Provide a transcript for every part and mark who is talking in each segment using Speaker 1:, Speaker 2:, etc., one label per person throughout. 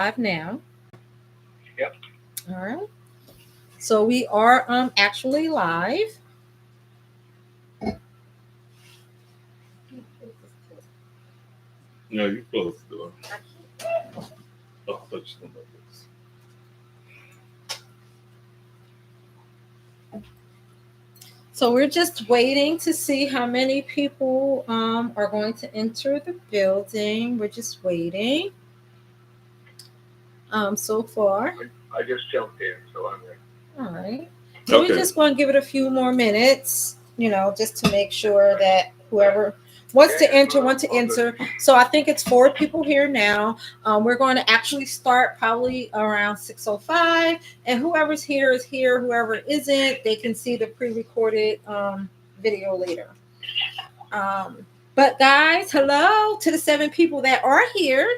Speaker 1: Live now.
Speaker 2: Yep.
Speaker 1: All right. So we are actually live.
Speaker 3: No, you close the door. Oh, I thought you were talking about this.
Speaker 1: So we're just waiting to see how many people are going to enter the building. We're just waiting. So far.
Speaker 2: I just jumped in, so I'm there.
Speaker 1: All right. So we're
Speaker 3: Okay.
Speaker 1: just going to give it a few more minutes, just to make sure that whoever wants to enter, want to enter. So I think it's 4 people here now. We're going to actually start probably around 6:05, and whoever's here is here. Whoever isn't, they can see the pre-recorded video later. But guys, hello to the 7 people that are here.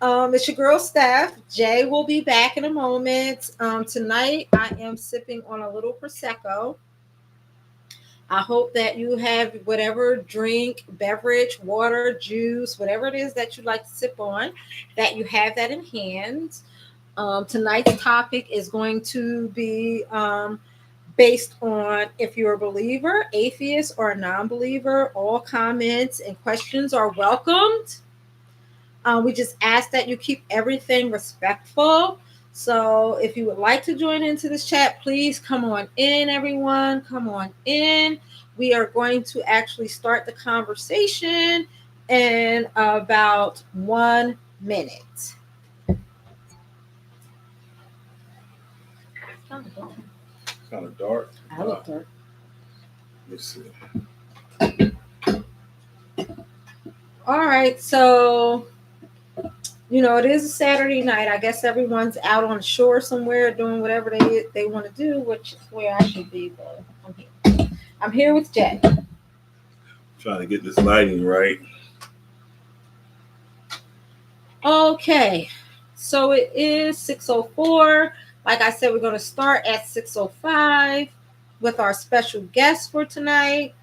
Speaker 1: It's your girl Steph. Jay will be back in a moment. Tonight I am sipping on a little Prosecco. I hope that you have whatever drink, beverage, water, juice, whatever it is that you like to sip on, that you have that in hand. Tonight's topic is going to be based on if you're a believer, atheist, or a non-believer. All comments and questions are welcomed. We just ask that you keep everything respectful. So if you would like to join into this chat, please come on in, everyone. Come on in. We are going to actually start the conversation in about 1 minute.
Speaker 3: Kind of dark.
Speaker 1: I look dark.
Speaker 3: Let's see.
Speaker 1: All right, so it is a Saturday night. I guess everyone's out on the shore somewhere doing whatever they want to do, which is where I should be, but I'm here. I'm here with Jay.
Speaker 3: Trying to get this lighting right.
Speaker 1: Okay, so it is 6:04. Like I said, we're going to start at 6:05 with our special guest for tonight.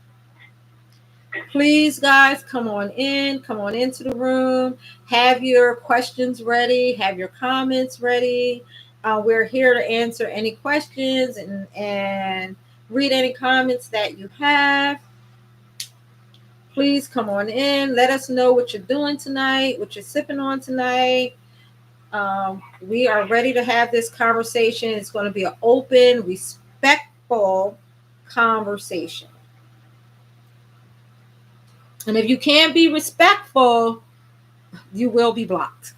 Speaker 1: Please, guys, come on into the room. Have your questions ready. Have your comments ready. We're here to answer any questions and read any comments that you have. Please come on in. Let us know what you're doing tonight, what you're sipping on tonight. We are ready to have this conversation. It's going to be an open, respectful conversation. And if you can't be respectful, you will be blocked.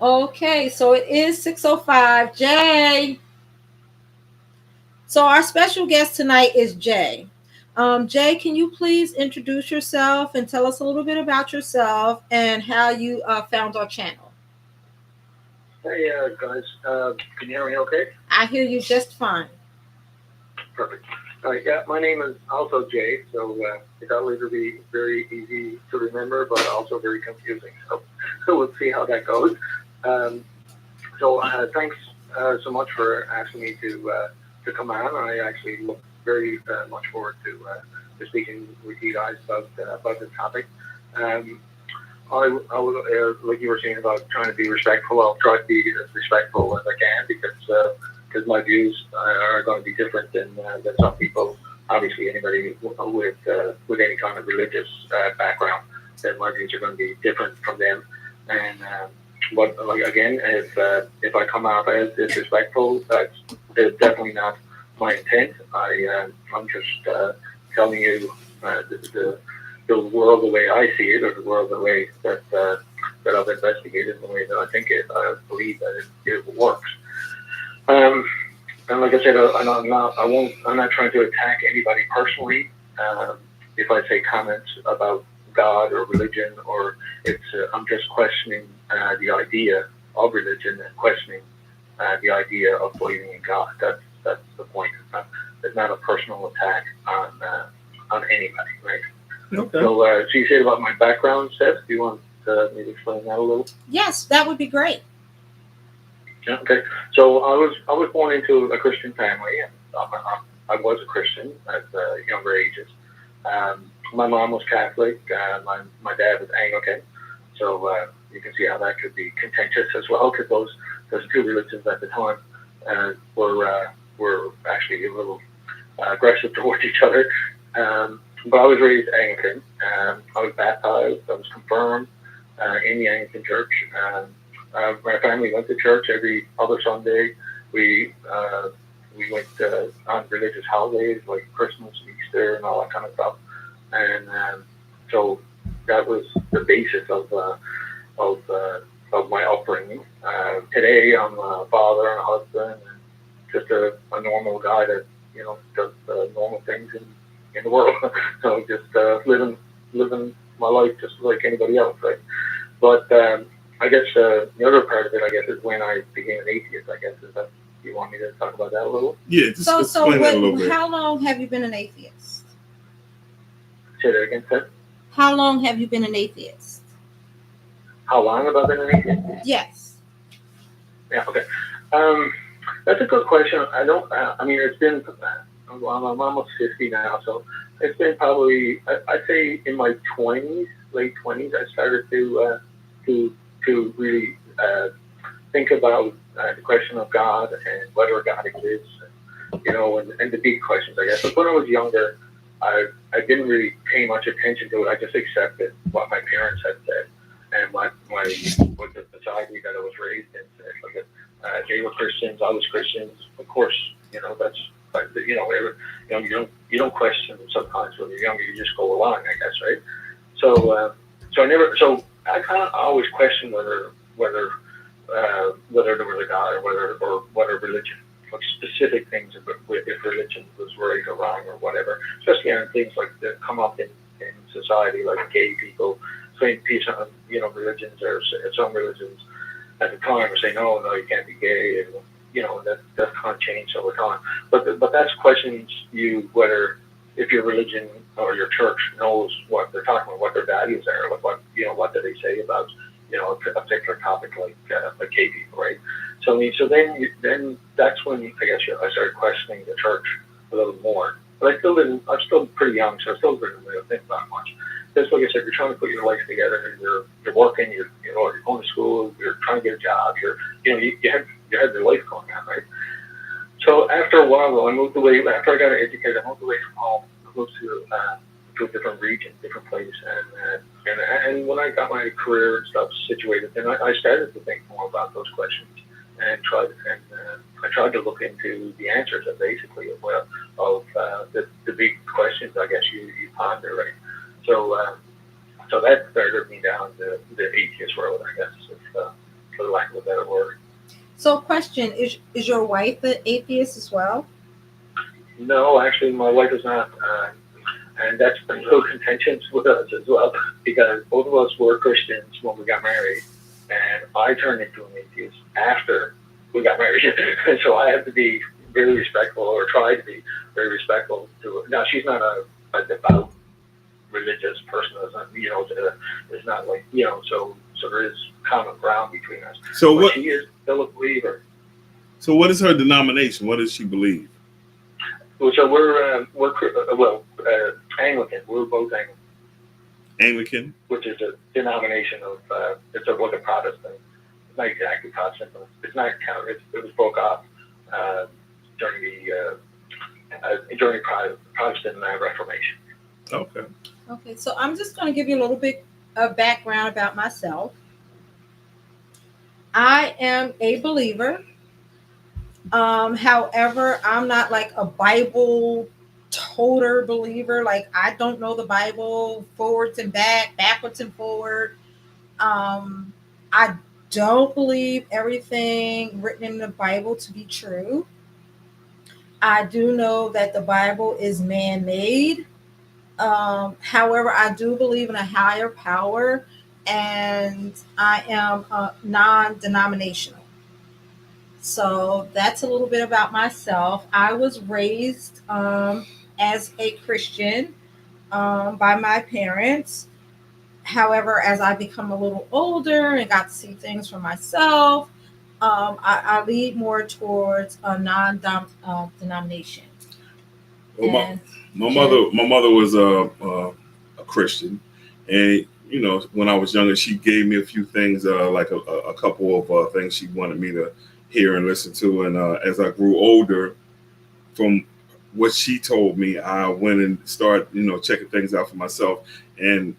Speaker 1: Okay, so it is 6:05. Jay. So our special guest tonight is Jay. Jay, can you please introduce yourself and tell us a little bit about yourself and how you found our channel?
Speaker 2: Hey, guys. Can you hear me okay?
Speaker 1: I hear you just fine.
Speaker 2: Perfect. All right, yeah, my name is also Jay, so it will either be very easy to remember, but also very confusing. So we'll see how that goes. Thanks so much for asking me to come on. I actually look very much forward to speaking with you guys about this topic. I will, like you were saying about trying to be respectful, I'll try to be as respectful as I can because my views are going to be different than some people. Obviously, anybody with any kind of religious background, then my views are going to be different from them. And but like again, if I come out as disrespectful, that's definitely not my intent. I'm just telling you the world the way I see it, or the world the way that I've investigated, the way that I think it. I believe that it works. And like I said, I'm not trying to attack anybody personally. If I say comments about God or religion, or I'm just questioning the idea of religion and questioning the idea of believing in God. That's the point. It's not a personal attack on anybody, right?
Speaker 3: Okay.
Speaker 2: So you said about my background, Steph. Do you want to maybe explain that a little?
Speaker 1: Yes, that would be great.
Speaker 2: Yeah, okay. So I was born into a Christian family, and I was a Christian at younger ages. my mom was Catholic. My dad was Anglican. So you can see how that could be contentious as well, because those two religions at the time were actually a little aggressive towards each other. But I was raised Anglican. I was baptized. I was confirmed in the Anglican church. My family went to church every other Sunday. We went on religious holidays like Christmas, Easter, and all that kind of stuff. And so that was the basis of my upbringing. Today, I'm a father and a husband, and just a normal guy that does normal things in the world. So just living my life just like anybody else, right? But I guess the other part of it, I guess, is when I became an atheist. I guess is that you want me to talk about that a little?
Speaker 3: Yeah, just explain that a little bit.
Speaker 1: How long have you been an atheist?
Speaker 2: Say that again, sir.
Speaker 1: How long have you been an atheist?
Speaker 2: How long have I been an atheist?
Speaker 1: Yes.
Speaker 2: Yeah. Okay. That's a good question. I don't. I mean, it's been. I'm almost 50 now, so it's been probably. I'd say in my 20s, late 20s, I started to really think about the question of God and whether God exists, and the big questions, I guess. But when I was younger, I didn't really pay much attention to it. I just accepted what my parents had said and what the society that I was raised in said. Like, they were Christians, I was Christians. Of course, that's you don't question sometimes when you're younger. You just go along, I guess, right? So I kind of always questioned whether there was a God or whether religion, like specific things, if religion was right or wrong or whatever, especially on things like that come up in society, like gay people, saying peace on, religions, or some religions at the time were saying, no, you can't be gay, and that kind of changed over time. But that's questions you whether if your religion or your church knows what they're talking about, what their values are, what do they say about a particular topic like gay people, right? So then that's when I guess I started questioning the church a little more. But I'm still pretty young, so I still didn't really think about much. Just like I said, you're trying to put your life together. You're working. You're going to school. You're trying to get a job. You have your life going on, right? So after a while, I moved away. After I got educated, I moved away from home. I moved to a different region, different place, and when I got my career and stuff situated, then I started to think more about those questions and I tried to look into the answers, basically of the big questions, I guess you ponder, right? So that started me down the atheist road, I guess, for lack of a better word.
Speaker 1: So, question: Is your wife an atheist as well?
Speaker 2: No, actually, my wife is not, and that's been a little contentious with us as well, because both of us were Christians when we got married, and I turned into an atheist after we got married. So I have to be very respectful, or try to be very respectful to her. Now, she's not a devout religious person. It's not like, so there is common ground between us.
Speaker 3: So what?
Speaker 2: She is still a believer.
Speaker 3: So what is her denomination? What does she believe?
Speaker 2: So we're Anglican. We're both Anglican.
Speaker 3: Anglican,
Speaker 2: which is a denomination of it's like a Protestant. It's not exactly Protestant, but it's not Catholic. It was broke off during the Protestant Reformation.
Speaker 1: Okay. So I'm just going to give you a little bit of background about myself. I am a believer. However, I'm not like a Bible total believer. Like, I don't know the Bible forwards and backwards and forward. I don't believe everything written in the Bible to be true. I do know that the Bible is man-made. However, I do believe in a higher power, and I am non-denominational. So that's a little bit about myself. I was raised as a Christian by my parents. However, as I become a little older and got to see things for myself, I lead more towards a non-denomination.
Speaker 3: Well, my mother was a Christian, and when I was younger, she gave me a few things, like a couple of things she wanted me to hear and listen to. And as I grew older, from what she told me, I went and started, checking things out for myself. And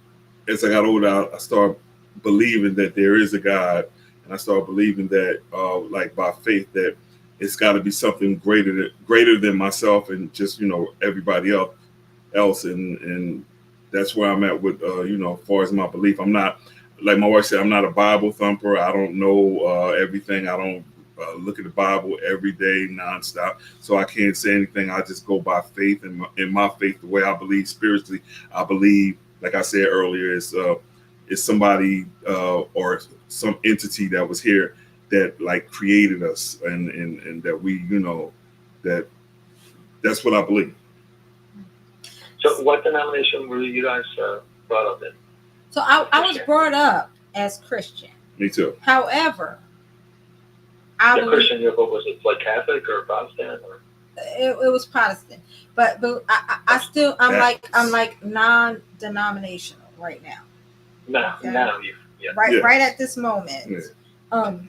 Speaker 3: as I got older, I started believing that there is a God, and I started believing that, like by faith, that it's got to be something greater than myself and just everybody else. And that's where I'm at with as far as my belief. I'm not, like my wife said, I'm not a Bible thumper. I don't know everything. I don't look at the Bible every day nonstop, so I can't say anything. I just go by faith, and in my faith, the way I believe spiritually, I believe, like I said earlier, is somebody or some entity that was here that like created us, and that we, that's what I believe.
Speaker 2: So, what denomination were you guys brought up in?
Speaker 1: So I was brought up as Christian.
Speaker 3: Me too.
Speaker 1: However,
Speaker 2: the Christian year, was it like Catholic or Protestant? Or?
Speaker 1: It was Protestant, but I still I'm like non-denominational right now.
Speaker 2: Now
Speaker 1: right at this moment. Yeah.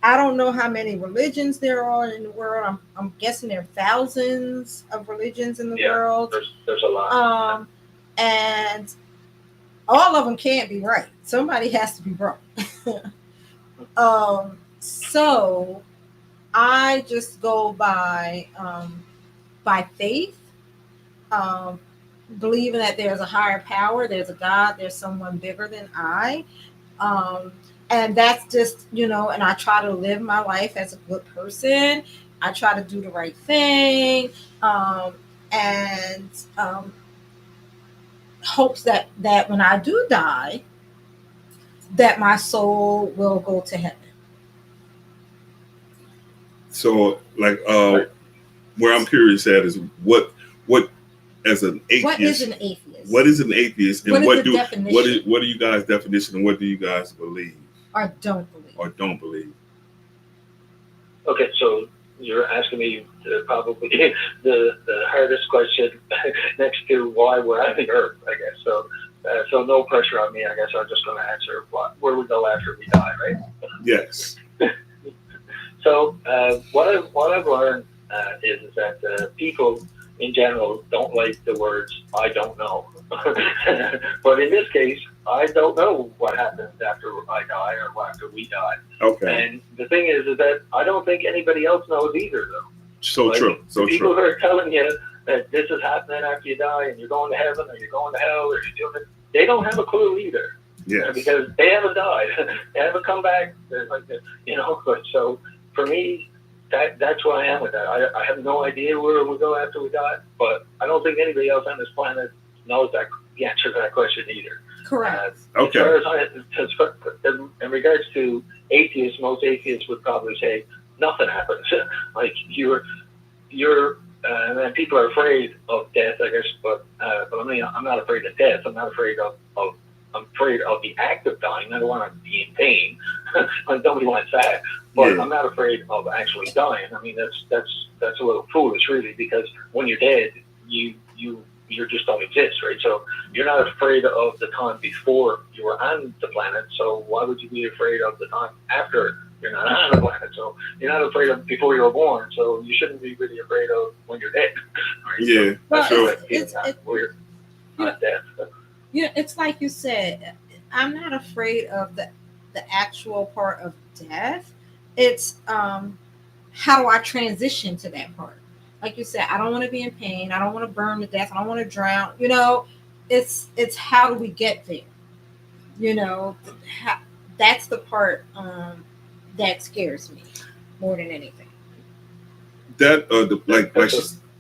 Speaker 1: I don't know how many religions there are in the world. I'm guessing there are thousands of religions in the world.
Speaker 2: There's a lot.
Speaker 1: And all of them can't be right. Somebody has to be wrong. So I just go by faith, believing that there's a higher power, there's a God, there's someone bigger than I. And that's just, and I try to live my life as a good person. I try to do the right thing, and hopes that when I do die, that my soul will go to heaven.
Speaker 3: So, like, where I'm curious at is what as an atheist.
Speaker 1: What is an atheist?
Speaker 3: What is an atheist, and
Speaker 1: what are
Speaker 3: you guys' definition, and what do you guys believe
Speaker 1: or don't believe?
Speaker 2: Okay, so you're asking me probably the hardest question next to why we're on the earth, I guess. So no pressure on me. I guess I'm just going to answer where we go after we die, right?
Speaker 3: Yes.
Speaker 2: So what I've learned is that people in general don't like the words "I don't know," but in this case, I don't know what happens after I die or after we die.
Speaker 3: Okay.
Speaker 2: And the thing is that I don't think anybody else knows either, though.
Speaker 3: So true.
Speaker 2: People who are telling you that this is happening after you die and you're going to heaven or you're going to hell or you're doing it, they don't have a clue either.
Speaker 3: Yes.
Speaker 2: Because they haven't died. They haven't come back. They're like, so for me, that's where I am with that. I have no idea where we go after we die, but I don't think anybody else on this planet knows the answer to that question either.
Speaker 1: Correct.
Speaker 2: Okay. In regards to atheists, most atheists would probably say nothing happens. Like and people are afraid of death, I guess, but I mean, I'm not afraid of death. I'm not afraid I'm afraid of the act of dying. I don't want to be in pain. Nobody wants that. But yeah. I'm not afraid of actually dying. I mean, that's a little foolish, really, because when you're dead, you just don't exist, right? So you're not afraid of the time before you were on the planet. So why would you be afraid of the time after you're not on the planet? So you're not afraid of before you were born. So you shouldn't be really afraid of when you're dead. Right?
Speaker 3: Yeah,
Speaker 1: well,
Speaker 3: sure.
Speaker 1: It's
Speaker 2: not death.
Speaker 1: Yeah, it's like you said. I'm not afraid of the actual part of death. It's how do I transition to that part? Like you said, I don't want to be in pain. I don't want to burn to death. I don't want to drown. It's how do we get there? That's the part that scares me more than anything.
Speaker 3: That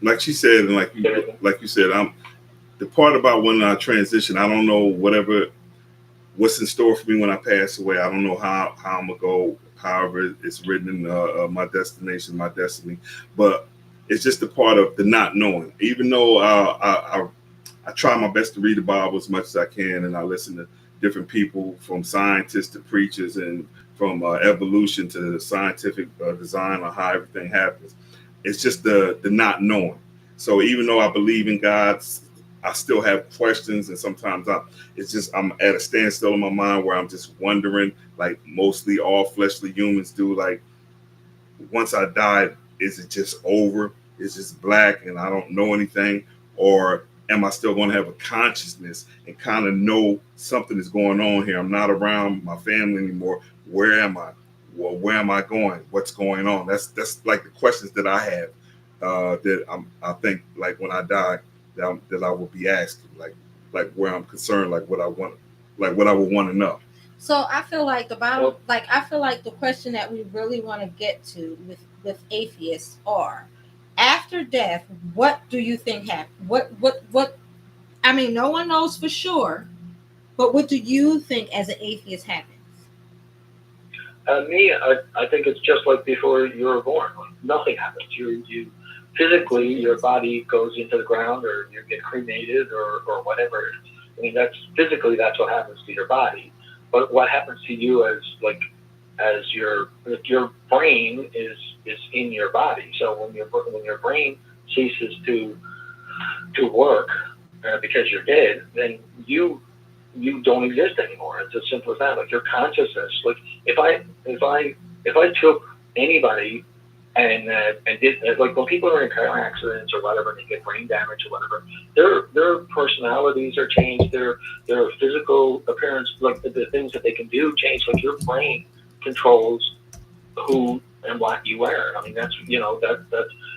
Speaker 3: like she said, and like you said, I'm the part about when I transition. I don't know what's in store for me when I pass away. I don't know how I'm gonna go. However, it's written in my destination, my destiny, but it's just the part of the not knowing. Even though I try my best to read the Bible as much as I can, and I listen to different people, from scientists to preachers, and from evolution to the scientific design on how everything happens. It's just the not knowing. So even though I believe in God, I still have questions, and sometimes I'm at a standstill in my mind where I'm just wondering, like mostly all fleshly humans do, like once I die, is it just over? Is just black and I don't know anything, or am I still going to have a consciousness and kind of know something is going on here? I'm not around my family anymore. Where am I? Well, where am I going? What's going on? That's like the questions that I have, I think like when I die that I will be asking, like where I'm concerned, like what I want, like what I would want to know.
Speaker 1: So I feel like the bottom, like I feel like the question that we really want to get to with atheists are, after death, what do you think happened? What? I mean, no one knows for sure, but what do you think as an atheist happens?
Speaker 4: I think it's just like before you were born. Like, nothing happens. You physically, your body goes into the ground, or you get cremated, or whatever. I mean, that's what happens to your body. But what happens to you as your brain is in your body. So when your brain ceases to work because you're dead, then you don't exist anymore. It's as simple as that. Like your consciousness. Like if I took anybody and did, like when people are in car accidents or whatever, and they get brain damage or whatever, their personalities are changed. Their physical appearance, like the things that they can do, change. Like your brain controls who and what you are. I mean, that's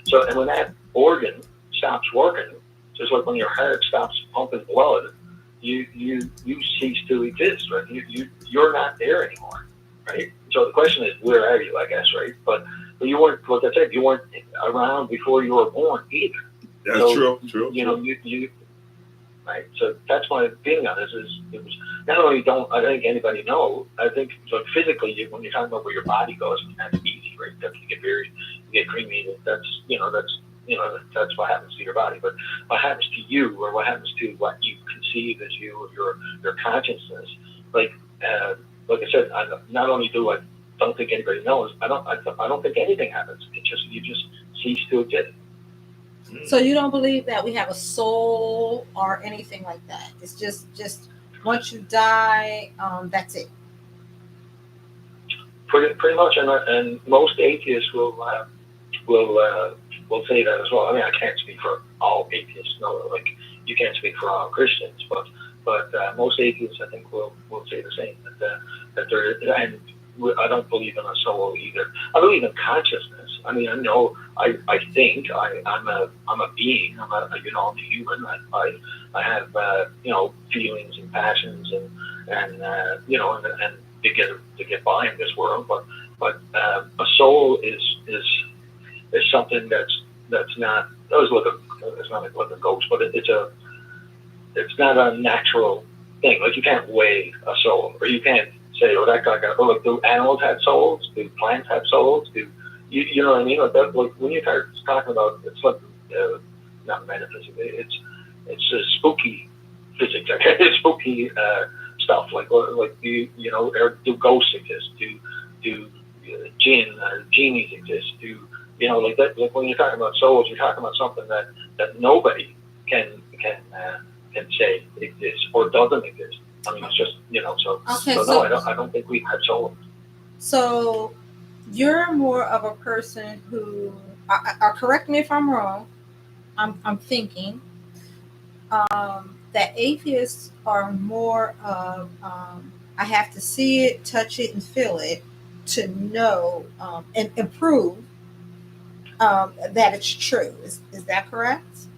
Speaker 4: so. And when that organ stops working, just like when your heart stops pumping blood, you cease to exist, right? You're not there anymore, right? So the question is, where are you? I guess, right? But you weren't, like I said, you weren't around before you were born either.
Speaker 3: That's
Speaker 4: so,
Speaker 3: true.
Speaker 4: You right. So that's my feeling on this. It was not only I think anybody know. I think like physically, when you're talking about where your body goes, that's easy, right? That you get buried, you get cremated. That's what happens to your body. But what happens to you, or what happens to what you conceive as you, or your consciousness, like I said, not only do I don't think anybody knows, I don't think anything happens. You just cease to exist.
Speaker 1: So you don't believe that we have a soul or anything like that? It's just once you die, that's it.
Speaker 4: Pretty much, and most atheists will say that as well. I mean, I can't speak for all atheists. No, like you can't speak for all Christians, but most atheists, I think, will say the same. That there, and I don't believe in a soul either. I believe in consciousness. I mean, I know. I think I'm a being. I'm a human. I have feelings and passions and to get by in this world. But a soul is something that's not. It's not like a ghost, but it's not a natural thing. Like you can't weigh a soul, or you can't say, oh, that guy got. Oh, like do animals have souls? Do plants have souls? Do you know what I mean? Like that. Like when you start talking about, it's like not metaphysics. It's a spooky physics. Okay, it's spooky stuff. Like do do ghosts exist? Do genies exist? Like that. Like when you're talking about souls, you're talking about something that nobody can say exists or doesn't exist. I mean, it's just no, I don't think we have souls.
Speaker 1: So you're more of a person who, correct me if I'm wrong. I'm thinking that atheists are more of I have to see it, touch it, and feel it to know and prove that it's true. Is that correct?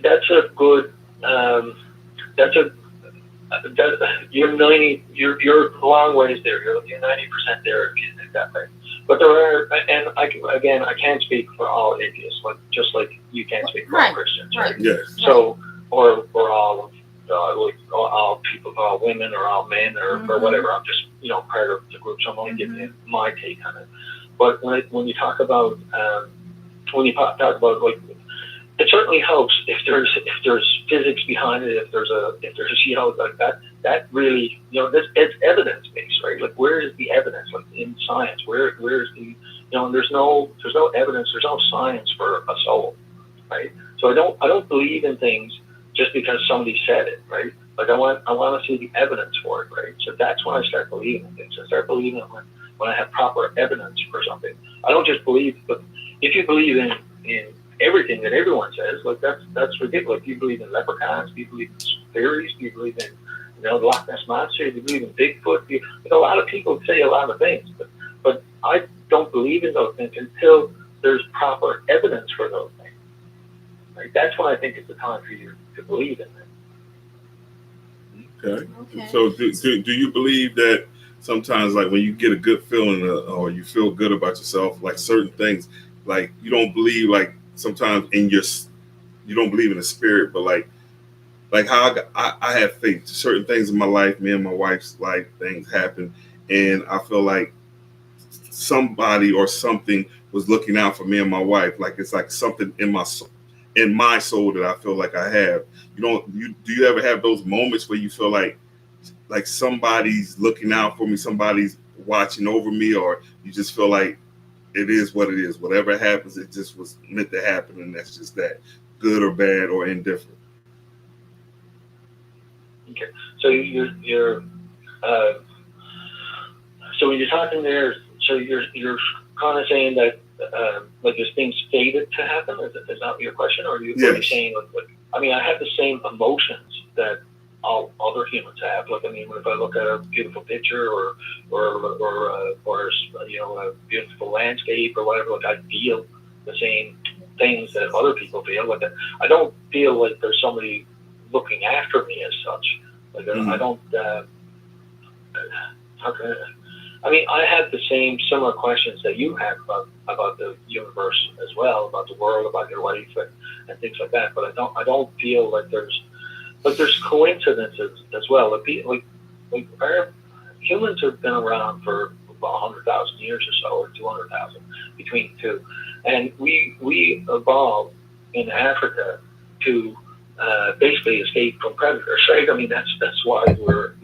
Speaker 4: That's a good. You're a long ways there. You're 90% there if you think that way. But there are, and I can't speak for all atheists, just like you can't speak for all Christians, right?
Speaker 3: Yes.
Speaker 4: So or all all people, all women, or all men, or whatever. I'm just part of the group, so I'm only giving you my take on it. But when you talk about like, it certainly helps if there's physics behind it, if there's like that really it's evidence based, right? Like where is the evidence, like in science? Where is the there's no evidence, there's no science for a soul, right? So I don't believe in things just because somebody said it, right? Like I want to see the evidence for it, right? So that's when I start believing in things. I start believing when I have proper evidence for something. I don't just believe, but if you believe in everything that everyone says, like that's ridiculous. If you believe in leprechauns, if you believe in fairies, if you believe in the Loch Ness Monster, if you believe in Bigfoot, a lot of people say a lot of things, but I don't believe in those things until there's proper evidence for those things. Right? That's when I think it's the time for you to believe in them.
Speaker 3: Okay. So do you believe that sometimes, like when you get a good feeling or you feel good about yourself, like certain things, like you don't believe, like sometimes you don't believe in the spirit, but like how I have faith. Certain things in my life, me and my wife's life, things happen, and I feel like somebody or something was looking out for me and my wife. Like it's like something in my soul that I feel like I have. Do you ever have those moments where you feel like somebody's looking out for me, somebody's watching over me, or you just feel like it is what it is. Whatever happens, it just was meant to happen, and that's just that, good or bad or indifferent.
Speaker 4: Okay, so you're so when you're talking there, so you're kind of saying that like there's things fated to happen. Is that your question, or are you saying like I mean I have the same emotions that all other humans have. Like I mean, if I look at a beautiful picture or a beautiful landscape or whatever, like I feel the same things that other people feel. Like I don't feel like there's somebody looking after me as such. Like I don't. I mean, I have the similar questions that you have about the universe as well, about the world, about your life, and things like that. But I don't feel like there's coincidences as well. Like our humans have been around for about 100,000 years or so, or 200,000 between the two, and we evolved in Africa to basically escape from predators, right? I mean, that's why we're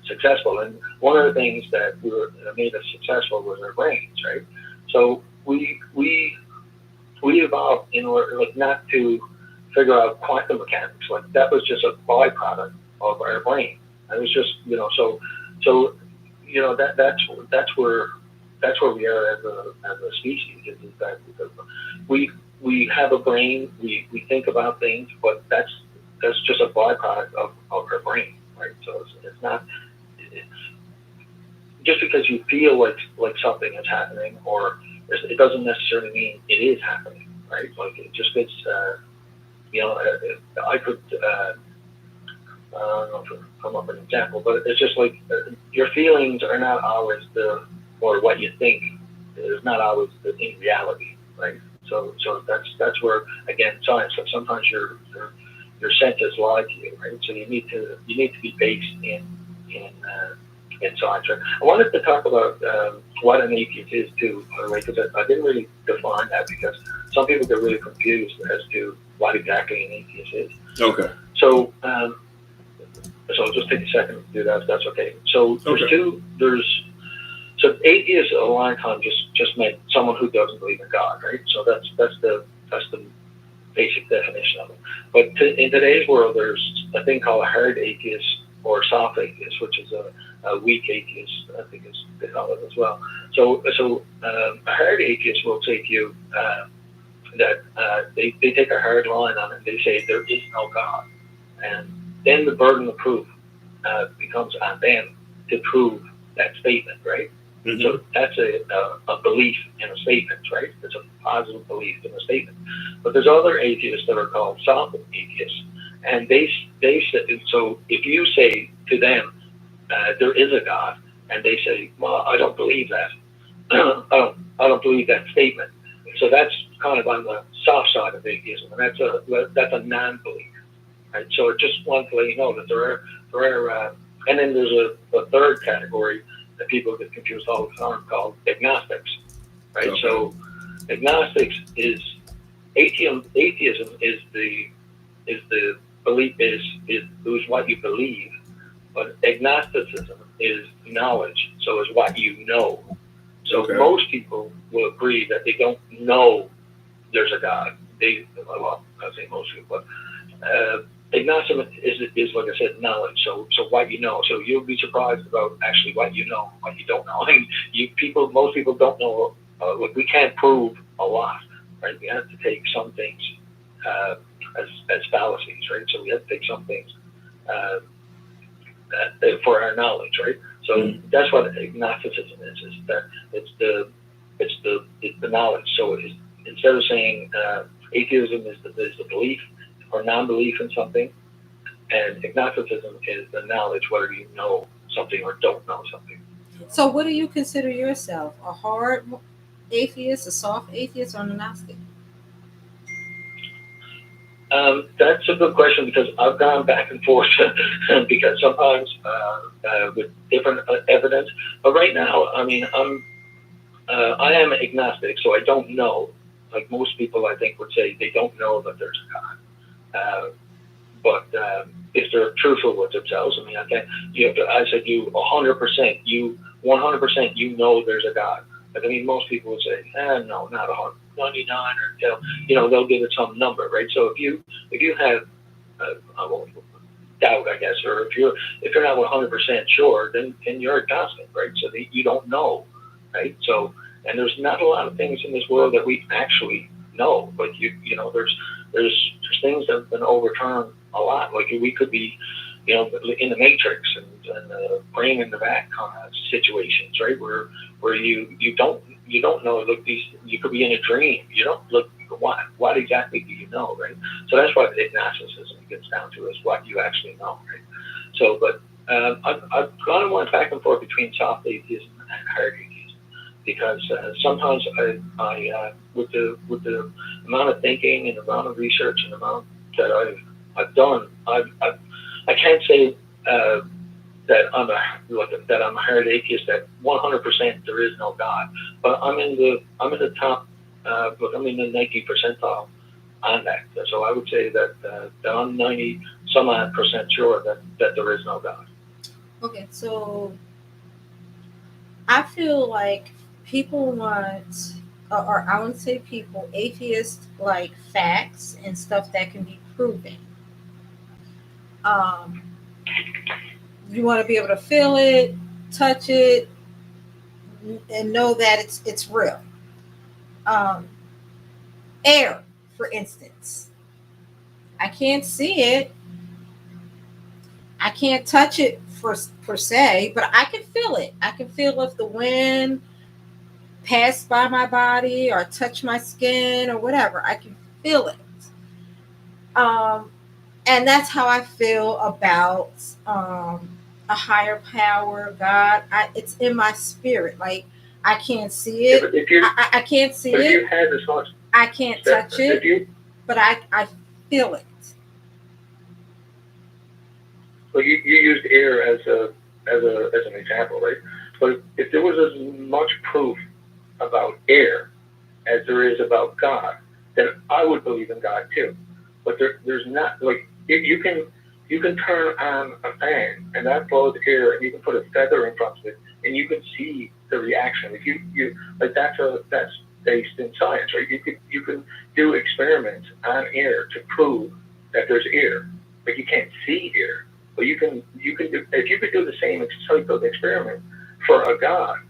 Speaker 4: successful. And one of the things that made us successful was our brains, right? So we evolved in order, like, not to figure out quantum mechanics. Like that was just a byproduct of our brain. It was just that's where we are as a species. Is that because we have a brain, we think about things, but that's just a byproduct of our brain, right? So it's not just because you feel like something is happening, or it doesn't necessarily mean it is happening, right? Like it just gets, I could, I don't know if I come up with an example, but it's just like your feelings are not always or what you think is not always in reality, right? So that's where, again, science. So sometimes your senses lie to you, right? So you need to be based in science. Right? I wanted to talk about what an atheist is too, because I didn't really define that, because some people get really confused as to what exactly an atheist is.
Speaker 3: Okay.
Speaker 4: So so I'll just take a second to do that, if that's okay. So So atheist a long time just meant someone who doesn't believe in God, right? So that's the basic definition of it. But in today's world, there's a thing called a hard atheist or soft atheist, which is a weak atheist, I think is they call it as well. So a hard atheist will take you that they take a hard line on it. They say there is no God, and then the burden of proof becomes on them to prove that statement, right? Mm-hmm. So that's a belief in a statement, right? It's a positive belief in a statement. But there's other atheists that are called soft atheists, and they say, so if you say to them there is a God, and they say, well, I don't believe that. I don't believe that statement. So that's kind of on the soft side of atheism, and that's a non-belief, right? So I just wanted to let you know that there are and then there's a third category that people get confused all the time called agnostics, right? Okay. So agnostics is atheism is the belief is what you believe, but agnosticism is knowledge, so is what you know. So okay. Most people will agree that they don't know there's a God. well, I say most people, but agnosticism is like I said, knowledge. So what you know. So you'll be surprised about actually what you know, what you don't know. I mean, most people don't know. Like we can't prove a lot, right? We have to take some things as fallacies, right? So we have to take some things for our knowledge, right? So that's what agnosticism is that it's the knowledge. So instead of saying atheism is the belief or non-belief in something, and agnosticism is the knowledge, whether you know something or don't know something.
Speaker 1: So, what do you consider yourself? A hard atheist, a soft atheist, or an agnostic?
Speaker 4: That's a good question because I've gone back and forth because sometimes with different evidence. But right now, I mean, I am agnostic, so I don't know. Like most people, I think would say they don't know that there's a God. But if they're truthful with themselves, I mean, I can't. I said you 100%, you 100%, you know there's a God. But I mean, most people would say, no, not 100, 99, or they'll give it some number, right? So if you have doubt, I guess, or if you're not 100% sure, then you're agnostic, right? So that you don't know, right? So, and there's not a lot of things in this world that we actually know. Like there's things that have been overturned a lot. Like we could be, in the Matrix and brain in the back kind of situations, right? Where you don't know. Look, you could be in a dream. You don't look. What exactly do you know, right? So that's what agnosticism gets down to, is what you actually know, right? So, but I've gone and went back and forth between soft atheism and hard atheism because sometimes I with the amount of thinking and the amount of research and the amount that I've done, I can't say that I'm a hard atheist, that 100% there is no God, but I'm in the top, but I'm in the 90th percentile on that. So I would say that I'm 90 some odd percent sure that there is no God.
Speaker 1: Okay, so I feel like people want, or I wouldn't say people, atheists like facts and stuff that can be proven. Um, you want to be able to feel it, touch it, and know that it's real. Um, Air, for instance, I can't see it, I can't touch it per se, but I can feel it. I can feel if the wind passed by my body or touch my skin or whatever. I can feel it. Um, and that's how I feel about a higher power, God. It's in my spirit. Like I can't see it. I can't see it.
Speaker 4: If you had this much,
Speaker 1: I can't touch it. But I feel it.
Speaker 4: Well, you used air as an example, right? But if there was as much proof about air as there is about God, then I would believe in God too. But there's not, like, you can turn on a fan and that blows air, and you can put a feather in front of it and you can see the reaction. If you like, that's based in science, right? You can do experiments on air to prove that there's air, but you can't see air. But you can do, if you could do the same type of experiment for a God,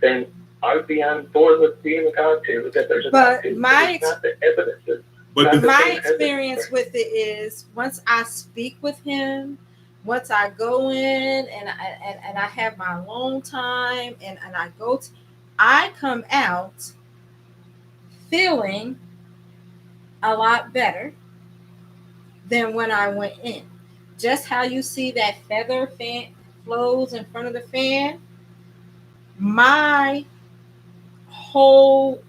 Speaker 4: then I would be on board with being a God too. That there's not the evidence.
Speaker 1: But my experience with it is, once I speak with him, once I go in and I have my alone time and I come out feeling a lot better than when I went in. Just how you see that feather fan flows in front of the fan, my whole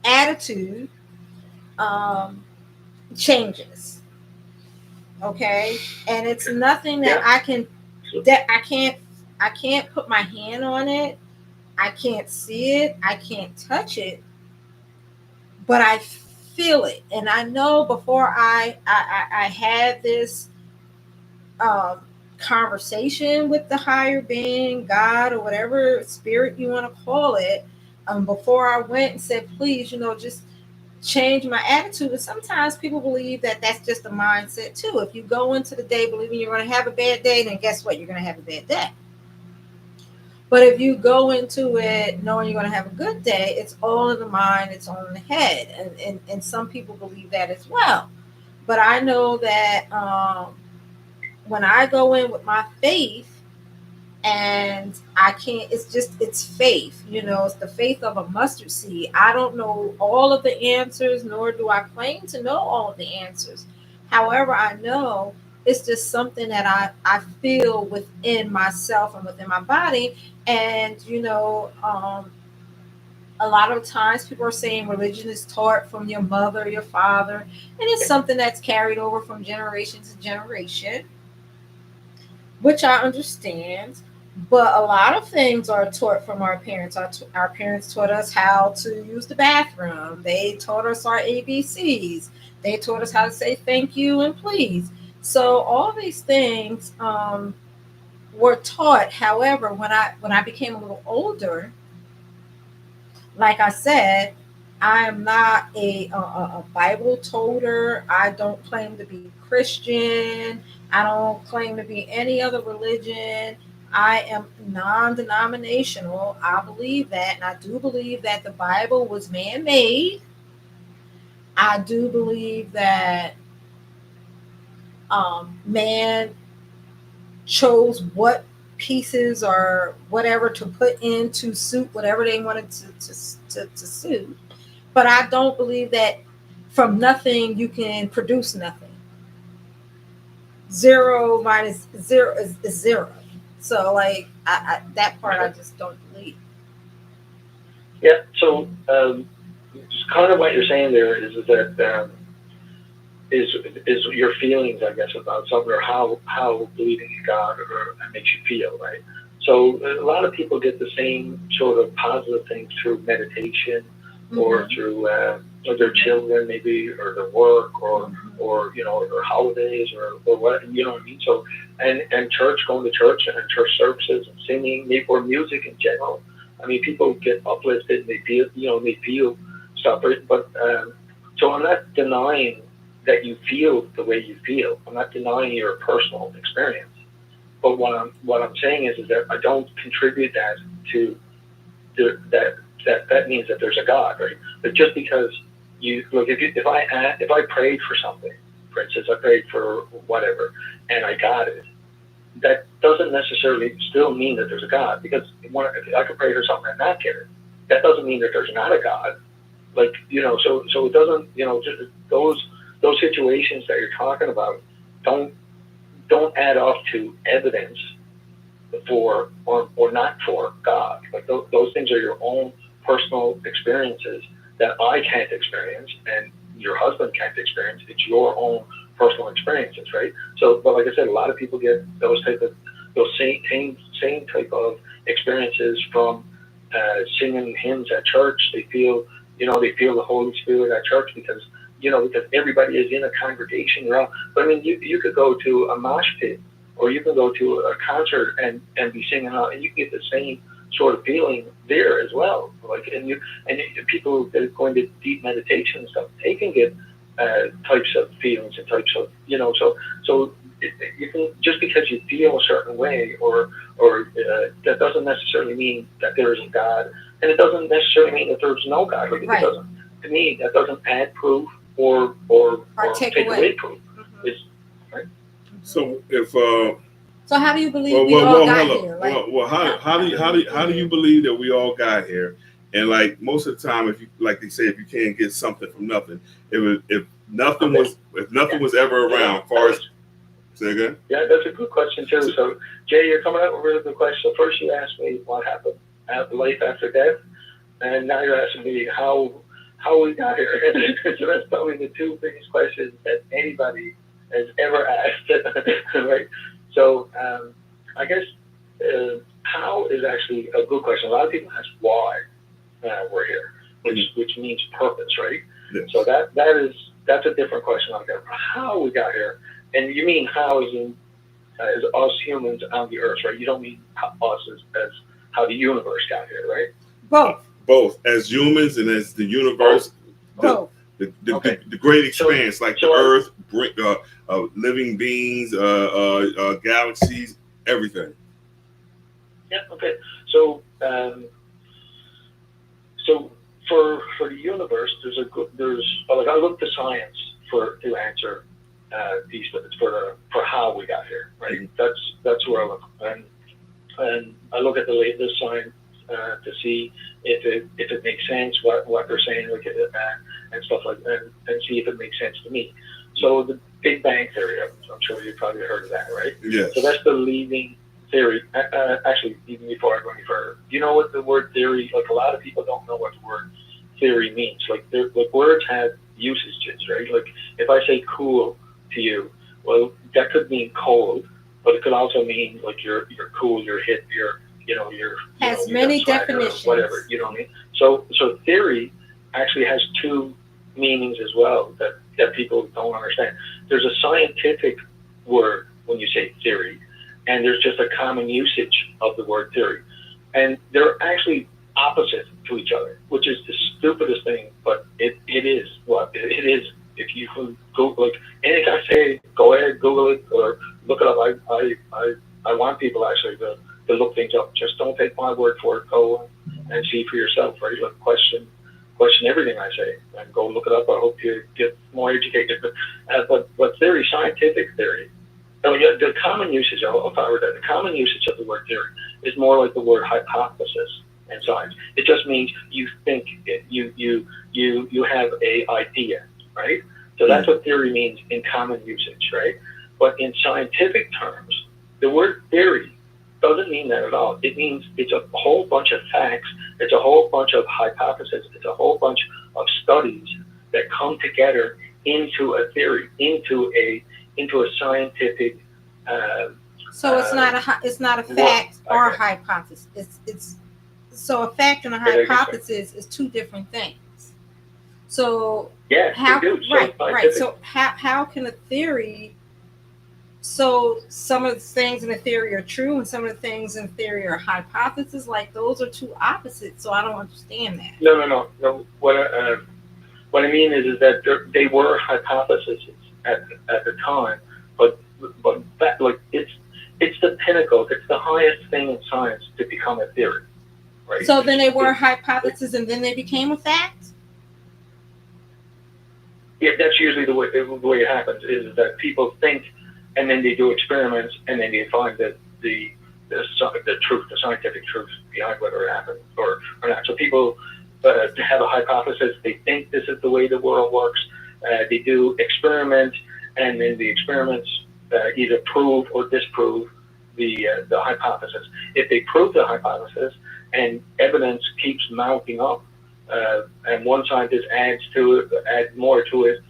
Speaker 1: attitude changes. Okay, and it's nothing that I can't put my hand on it. I can't see it. I can't touch it, but I feel it, and I know before I had this conversation with the higher being, God, or whatever spirit you want to call it, before I went and said, please, just change my attitude. And sometimes people believe that that's just a mindset too. If you go into the day believing you're going to have a bad day, then guess what? You're going to have a bad day. But if you go into it knowing you're going to have a good day, it's all in the mind, it's all in the head. And some people believe that as well. But I know that when I go in with my faith, and I can't, it's faith, it's the faith of a mustard seed. I don't know all of the answers, nor do I claim to know all of the answers. However, I know it's just something that I feel within myself and within my body. And a lot of times people are saying religion is taught from your mother, your father, and it's something that's carried over from generation to generation, which I understand. But a lot of things are taught from our parents. Our parents taught us how to use the bathroom. They taught us our ABCs. They taught us how to say thank you and please. So all these things were taught. However, when I became a little older, like I said, I am not a Bible toter. I don't claim to be Christian. I don't claim to be any other religion. I am non-denominational. I believe that, and I do believe that the Bible was man-made. I do believe that man chose what pieces or whatever to put in to suit whatever they wanted to suit. But I don't believe that from nothing you can produce nothing. 0 minus 0 is 0. So like that part I just don't believe.
Speaker 4: Yeah. So just kind of what you're saying there is that is your feelings, I guess, about something, or how believing in God or makes you feel, right? So a lot of people get the same sort of positive things through meditation, or through their children, maybe, or their work, or or holidays, or what, what I mean. So and church, going to church and church services and singing, or music in general. I mean, people get uplifted and they feel stuff, right? But so I'm not denying that you feel the way you feel. I'm not denying your personal experience. But what I'm saying is that I don't contribute that to that means that there's a God, right? But just because you look, if I prayed for something, for instance, I prayed for whatever, and I got it, that doesn't necessarily still mean that there's a God, because I could pray for something and not get it. That doesn't mean that there's not a God. Like, so it doesn't, just those situations that you're talking about don't add up to evidence for or not for God. Like those things are your own personal experiences that I can't experience and your husband can't experience. It's your own personal experiences, right? So, but like I said, a lot of people get those same type of experiences from singing hymns at church. They feel the Holy Spirit at church because everybody is in a congregation. But I mean, you could go to a mosh pit, or you can go to a concert and be singing out, and you get the same sort of feeling there as well. Like, and people that are going to deep meditation and stuff, they can get types of feelings and types of, so you can, just because you feel a certain way, or that doesn't necessarily mean that there isn't God, and it doesn't necessarily mean that there's no God. Like,
Speaker 1: right.
Speaker 4: It doesn't, to me, that doesn't add proof or take away proof. It's, right?
Speaker 3: So if
Speaker 1: so how do you believe we all got here?
Speaker 3: Like, how do you believe that we all got here? And like most of the time, if you, like they say, if you can't get something from nothing, if nothing was ever around, far as say again?
Speaker 4: Yeah, that's a good question too. So Jay, you're coming up with a really good question. So first you asked me what happened after life after death, and now you're asking me how we got here. So that's probably the two biggest questions that anybody has ever asked, right? So I guess how is actually a good question. A lot of people ask why we're here, which means purpose, right? Yes. So that's a different question altogether. How we got here, and you mean how as us humans on the earth, right? You don't mean us as how the universe got here, right?
Speaker 3: Both as humans and as the universe.
Speaker 1: Both.
Speaker 3: The great expanse, like the Earth, living beings, galaxies, everything.
Speaker 4: Yeah. Okay. So so for the universe, I look to science to answer these for how we got here, right? Mm-hmm. That's where I look, and I look at the latest science to see if it makes sense what they're saying, and stuff like that, and see if it makes sense to me. So the Big Bang Theory, I'm sure you've probably heard of that, right?
Speaker 3: Yes.
Speaker 4: So that's the leading theory. Actually, even before I go any further, do you know what the word theory? Like, a lot of people don't know what the word theory means. Like words have usages, right? Like, if I say cool to you, well, that could mean cold, but it could also mean like you're cool, you're hip, you're
Speaker 1: has many definitions,
Speaker 4: whatever, you know what I mean? So theory actually has two meanings as well that people don't understand. There's a scientific word when you say theory, and there's just a common usage of the word theory, and they're actually opposite to each other, which is the stupidest thing, but it is what it is. If you can go, like anything I say, go ahead, Google it or look it up. I want people actually to look things up. Just don't take my word for it. Go and see for yourself, right? Like, question everything I say and go look it up. I hope you get more educated. But theory, scientific theory, the common usage, I'll cover that. The common usage of the word theory is more like the word hypothesis in science. It just means you think you have a idea, right? So that's what theory means in common usage, right? But in scientific terms, the word theory doesn't mean that at all. It means it's a whole bunch of facts, it's a whole bunch of hypotheses, it's a whole bunch of studies that come together into a theory, into a scientific.
Speaker 1: So it's not a fact or a hypothesis. It's so a fact and a hypothesis is two different things. So
Speaker 4: how
Speaker 1: right. So how can a theory? So some of the things in the theory are true, and some of the things in theory are hypotheses. Like, those are two opposites. So I don't understand that.
Speaker 4: No. What I mean is that they were hypotheses at the time, but that, like, it's the pinnacle. It's the highest thing in science to become a theory, right?
Speaker 1: So then they were hypotheses, and then they became a fact.
Speaker 4: Yeah, that's usually the way it happens. Is that people think, and then they do experiments, and then they find that the truth, the scientific truth behind whether it happened or not. So people have a hypothesis. They think this is the way the world works. They do experiments, and then the experiments either prove or disprove the hypothesis. If they prove the hypothesis and evidence keeps mounting up, and one scientist adds more to it,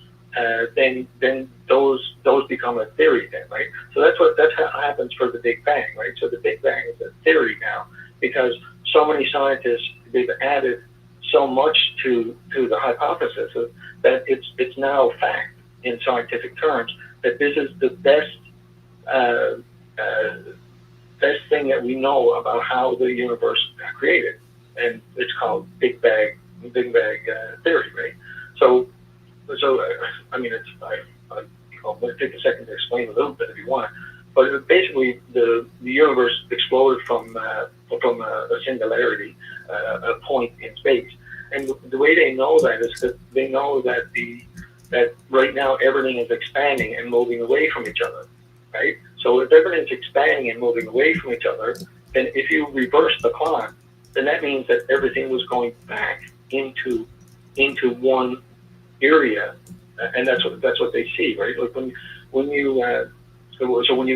Speaker 4: then those become a theory then, right? So that's how it happens for the Big Bang, right? So the Big Bang is a theory now because so many scientists, they've added so much to the hypothesis that it's now fact in scientific terms that this is the best thing that we know about how the universe got created, and it's called Big Bang theory, right? So I mean, I'll take a second to explain a little bit if you want, but basically the universe exploded from a singularity, a point in space, and the way they know that is that they know that right now everything is expanding and moving away from each other, right? So if everything's expanding and moving away from each other, then if you reverse the clock, then that means that everything was going back into one area, and that's what they see, right? Like when you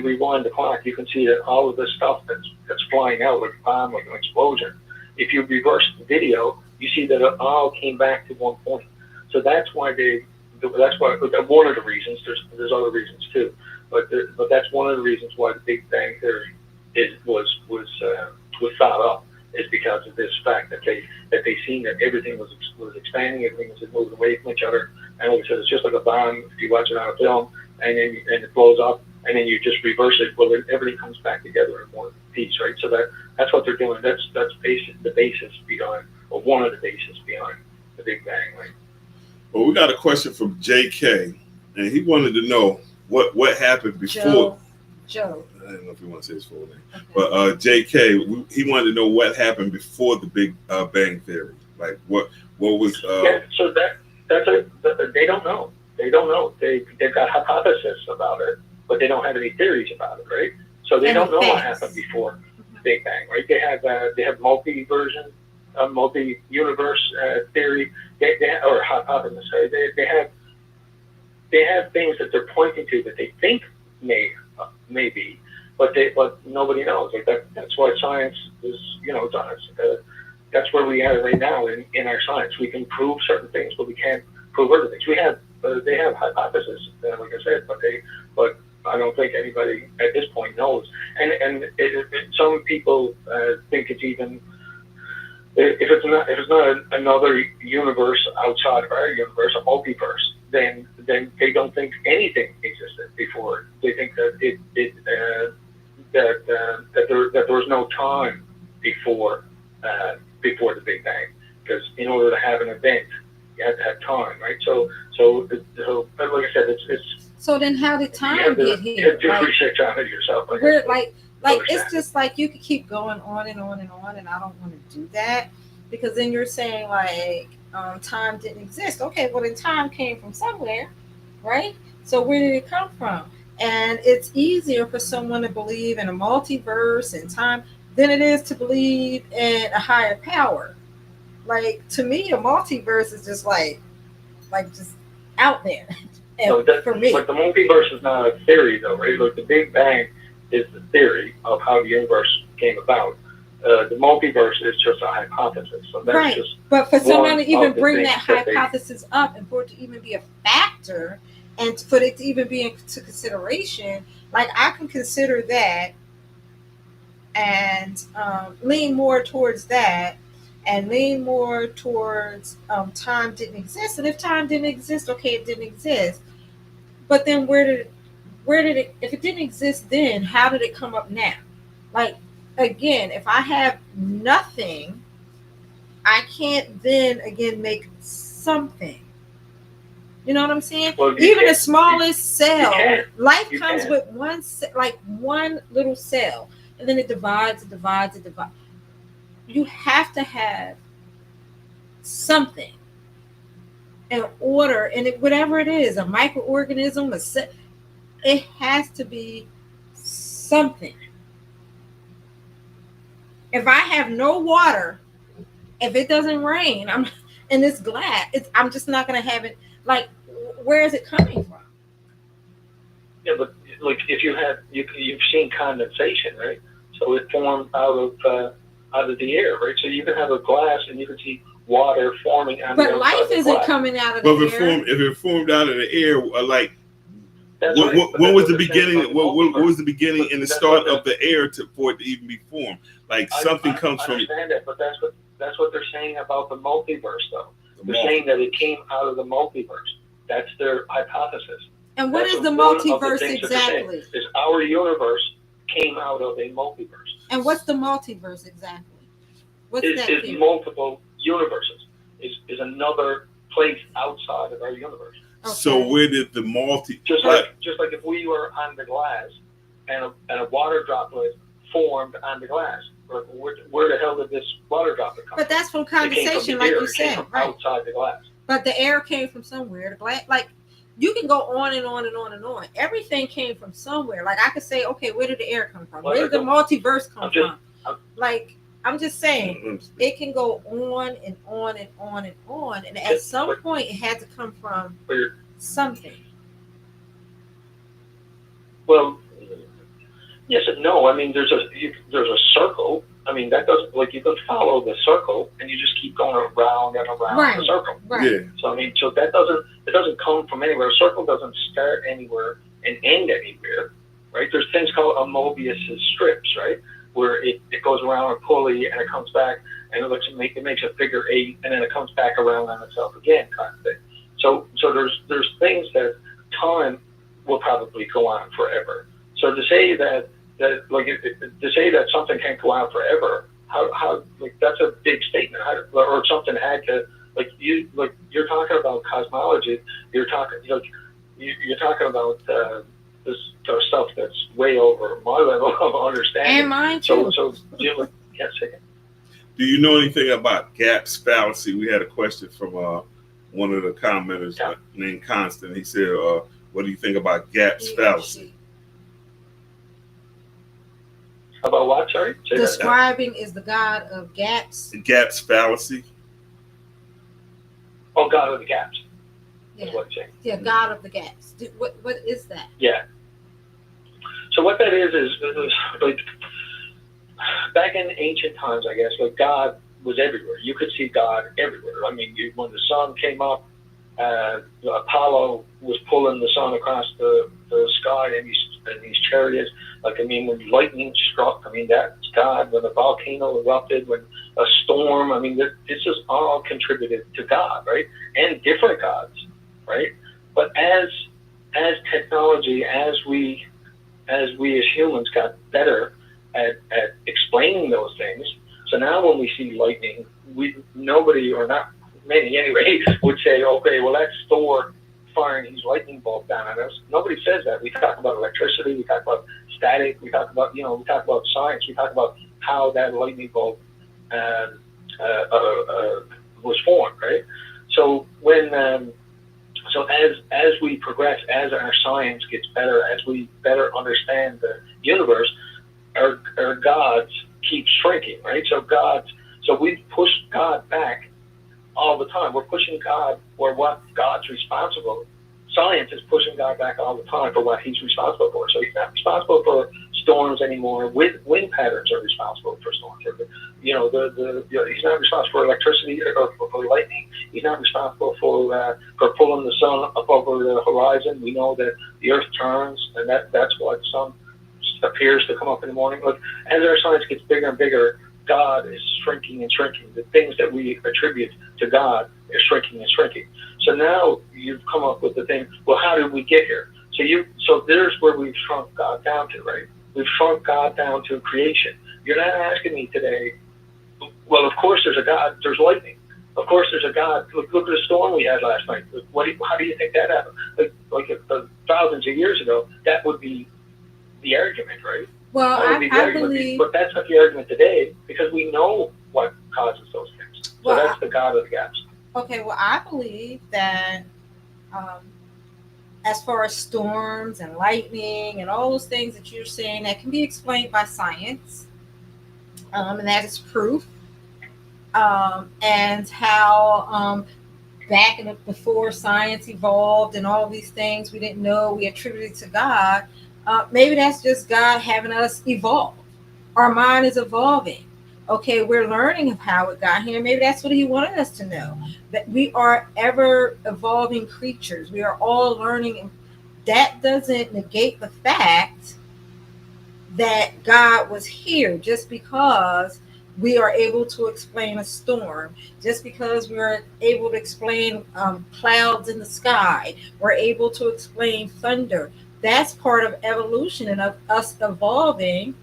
Speaker 4: rewind the clock, you can see that all of the stuff that's flying out like a bomb, like an explosion. If you reverse the video, you see that it all came back to one point. So that's why one of the reasons. There's other reasons too, but that's one of the reasons why the Big Bang Theory was thought up, is because of this fact that they seen that everything was expanding, everything was moving away from each other, and like I said, it's just like a bomb. If you watch it on a film, and it blows up, and then you just reverse it, well, then everything comes back together in one piece, right? So that's what they're doing. That's the basis behind, or one of the bases behind the Big Bang, right?
Speaker 3: Well, we got a question from JK, and he wanted to know what happened before.
Speaker 1: Joe.
Speaker 3: I don't know if you want to say his full name,
Speaker 1: Okay.
Speaker 3: but JK, he wanted to know what happened before the Big Bang Theory. Like what was?
Speaker 4: Yeah, so they don't know. They don't know. They've got hypotheses about it, but they don't have any theories about it, right? So they don't know what happened before the Big Bang, right? They have multi-version, multi-universe theory, or hypothesis. Sorry, they have things that they're pointing to that they think may be, but nobody knows. Like that's why science is, that's where we are right now in our science. We can prove certain things, but we can't prove other things. They have hypotheses, like I said, but I don't think anybody at this point knows. And some people think it's even, if it's not another universe outside of our universe, a multiverse, then they don't think anything existed before. They think that there was no time before the Big Bang, because in order to have an event, you have to have time, right? So like I said, it's.
Speaker 1: So then, how did time get here?
Speaker 4: You have to do research on it yourself.
Speaker 1: We're like it's just like you could keep going on and on and on, and I don't want to do that, because then you're saying like time didn't exist. Okay, well then time came from somewhere, right? So where did it come from? And it's easier for someone to believe in a multiverse and time than it is to believe in a higher power. Like, to me, a multiverse is just like just out there. For me,
Speaker 4: but the multiverse is not a theory, though, right? Like the Big Bang is the theory of how the universe came about. The multiverse is just a hypothesis. So that's
Speaker 1: right.
Speaker 4: Just
Speaker 1: but for someone to even bring that hypothesis up, and for it to even be a factor, and for it to even be into consideration, like I can consider that and lean more towards that, and lean more towards time didn't exist. And if time didn't exist, okay, it didn't exist. But then where did it, if it didn't exist then, how did it come up now? Like, again, if I have nothing, I can't then again make something. You know what I'm saying?
Speaker 4: Well,
Speaker 1: even the smallest cell, life comes
Speaker 4: can.
Speaker 1: with one little cell, and then it divides. You have to have something in order, and whatever it is, a microorganism, it has to be something. If I have no water, if it doesn't rain, and it's glass, I'm just not going to have it. Like, where is it coming from?
Speaker 4: Yeah, but like if you've seen condensation, right? So it formed out of the air, right? So you can have a glass and you can see water forming on the outside.
Speaker 1: But life isn't coming out of the air.
Speaker 3: If it formed out of the air, like
Speaker 4: when
Speaker 3: was the beginning? What was the beginning and the start of the air for it to even be formed? Like something comes from.
Speaker 4: I understand that, but that's what they're saying about the multiverse, though. They're saying that it came out of the multiverse. That's their hypothesis.
Speaker 1: And what is the multiverse exactly?
Speaker 4: Is our universe came out of a multiverse.
Speaker 1: And what's the multiverse exactly? What's that?
Speaker 4: Is multiple universes. Is another place outside of our universe.
Speaker 1: Okay.
Speaker 3: So where did the
Speaker 4: just like if we were on the glass and a water droplet formed on the glass, where the hell did this water droplet come from?
Speaker 1: But that's from condensation, like you said, right?
Speaker 4: Outside the glass.
Speaker 1: But the air came from somewhere. The glass, like, you can go on and on and on and on. Everything came from somewhere. Like, I could say, okay, where did the air come from? Where did the multiverse come from? I'm just saying, it can go on and on and on and on. And at some point, it had to come from something.
Speaker 4: Well, yes and no. I mean, there's a circle. I mean, that doesn't, like, you can follow the circle and you just keep going around and around the circle.
Speaker 1: Right.
Speaker 3: Yeah.
Speaker 4: So I mean, so it doesn't come from anywhere. A circle doesn't start anywhere and end anywhere, right? There's things called a Mobius's strips, right? Where it goes around a pulley and it comes back and it makes a figure 8 and then it comes back around on itself again, kind of thing. So there's things that time will probably go on forever. So to say that something can't go on forever, how like, that's a big statement. Or something had to you're talking about cosmology. You're talking about this stuff that's way over my level of understanding.
Speaker 1: And mine too.
Speaker 4: So yes, second.
Speaker 3: Do you know anything about gaps fallacy? We had a question from one of the commenters named Constant. He said, "What do you think about gaps fallacy?"
Speaker 4: About what? Sorry.
Speaker 1: Describing is the God of gaps.
Speaker 3: Gaps fallacy.
Speaker 4: Oh, God of the gaps.
Speaker 1: Yeah.
Speaker 4: Is what I'm saying.
Speaker 1: Yeah, God of the gaps. What is that?
Speaker 4: Yeah. So what that is like back in ancient times, I guess, like God was everywhere. You could see God everywhere. I mean, when the sun came up, Apollo was pulling the sun across the sky in these chariots. Like, I mean, when lightning struck, I mean, that's God. When a volcano erupted, when a storm, I mean, this is all contributed to God, right? And different gods, right? But as technology, as we as humans got better at explaining those things, so now when we see lightning, nobody, or not many anyway, would say, okay, well, that's Thor firing his lightning bolt down at us. Nobody says that. We talk about electricity, we talk about static, we talk about science, we talk about how that lightning bolt was formed, right? So as we progress, as our science gets better, as we better understand the universe, our gods keep shrinking, right? So we've pushed God back all the time. We're pushing God for what God's responsible. Science is pushing God back all the time for what he's responsible for. So he's not responsible for storms anymore. Wind patterns are responsible for storms. He's not responsible for electricity or for lightning. He's not responsible for pulling the sun up over the horizon. We know that the earth turns, and that's why the sun appears to come up in the morning. Look, as our science gets bigger and bigger, God is shrinking and shrinking. The things that we attribute to God is shrinking and shrinking. So now you've come up with the thing, well, how did we get here? So there's where we've shrunk God down to, right? We've shrunk God down to creation. You're not asking me today, well, of course there's a God, there's lightning. Of course there's a God. Look at the storm we had last night. How do you think that happened? Like thousands of years ago, that would be the argument, right?
Speaker 1: Well, I believe,
Speaker 4: but that's not the argument today, because we know what causes those things. So that's the God of the gaps.
Speaker 1: Okay, well, I believe that as far as storms and lightning and all those things that you're saying, that can be explained by science, and that is proof. And how back before science evolved and all these things we didn't know, we attributed to God. Maybe that's just God having us evolve. Our mind is evolving. Okay, we're learning of how it got here. Maybe that's what he wanted us to know. That we are ever evolving creatures. We are all learning. That doesn't negate the fact that God was here just because we are able to explain a storm, just because we're able to explain clouds in the sky, we're able to explain thunder. That's part of evolution and of us evolving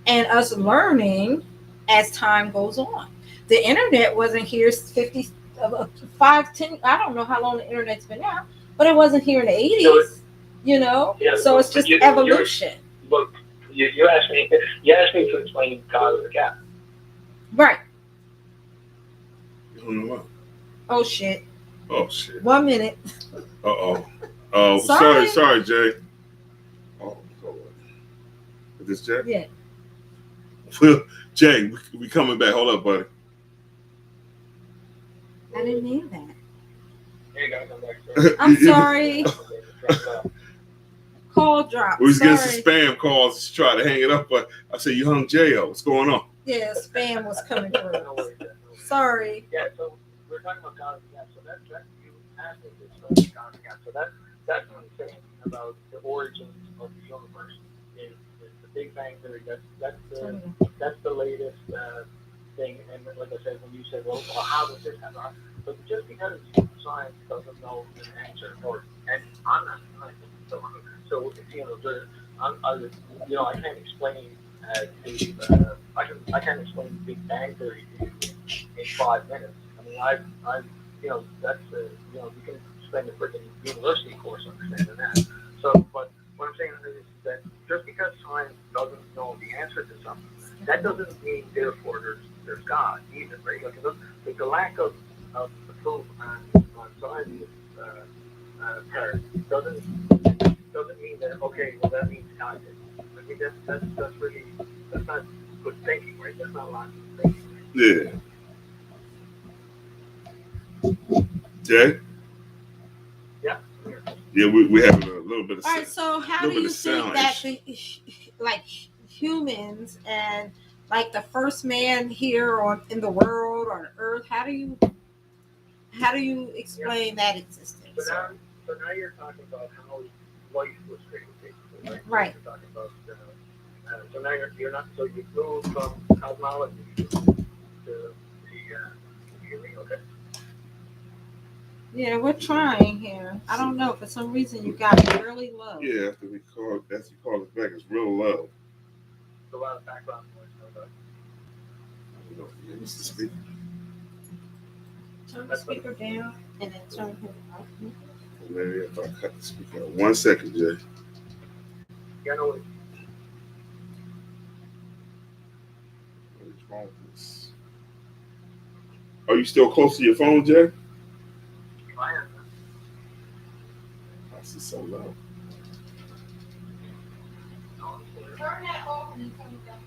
Speaker 1: and us learning as time goes on. The internet wasn't here 10, I don't know how long the internet's been out, but it wasn't here in the 80s, so it's just evolution.
Speaker 4: Look, you asked me to explain God of the gap.
Speaker 1: Right.
Speaker 3: Oh
Speaker 1: shit. 1 minute.
Speaker 3: Oh, sorry, Jay. Oh, is this Jay?
Speaker 1: Yeah.
Speaker 3: Well, Jay, we coming back. Hold up, buddy.
Speaker 1: I didn't mean that.
Speaker 4: Here you go. Come back.
Speaker 1: I'm sorry. Call drop.
Speaker 3: We was getting some spam calls to try to hang it up, but I said, you hung Jay up. What's going on?
Speaker 1: Yeah, spam was coming through. Sorry.
Speaker 4: Yeah, so we're talking about God of the gap. So that you asked me this about God of the gap. So that's what I'm saying about the origins of the universe. Is the Big Bang Theory. That's the latest thing. And like I said, when you said, well, how does this happen? But just because science doesn't know the answer, and I'm not scientific, so I can't explain I can't explain the Big Bang Theory to you in 5 minutes. I mean, I've that's you can spend a freaking university course understanding that. So, but what I'm saying is that just because science doesn't know the answer to something, that doesn't mean therefore there's God either, right? Like the lack of the proof on science part doesn't mean that okay, well that means God did. I mean that's really that's not good thinking, right? That's not logical thinking.
Speaker 3: Yeah. Jay?
Speaker 4: Yeah.
Speaker 3: Yeah, we have a little bit of
Speaker 1: All right, so how do
Speaker 3: little bit
Speaker 1: you
Speaker 3: of
Speaker 1: think
Speaker 3: sound
Speaker 1: that
Speaker 3: issue.
Speaker 1: like humans and like the first man here in the world or the earth, how do you explain that existence?
Speaker 4: So now you're talking about how life was created, basically, right?
Speaker 1: Right.
Speaker 4: You're talking about so now you're not so you go from cosmology to the healing, okay?
Speaker 1: Yeah, we're trying here. I don't know. For some reason, you got really low.
Speaker 3: Yeah, after you call us back, it's real low.
Speaker 4: There's a lot of background noise.
Speaker 3: Yeah, what's the speaker?
Speaker 1: Turn the speaker down and then turn him up.
Speaker 3: Maybe if I cut the speaker out. 1 second, Jay.
Speaker 4: Yeah, no worries.
Speaker 3: What's wrong with this? Are you still close to your phone, Jay?
Speaker 4: I am.
Speaker 3: This is so low.
Speaker 1: Turn that off and then turn it back on.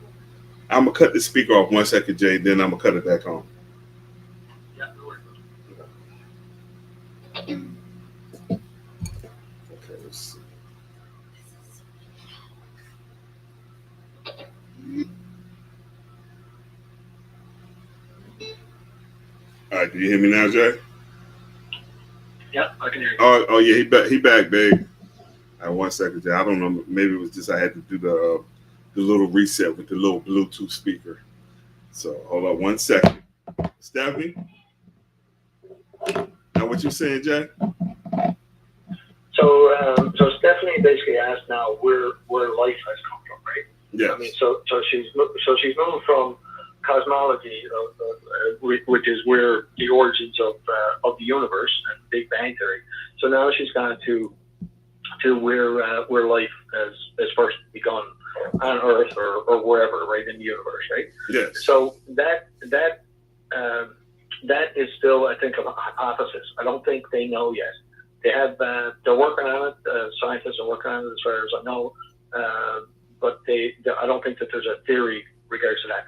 Speaker 3: I'm gonna cut the speaker off 1 second, Jay. Then I'm gonna cut it back on.
Speaker 4: Yeah, no worries.
Speaker 3: Okay, let's see. All right, do you hear me now, Jay?
Speaker 4: Yeah, I can hear you.
Speaker 3: Oh yeah, he back, babe. All right, 1 second, Jay. I don't know. Maybe it was just I had to do the little reset with the little Bluetooth speaker. So hold on 1 second. Stephanie, now what you saying, Jay?
Speaker 4: So Stephanie basically asked now where life has come from, right?
Speaker 3: Yes.
Speaker 4: I mean, so she's moved from cosmology, which is where the origins of the universe and Big Bang theory. So now she's gone to where life has first begun on Earth or wherever, right, in the universe, right?
Speaker 3: Yes.
Speaker 4: So that is still, I think, a hypothesis. I don't think they know yet. They're working on it. Scientists are working on it, as far as I know. But I don't think that there's a theory regards to that.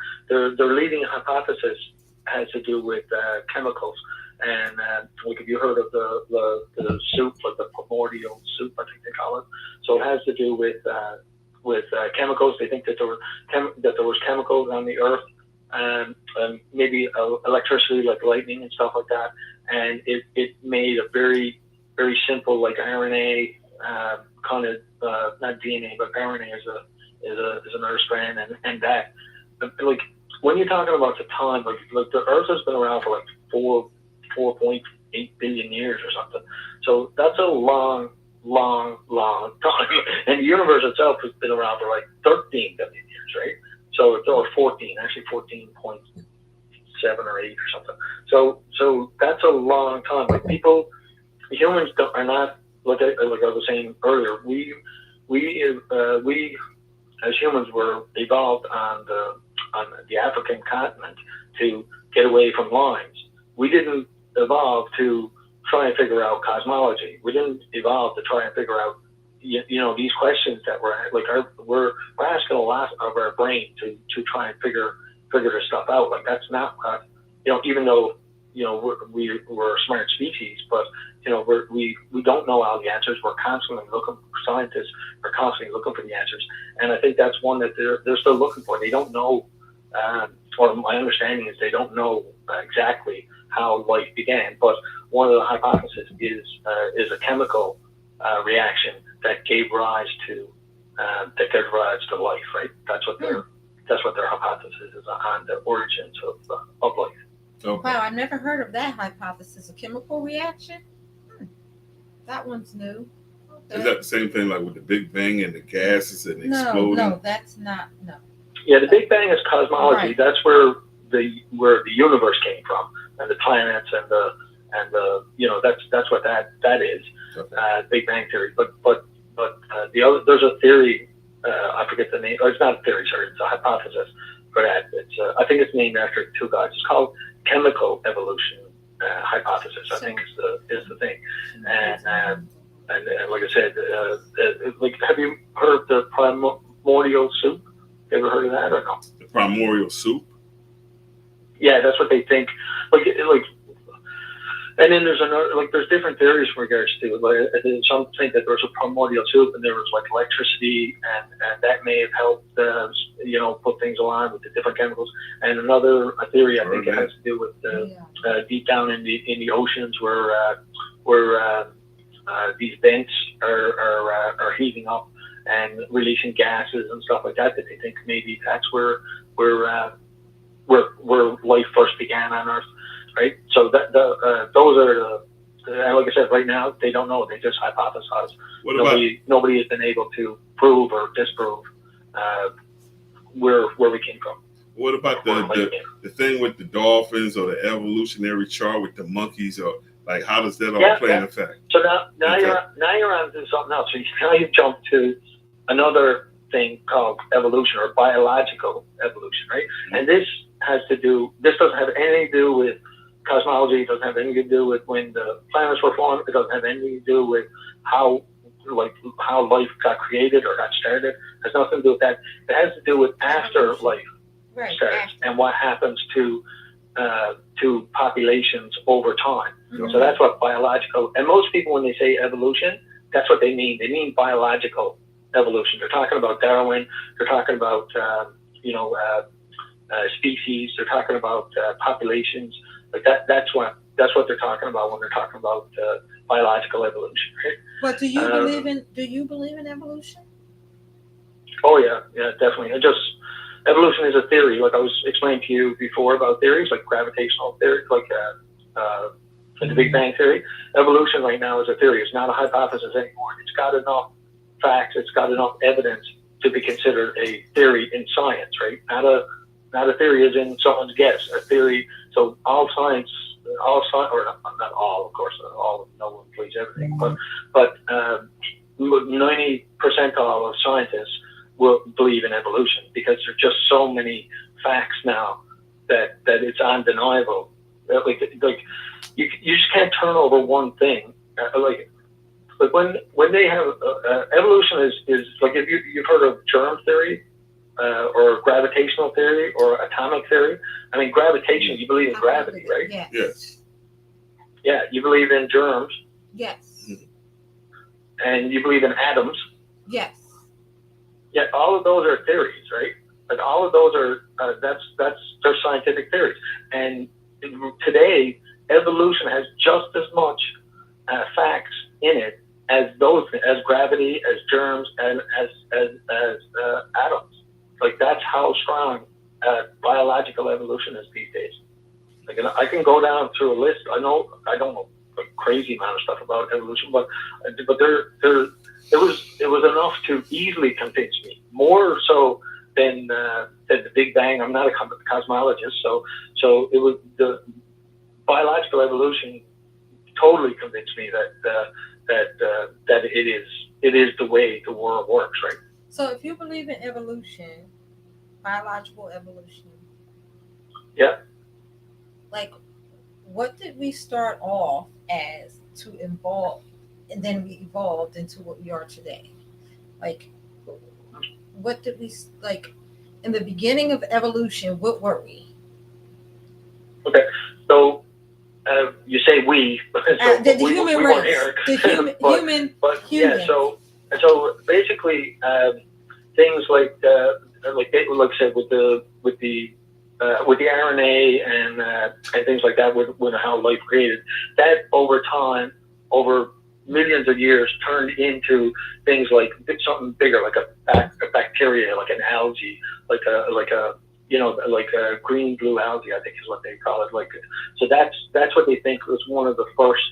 Speaker 4: Their leading hypothesis has to do with chemicals. And like, have you heard of the soup, like the primordial soup, I think they call it? So it has to do with chemicals. They think that there was chemicals on the Earth, and maybe electricity, like lightning and stuff like that. And it made a very, very simple, like RNA kind of not DNA, but RNA is a nerve strand, and that, like, when you're talking about the time, like the Earth has been around for like 4.8 billion years or something. So that's a long time. And the universe itself has been around for like 13 billion years, right? So it's over 14, actually 14.7 or 8 or something. So that's a long time. Like humans are not, like I was saying earlier, we as humans were evolved on the African continent to get away from lines. We didn't evolve to try and figure out cosmology. We didn't evolve to try and figure out, these questions that we're asking a lot of our brain to try and figure this stuff out. Like, that's not, even though, we're a smart species, but, we don't know all the answers. We're constantly looking, scientists are constantly looking for the answers. And I think that's one that they're still looking for. They don't know, or my understanding is they don't know exactly how life began, but one of the hypotheses is a chemical reaction that gave rise to life, right? That's what their hypothesis is on the origins of life.
Speaker 3: Okay.
Speaker 1: Wow, I never heard of that hypothesis. A chemical reaction? That one's new. Okay.
Speaker 3: Is that the same thing like with the Big Bang and the gases and exploding?
Speaker 1: No, that's not. No.
Speaker 4: Yeah, the Big Bang is cosmology.
Speaker 1: Right.
Speaker 4: That's where the universe came from. the planets and the that's what that is, Big Bang theory. But the other, there's a theory, I forget the name, or it's not a theory, sorry, it's a hypothesis for that. It's I think it's named after two guys. It's called chemical evolution hypothesis, I think is the thing. And like I said, like, have you heard of the primordial soup? You ever heard of that or no?
Speaker 3: The primordial soup?
Speaker 4: Yeah, that's what they think. Like, and then there's another, like, there's different theories in regards to it. Like, some think that there was a primordial soup and there was like electricity, and that may have helped, put things aligned with the different chemicals. And another theory, I think, it has to do with deep down in the oceans where these vents are heating up and releasing gases and stuff like that. That they think maybe that's where life first began on Earth. Right, so those are and like I said, right now they don't know. They just hypothesize. Nobody has been able to prove or disprove where we came from.
Speaker 3: What about the thing with the dolphins or the evolutionary chart with the monkeys, or like how does that all play in effect?
Speaker 4: So now you're on to something else. So now you jump to another thing called evolution or biological evolution, right? Mm-hmm. And this doesn't have anything to do with cosmology. It doesn't have anything to do with when the planets were formed. It doesn't have anything to do with how life got created or got started. It has nothing to do with that. It has to do with after life starts and what happens to populations over time. Mm-hmm. So that's what biological. And most people, when they say evolution, that's what they mean. They mean biological evolution. They're talking about Darwin. They're talking about species. They're talking about populations. Like that's what they're talking about when they're talking about biological evolution, right?
Speaker 1: But do you believe in evolution?
Speaker 4: Oh yeah, definitely. Evolution is a theory. Like I was explaining to you before about theories like gravitational theory, like the Big Bang theory. Evolution right now is a theory. It's not a hypothesis anymore. It's got enough facts. It's got enough evidence to be considered a theory in science, right? Not a theory as in someone's guess. A theory. So all science, or not all, of course, no one believes everything, but 90% all of scientists will believe in evolution because there's just so many facts now that it's undeniable. Like you just can't turn over one thing. Like when they have evolution is like, if you've heard of germ theory. Or gravitational theory or atomic theory. I mean, gravitation, you believe in gravity, right?
Speaker 3: Yes.
Speaker 4: Yeah, you believe in germs.
Speaker 1: Yes.
Speaker 4: And you believe in atoms.
Speaker 1: Yes.
Speaker 4: Yeah, all of those are theories, right? Like all of those are, they're scientific theories. And today, evolution has just as much facts in it as gravity, as germs, and as atoms. Like that's how strong biological evolution is these days. Like, I can go down through a list. I don't know a crazy amount of stuff about evolution, but it was enough to easily convince me, more so than the Big Bang. I'm not a cosmologist, so it was the biological evolution totally convinced me that it is the way the world works, right?
Speaker 1: So if you believe in evolution, biological evolution,
Speaker 4: yeah,
Speaker 1: like what did we start off as to evolve, and then we evolved into what we are today? Like, what did we, like, in the beginning of evolution, what were we?
Speaker 4: Okay, so you say we, so
Speaker 1: the human race, the human.
Speaker 4: Yeah, so basically, things like I said, with the RNA and things like that, with how life created, that over time, over millions of years, turned into things like something bigger, like a bacteria, like an algae, like a green blue algae, I think is what they call it. Like, so that's what they think was one of the first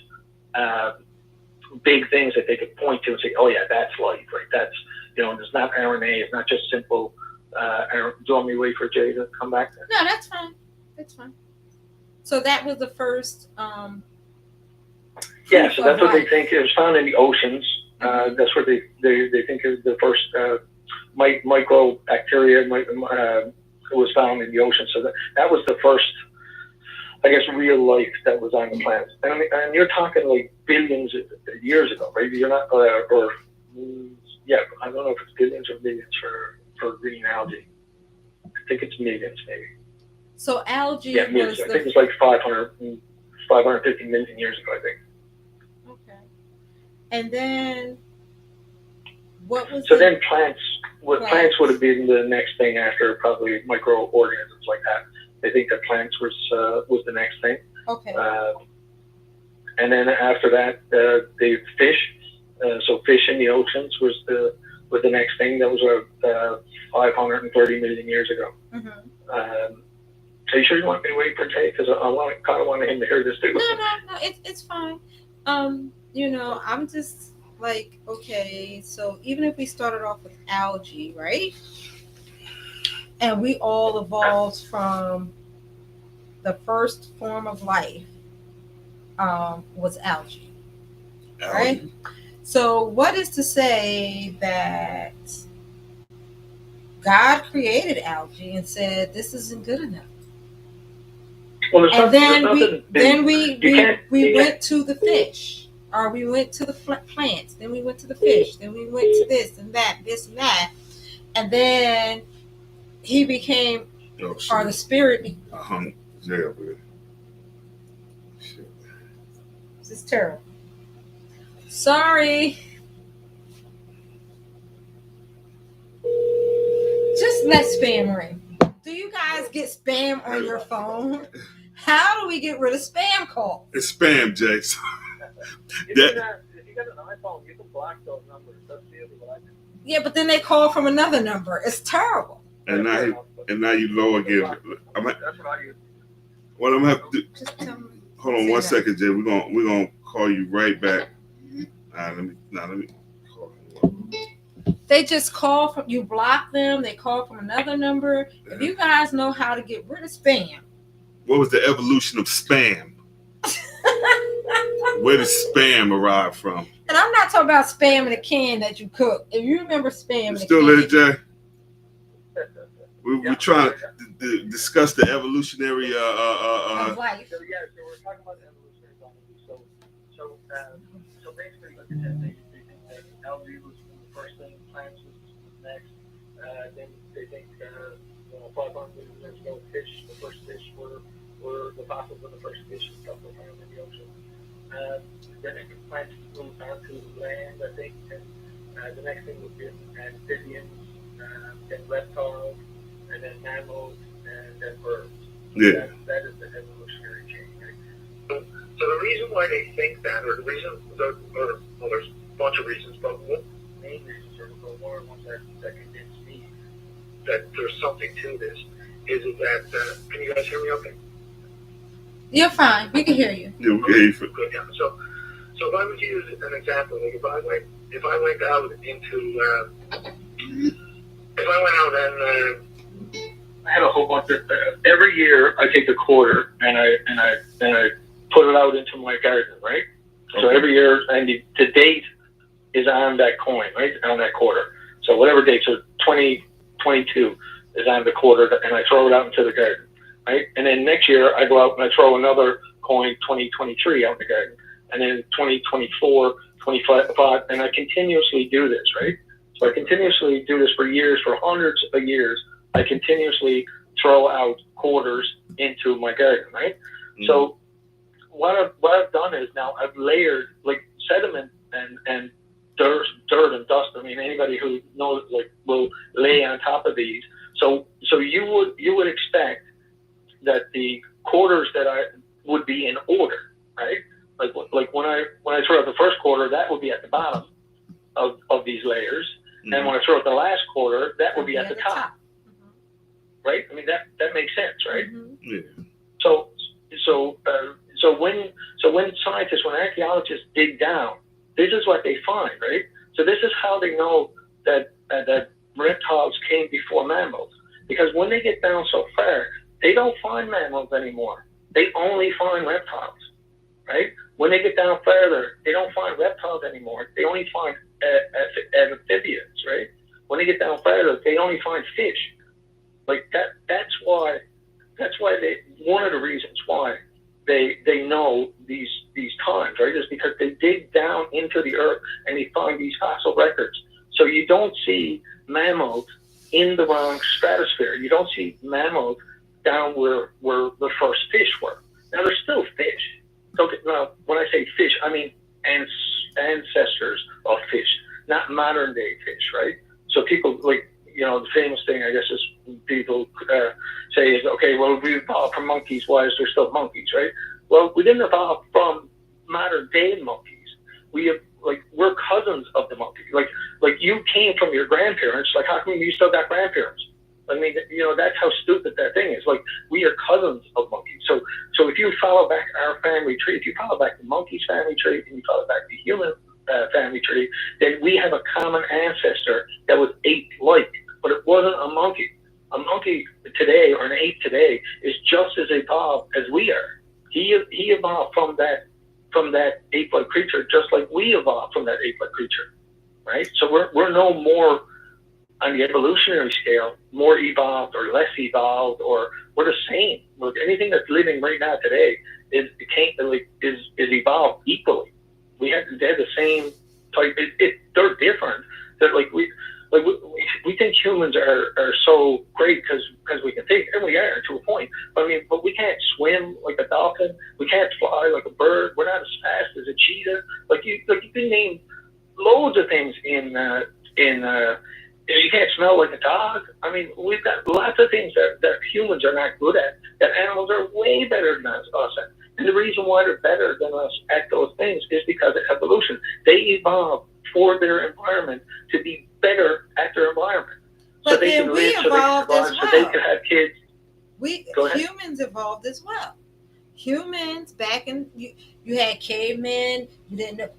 Speaker 4: big things that they could point to and say, oh yeah, that's life, right? That's, it's not RNA, it's not just simple. Do you want me to wait for Jay to come back?
Speaker 1: No, that's fine. That's fine. So that was the first
Speaker 4: Yeah,
Speaker 1: proof
Speaker 4: so
Speaker 1: of
Speaker 4: that's what they
Speaker 1: life.
Speaker 4: think. It was found in the oceans. That's what they think is the first microbacteria was found in the ocean. So that was the first, I guess, real life that was on the planet. And, I mean, and you're talking like billions of years ago, right? You're not, yeah, I don't know if it's billions or millions for green algae. I think it's millions, maybe.
Speaker 1: So algae
Speaker 4: Yeah, millions.
Speaker 1: was
Speaker 4: I think it's like 550 million years ago, I think.
Speaker 1: okay. And then what was
Speaker 4: So
Speaker 1: the
Speaker 4: then plants would have been the next thing after probably microorganisms like that. They think that plants was the next thing.
Speaker 1: okay.
Speaker 4: And then after that, the fish. So fish in the oceans was the next thing. That was 530 million years ago.
Speaker 1: Mm-hmm.
Speaker 4: So you sure you want me to wait for Jay? Because I kind of want him to hear this too.
Speaker 1: No, it's fine. I'm just like, okay, so even if we started off with algae, right? And we all evolved from the first form of life, was algae, right? So what is to say that God created algae and said this isn't good enough?
Speaker 4: Well,
Speaker 1: And then we went to the fish, or we went to the plants, then we went to the fish, then we went to this and that, and then he became, or the spirit.
Speaker 3: I hung Jay up with it. Shit.
Speaker 1: This is terrible. Sorry. Just let spam ring. Do you guys get spam on your phone? How do we get rid of spam calls?
Speaker 3: It's spam, Jay.
Speaker 4: If you got an iPhone, you can block those numbers. That's the other what I do.
Speaker 1: Yeah, but then they call from another number. It's terrible.
Speaker 3: And now you low again.
Speaker 4: That's what I use.
Speaker 3: What I'm gonna have to do?
Speaker 1: Just tell me.
Speaker 3: Hold on one second, Jay. We're gonna call you right back. Let me call you.
Speaker 1: They just call from, you block them. They call from another number. If you guys know how to get rid of spam.
Speaker 3: What was the evolution of spam? Where did spam arrive from?
Speaker 1: And I'm not talking about spam in a can that you cook. If you remember spam in a
Speaker 3: Still
Speaker 1: can.
Speaker 3: there, Jay? We're trying to discuss the evolutionary
Speaker 1: of life.
Speaker 4: So we're talking about the evolutionary biology. So basically, like I said, they think that algae was the first thing, plants was next. Then they think 500 million years ago, the first fish were the fossils of the first fish and stuff were found in the ocean. Then plants moved on to land, I think, and the next thing would be amphibians, then reptiles, and then mammals, and then birds.
Speaker 3: Yeah.
Speaker 4: That is the evolutionary chain, right? So the reason why they think that, or the reason, there's a bunch of reasons, but one main reason, or one of the ones that convinced me that there's something to this, is that, can you guys hear me okay?
Speaker 1: You're fine. We can hear you.
Speaker 3: Yeah, we can hear you.
Speaker 4: Good, yeah. So if I was to use an example, like if I went out into, if I went out and I had a whole bunch of every year I take a quarter and I put it out into my garden, right? Okay. So every year, and the date is on that coin, right? On that quarter. So whatever date, so 2022 is on the quarter, and I throw it out into the garden, right? And then next year I go out and I throw another coin, 2023, out in the garden, and then 2024, 25, and I continuously do this, right? So I continuously do this for years, for hundreds of years. I continuously throw out quarters into my garden, right? Mm-hmm. So what I've done is now I've layered like sediment and dirt and dust. I mean, anybody who knows will lay on top of these. So you would expect that the quarters that I would be in order, right? Like when I throw out the first quarter, that would be at the bottom of these layers, mm-hmm. and when I throw out the last quarter, that would be at the top. Right? I mean that makes sense, right? Mm-hmm. Yeah. So when scientists, when archaeologists dig down, this is what they find, right? So this is how they know that reptiles came before mammals, because when they get down so far, they don't find mammals anymore. they only find reptiles, right? When they get down further, they don't find reptiles anymore. They only find amphibians, right? When they get down further, they only find fish. Like that. That's why they. One of the reasons why they know these times, right, is because they dig down into the earth and they find these fossil records. So you don't see mammals in the wrong stratosphere. You don't see mammals down where the first fish were. Now there's still fish. Now, when I say fish, I mean ancestors of fish, not modern day fish, right? So people like, the famous thing, I guess, is people say is, okay, well, we evolved from monkeys. Why is there still monkeys, right? Well, we didn't evolve from modern day monkeys. We're cousins of the monkeys. Like you came from your grandparents. Like, how come you still got grandparents? I mean, that's how stupid that thing is. Like, we are cousins of monkeys. So if you follow back our family tree, if you follow back the monkey's family tree, and you follow back the human family tree, then we have a common ancestor that was ape-like, but it wasn't a monkey. A monkey today, or an ape today, is just as evolved as we are. He evolved from that ape-like creature, just like we evolved from that ape-like creature, right? So we're no more on the evolutionary scale, more evolved or less evolved, or we're the same. Look, anything that's living right now today is evolved equally. They're the same type. They're different. They're we think humans are so great because we can think, and we are to a point. But we can't swim like a dolphin. We can't fly like a bird. We're not as fast as a cheetah. You can name loads of things in you can't smell like a dog. I mean, we've got lots of things that humans are not good at, that animals are way better than us at. And the reason why they're better than us at those things is because of evolution. They evolved for their environment to be better at their environment.
Speaker 1: But then we evolved as well.
Speaker 4: So they could have kids.
Speaker 1: Humans evolved as well. Humans back in you had cavemen.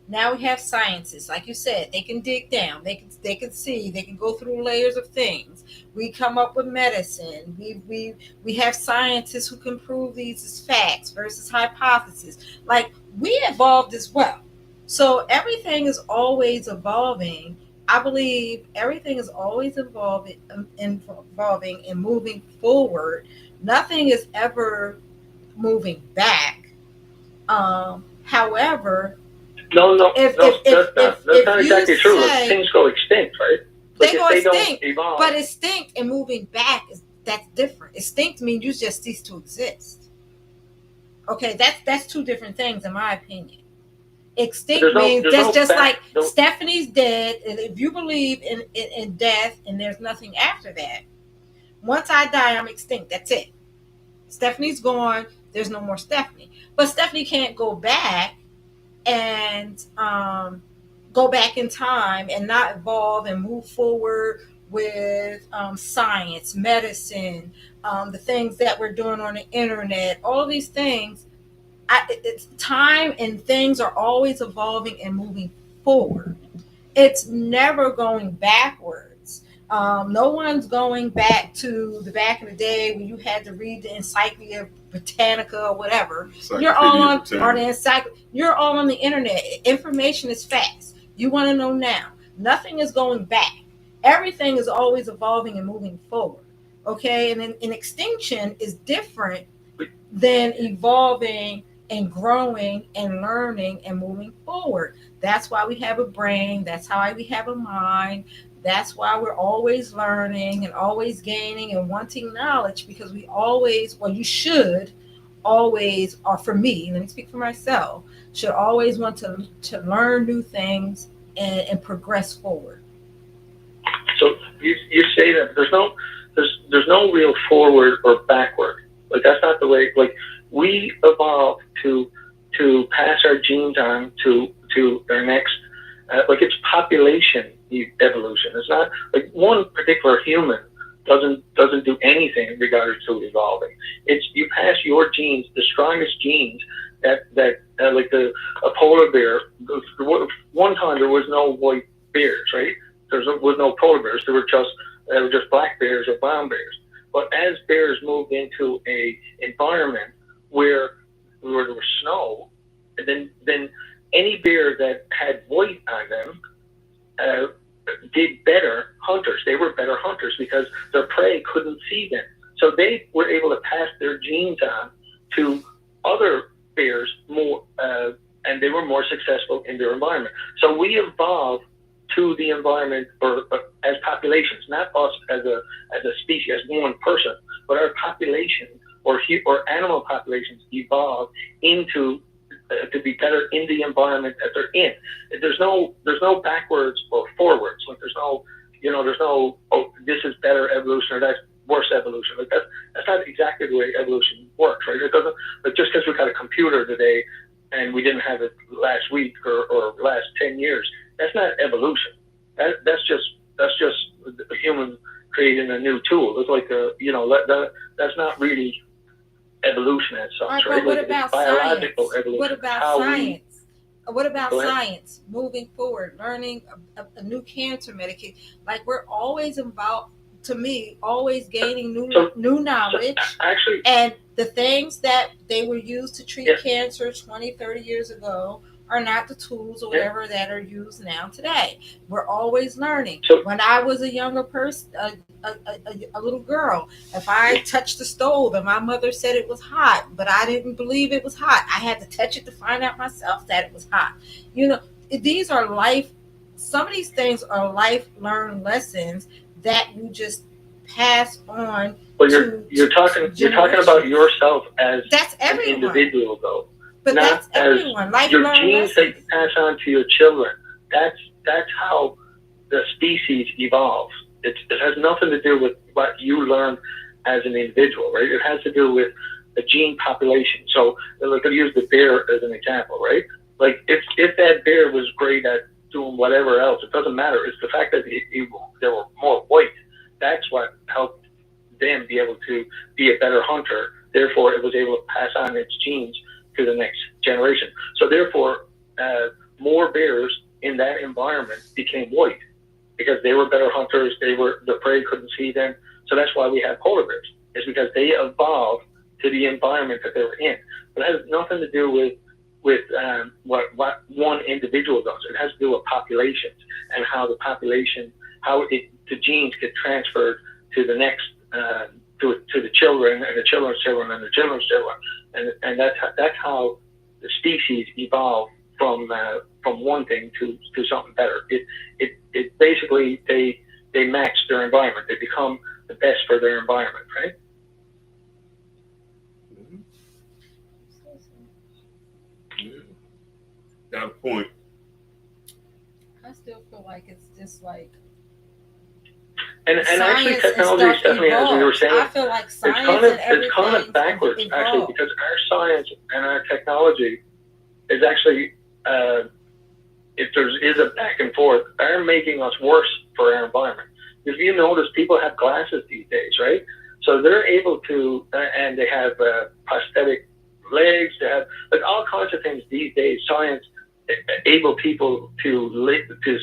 Speaker 1: Now we have scientists, like you said. They can dig down. They can see. They can go through layers of things. We come up with medicine. We have scientists who can prove these as facts versus hypotheses. Like, we evolved as well. So everything is always evolving. I believe everything is always evolving and moving forward. Nothing is ever moving back. However,
Speaker 4: that's not exactly true. Things go extinct, right?
Speaker 1: They go extinct, but extinct and moving back that's different. Extinct means you just cease to exist. Okay, that's two different things in my opinion. Extinct means like Stephanie's dead, and if you believe in death and there's nothing after that, once I die, I'm extinct. That's it. Stephanie's gone. There's no more Stephanie. But Stephanie can't go back and go back in time and not evolve and move forward with science, medicine, the things that we're doing on the internet, all of these things. It's time and things are always evolving and moving forward. It's never going backwards. No one's going back to the back in the day when you had to read the Encyclopedia Britannica or whatever. You're all on You're all on the internet. Information is fast. You want to know now. Nothing is going back. Everything is always evolving and moving forward. Okay, and an extinction is different than evolving and growing and learning and moving forward. That's why we have a brain. That's how we have a mind. That's why we're always learning and always gaining and wanting knowledge, because we always, you should always, or for me, let me speak for myself, should always want to learn new things and progress forward.
Speaker 4: So you say that there's no real forward or backward. Like, that's not the way. Like, we evolved to pass our genes on to our next. It's population evolution. It's not like one particular human doesn't do anything in regards to evolving. It's you pass your genes, the strongest genes that like a polar bear. One time there was no white bears, right? There was no polar bears. There were just black bears or brown bears. But as bears moved into a environment where there was snow, and then any bear that had white on them did better hunters. They were better hunters because their prey couldn't see them. So they were able to pass their genes on to other bears more, and they were more successful in their environment. So we evolved to the environment, or as populations, not us as a species, as one person, but our population or animal populations evolved into to be better in the environment that they're in. There's no backwards or forwards. Like there's no oh, this is better evolution or that's worse evolution. Like that's not exactly the way evolution works, right? It doesn't. But just because we got a computer today and we didn't have it last week or last 10 years, that's not evolution. That's just a human creating a new tool. It's like that's not really evolution as such, right?
Speaker 1: But what
Speaker 4: like
Speaker 1: about
Speaker 4: biological
Speaker 1: science?
Speaker 4: evolution.
Speaker 1: What about science? What about science moving forward, learning a new cancer medication? Like we're always about, to me, always gaining new knowledge.
Speaker 4: Actually,
Speaker 1: and the things that they were used to treat cancer 20, 30 years ago are not the tools or whatever that are used now today. We're always learning.
Speaker 4: So,
Speaker 1: when I was a younger person, a little girl, if I touched the stove and my mother said it was hot, but I didn't believe it was hot, I had to touch it to find out myself that it was hot. These are some of these things are life learned lessons that you just pass on.
Speaker 4: But you're talking about yourself as
Speaker 1: that's everyone.
Speaker 4: An individual, though.
Speaker 1: But
Speaker 4: not
Speaker 1: that's everyone. Life
Speaker 4: your
Speaker 1: learned
Speaker 4: genes
Speaker 1: lessons.
Speaker 4: that you pass on to your children. That's how the species evolves. It has nothing to do with what you learn as an individual, right? It has to do with the gene population. So, like, I'll use the bear as an example, right? Like, if that bear was great at doing whatever else, it doesn't matter. It's the fact that they were more white. That's what helped them be able to be a better hunter. Therefore, it was able to pass on its genes to the next generation. So therefore, more bears in that environment became white because they were better hunters. The prey couldn't see them. So that's why we have polar bears. It's because they evolved to the environment that they were in. But it has nothing to do with what one individual does. It has to do with populations and how the genes get transferred to the next to the children and the children's children and the children's children, and that's how the species evolve from one thing to something better. It basically they match their environment. They become the best for their environment, right?
Speaker 3: Got a point.
Speaker 1: I still feel like it's just like.
Speaker 4: And actually, technology, Stephanie, as we were saying,
Speaker 1: I feel like science
Speaker 4: it's kind of backwards, actually, because our science and our technology is actually, if there is a back and forth, they're making us worse for our environment. If you notice, people have glasses these days, right? So they're able to, and they have prosthetic legs, they have like all kinds of things these days. Science able people to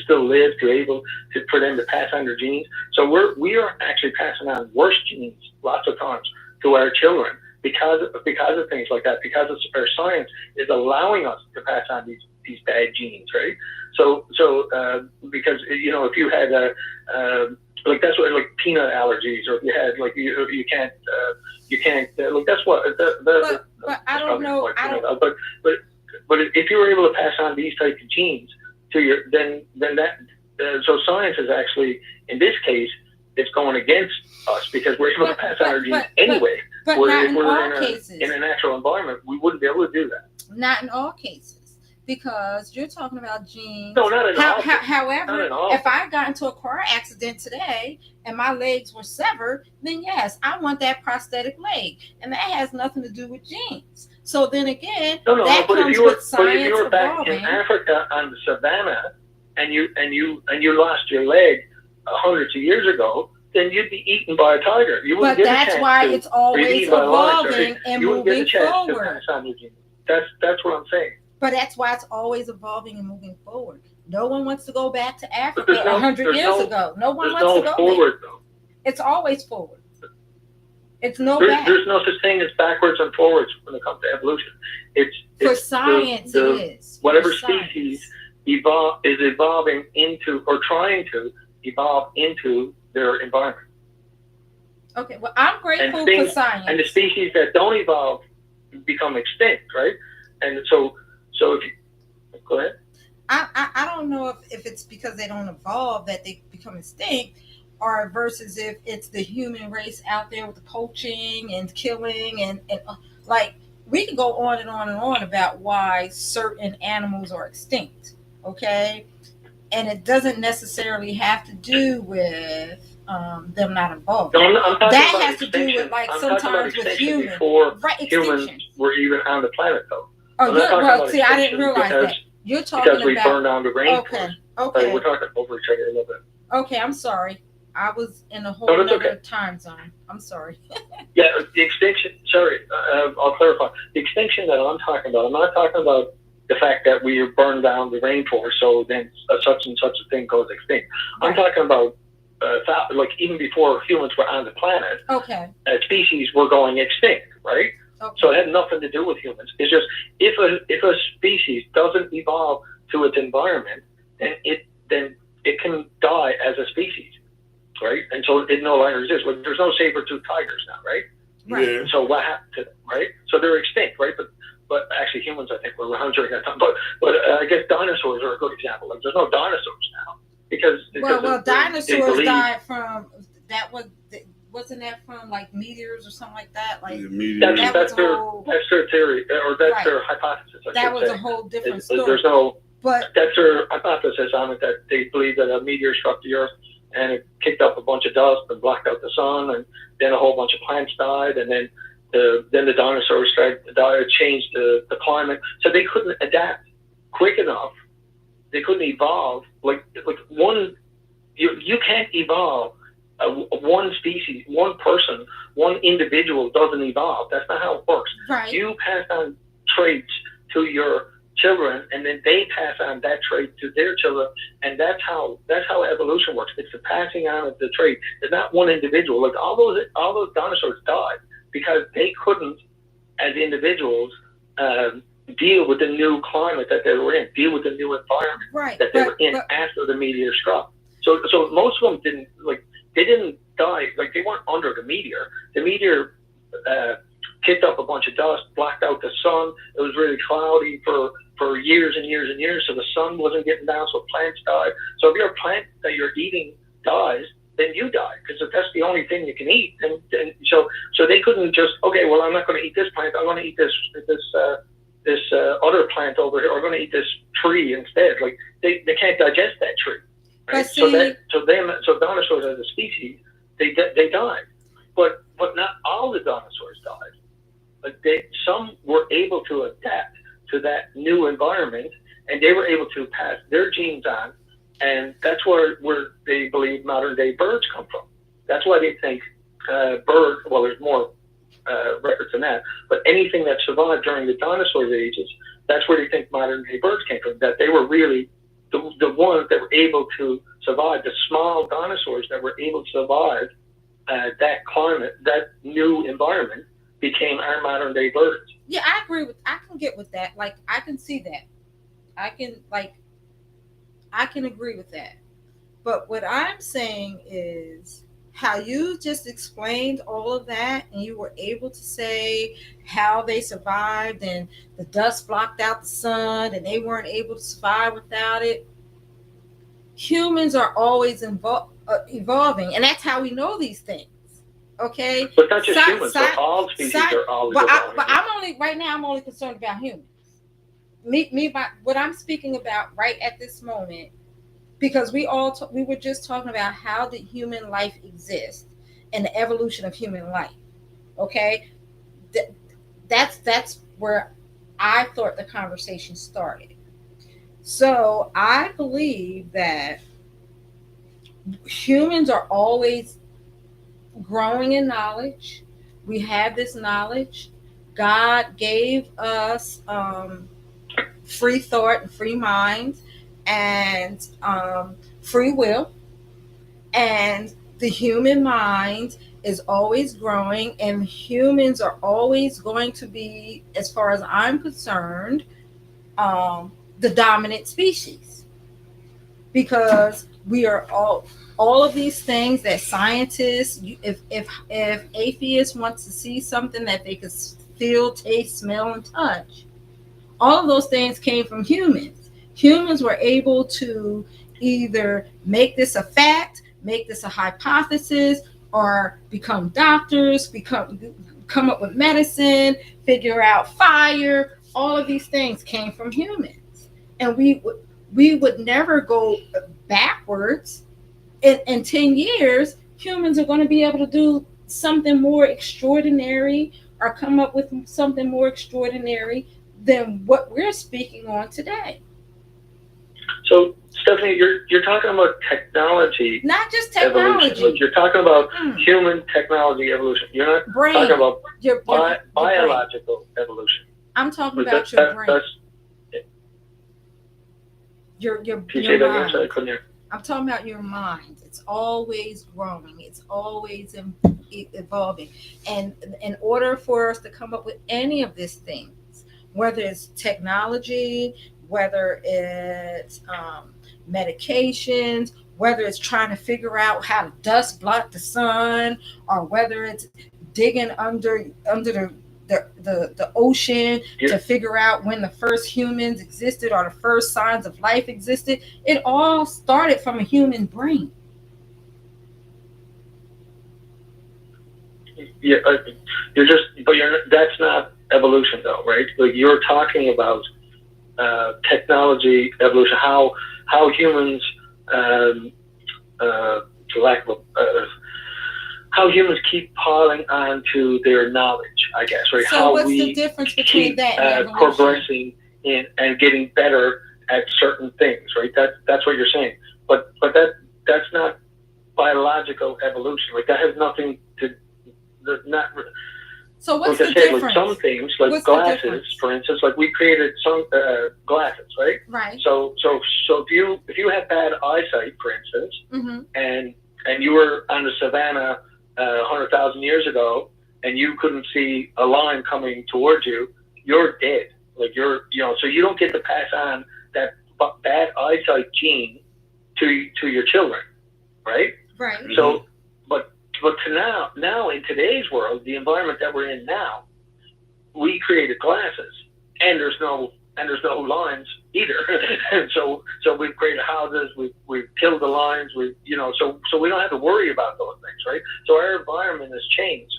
Speaker 4: still live, for them to pass on their genes. So we are actually passing on worse genes lots of times to our children because of things like that. Because our science is allowing us to pass on these bad genes, right? So because if you had like that's what like peanut allergies, or if you had like you can't like that's what.
Speaker 1: But I don't know.
Speaker 4: But if you were able to pass on these types of genes to then that so science is actually, in this case, it's going against us because we're able to pass on our genes anyway.
Speaker 1: But not in all cases.
Speaker 4: In a natural environment, we wouldn't be able to do that.
Speaker 1: Not in all cases, because you're talking about genes.
Speaker 4: No, not in all.
Speaker 1: However, if I got into a car accident today and my legs were severed, then yes, I want that prosthetic leg, and that has nothing to do with genes. So then again, that comes with science. But if you were back in
Speaker 4: Africa on the savannah and you lost your leg hundreds of years ago, then you'd be eaten by a tiger. You wouldn't
Speaker 1: get a chance. But that's why it's always evolving and moving forward.
Speaker 4: That's what I'm saying.
Speaker 1: But that's why it's always evolving and moving forward. No one wants to go back to Africa 100 years ago. No one wants to go
Speaker 4: forward,
Speaker 1: there. Though. It's always forward. It's no
Speaker 4: There's no such thing as backwards and forwards when it comes to evolution.
Speaker 1: For science, it is.
Speaker 4: Whatever species is evolving into or trying to evolve into their environment.
Speaker 1: Okay, well, I'm grateful for science.
Speaker 4: And the species that don't evolve become extinct, right? And so if you go ahead.
Speaker 1: I don't know if it's because they don't evolve that they become extinct, or versus if it's the human race out there with the poaching and killing and like we can go on and on and on about why certain animals are extinct, okay? And it doesn't necessarily have to do with them not evolving.
Speaker 4: No,
Speaker 1: that has to do with like sometimes with humans.
Speaker 4: Right, humans were even on the planet though.
Speaker 1: Oh, well, see, I didn't realize that. You're talking
Speaker 4: because we burned down the rainforest.
Speaker 1: Okay.
Speaker 4: We're talking over each other a little bit.
Speaker 1: Okay, I'm sorry. I was in a whole other time zone. I'm sorry.
Speaker 4: Yeah, the extinction. Sorry, I'll clarify. The extinction that I'm talking about. I'm not talking about the fact that we burned down the rainforest, so then such and such a thing goes extinct. Right. I'm talking about like even before humans were on the planet.
Speaker 1: Okay.
Speaker 4: Species were going extinct, right? Okay. So it had nothing to do with humans. It's just if a species doesn't evolve to its environment, then it can die as a species, right? And so it no longer exists. Like, there's no saber-toothed tigers now, right?
Speaker 1: Right.
Speaker 3: Yeah.
Speaker 4: So what happened to them, right? So they're extinct, right? But actually humans, I think, were around during that time. But I guess dinosaurs are a good example. Like there's no dinosaurs now because
Speaker 1: dinosaurs died from that was. Wasn't that from like meteors or something like that? Like
Speaker 4: that's their theory or that's their hypothesis.
Speaker 1: That was a whole different story.
Speaker 4: There's no, but that's their hypothesis on it, that they believe that a meteor struck the Earth and it kicked up a bunch of dust and blocked out the sun, and then a whole bunch of plants died, and then the dinosaurs started to die, changed the climate, so they couldn't adapt quick enough. They couldn't evolve like one. You can't evolve. One species, one person, one individual doesn't evolve. That's not how it works.
Speaker 1: Right.
Speaker 4: You pass on traits to your children, and then they pass on that trait to their children, and that's how evolution works. It's the passing on of the trait. It's not one individual. Like all those dinosaurs died because they couldn't, as individuals, deal with the new climate that they were in, deal with the new environment that they were in after the meteor struck. So most of them didn't like. They didn't die, like they weren't under the meteor. The meteor kicked up a bunch of dust, blocked out the sun. It was really cloudy for years and years and years, so the sun wasn't getting down, so plants died. So if your plant that you're eating dies, then you die, because if that's the only thing you can eat, and so they couldn't just, okay, well, I'm not going to eat this plant, I'm going to eat this other plant over here, or I'm going to eat this tree instead. Like they can't digest that tree. Right? So dinosaurs as a species, they died, but not all the dinosaurs died. Like some were able to adapt to that new environment, and they were able to pass their genes on, and that's where they believe modern day birds come from. That's why they think well, there's more records than that, but anything that survived during the dinosaur ages, that's where they think modern day birds came from. That they were really the ones that were able to survive, the small dinosaurs that were able to survive that climate, that new environment, became our modern day birds.
Speaker 1: Yeah, I agree I can get with that. Like, I can see that. I can agree with that. But what I'm saying is how you just explained all of that, and you were able to say how they survived, and the dust blocked out the sun, and they weren't able to survive without it. Humans are always evolving, and that's how we know these things. Okay,
Speaker 4: but not just humans. So all species are always evolving.
Speaker 1: But I'm only concerned about humans. What I'm speaking about right at this moment, because we were just talking about how did human life exist and the evolution of human life. Okay, that's where I thought the conversation started. So I believe that humans are always growing in knowledge. We have this knowledge. God gave us free thought and free mind and free will, and the human mind is always growing, and humans are always going to be, as far as I'm concerned, the dominant species, because we are all of these things that scientists, if atheists want to see something that they could feel, taste, smell, and touch, all of those things came from humans. Humans were able to either make this a fact, make this a hypothesis, or become doctors, come up with medicine, figure out fire. All of these things came from humans, and we would never go backwards. In 10 years, humans are going to be able to do something more extraordinary, or come up with something more extraordinary than what we're speaking on today.
Speaker 4: So, Stephanie, you're talking about technology,
Speaker 1: Not just
Speaker 4: evolution.
Speaker 1: technology.
Speaker 4: Like you're talking about human technology evolution. You're not
Speaker 1: Brain.
Speaker 4: talking about
Speaker 1: Your
Speaker 4: biological evolution.
Speaker 1: I'm talking
Speaker 4: Like
Speaker 1: about your brain. Your
Speaker 4: Can you say that again?
Speaker 1: mind.
Speaker 4: Sorry, I couldn't hear.
Speaker 1: I'm talking about your mind. It's always growing. It's always evolving. And in order for us to come up with any of these things, whether it's technology, whether it's medications, whether it's trying to figure out how to dust block the sun, or whether it's digging under the ocean to figure out when the first humans existed, or the first signs of life existed, it all started from a human brain.
Speaker 4: Yeah, that's not evolution though, right? Like you're talking about technology evolution, how humans, to lack of how humans keep piling on to their knowledge, I guess, right?
Speaker 1: So
Speaker 4: how
Speaker 1: what's
Speaker 4: we
Speaker 1: the difference between
Speaker 4: keep
Speaker 1: that and evolution?
Speaker 4: progressing and getting better at certain things, right? That's what you're saying. But that's not biological evolution. Like that has nothing to not.
Speaker 1: So what's
Speaker 4: like
Speaker 1: the
Speaker 4: I said,
Speaker 1: difference?
Speaker 4: like some things, like
Speaker 1: What's the
Speaker 4: glasses,
Speaker 1: difference?
Speaker 4: for instance, like we created some glasses, right?
Speaker 1: Right.
Speaker 4: So if you had bad eyesight, for instance,
Speaker 1: Mm-hmm.
Speaker 4: and you were on the savannah 100,000 years ago, and you couldn't see a lion coming towards you, you're dead. Like so you don't get to pass on that bad eyesight gene to your children, right?
Speaker 1: Right.
Speaker 4: So, but to now in today's world, the environment that we're in now, we created glasses, and there's no lions either. And so we've created houses, we've killed the lions, so we don't have to worry about those things, right? So our environment has changed,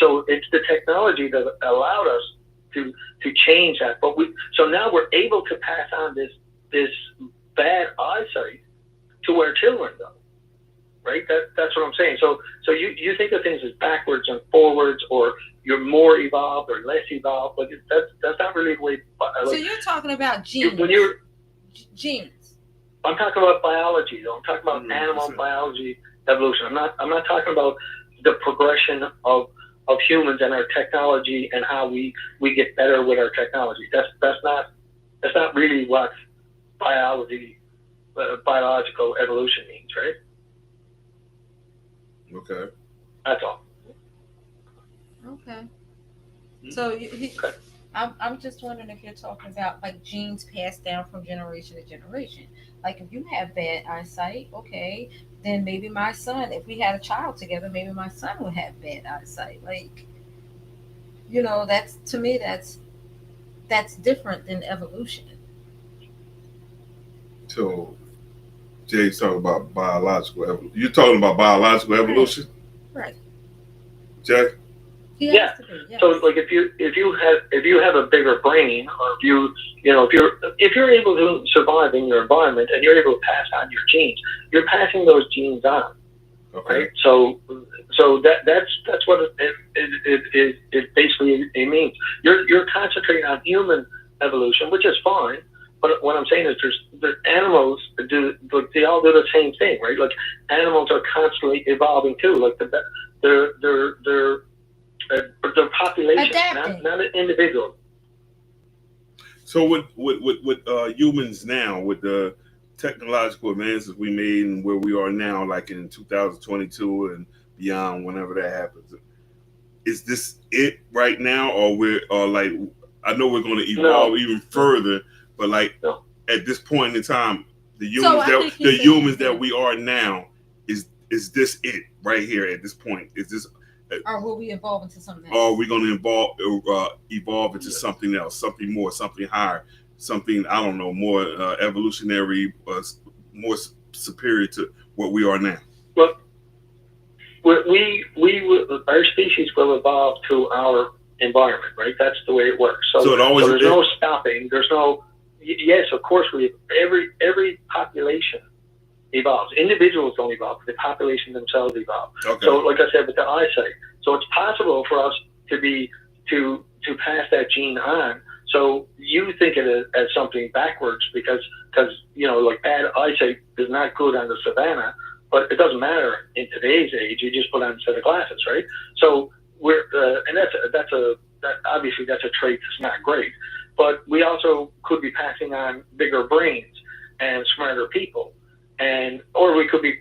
Speaker 4: so it's the technology that allowed us to change that. But so now we're able to pass on this bad eyesight to our children, though. Right? That's what I'm saying. So you think of things as backwards and forwards, or you're more evolved or less evolved, but that's not really the way.
Speaker 1: So you're talking about genes. Genes.
Speaker 4: I'm talking about biology, though. I'm talking about animal biology, evolution. I'm not talking about the progression of humans and our technology and how we get better with our technology. That's not really what biological evolution means, right?
Speaker 3: Okay.
Speaker 4: That's all.
Speaker 1: Okay. So I'm just wondering if you're talking about like genes passed down from generation to generation. Like if you have bad eyesight, okay, then maybe my son, if we had a child together, maybe my son would have bad eyesight. Like, that's, to me, that's different than evolution.
Speaker 3: So Jay's talking about biological evolution. You're talking about biological evolution?
Speaker 1: Right.
Speaker 3: Jay?
Speaker 4: Yeah.
Speaker 1: Yes.
Speaker 4: So like if you have a bigger brain, or if you're able to survive in your environment and you're able to pass on your genes, you're passing those genes on.
Speaker 3: Okay.
Speaker 4: Right? So that's what it basically it means. You're concentrating on human evolution, which is fine. But what I'm saying is there's animals they all do the same thing, right? Like animals are constantly evolving too. Like their population, not an individual.
Speaker 3: So with humans now, with the technological advances we made and where we are now, like in 2022 and beyond whenever that happens. Is this it right now, or like, I know we're going to evolve even further, but like at this point in time, the humans that we are now, is this it right here at this point? Is this?
Speaker 1: Or will we evolve into something else?
Speaker 3: Or are we going to evolve into something else, something more, something higher, something, I don't know, more evolutionary, more superior to what we are now?
Speaker 4: Well, our species will evolve to our environment, right? That's the way it works. So there's no stopping. There's no. Yes, of course, every population evolves. Individuals don't evolve; the population themselves evolve.
Speaker 3: Okay.
Speaker 4: So, like I said, with the eyesight, so it's possible for us to pass that gene on. So you think of it as something backwards because like bad eyesight is not good on the savannah, but it doesn't matter in today's age. You just put on a set of glasses, right? So and obviously that's a trait that's not great. But we also could be passing on bigger brains and smarter people, or we could be,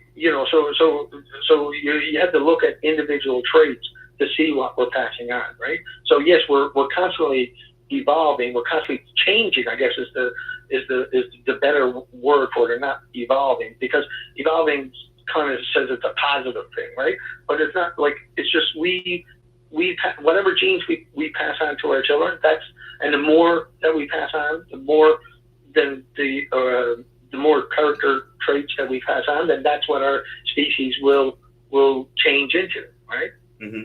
Speaker 4: so you have to look at individual traits to see what we're passing on, right? So yes, we're constantly evolving, we're constantly changing, I guess is the better word for it, not evolving, because evolving kind of says it's a positive thing, right? But it's not. Like, it's just we whatever genes we pass on to our children, and the more that we pass on, the more the more character traits that we pass on, then that's what our species will change into, right?
Speaker 3: Mm-hmm.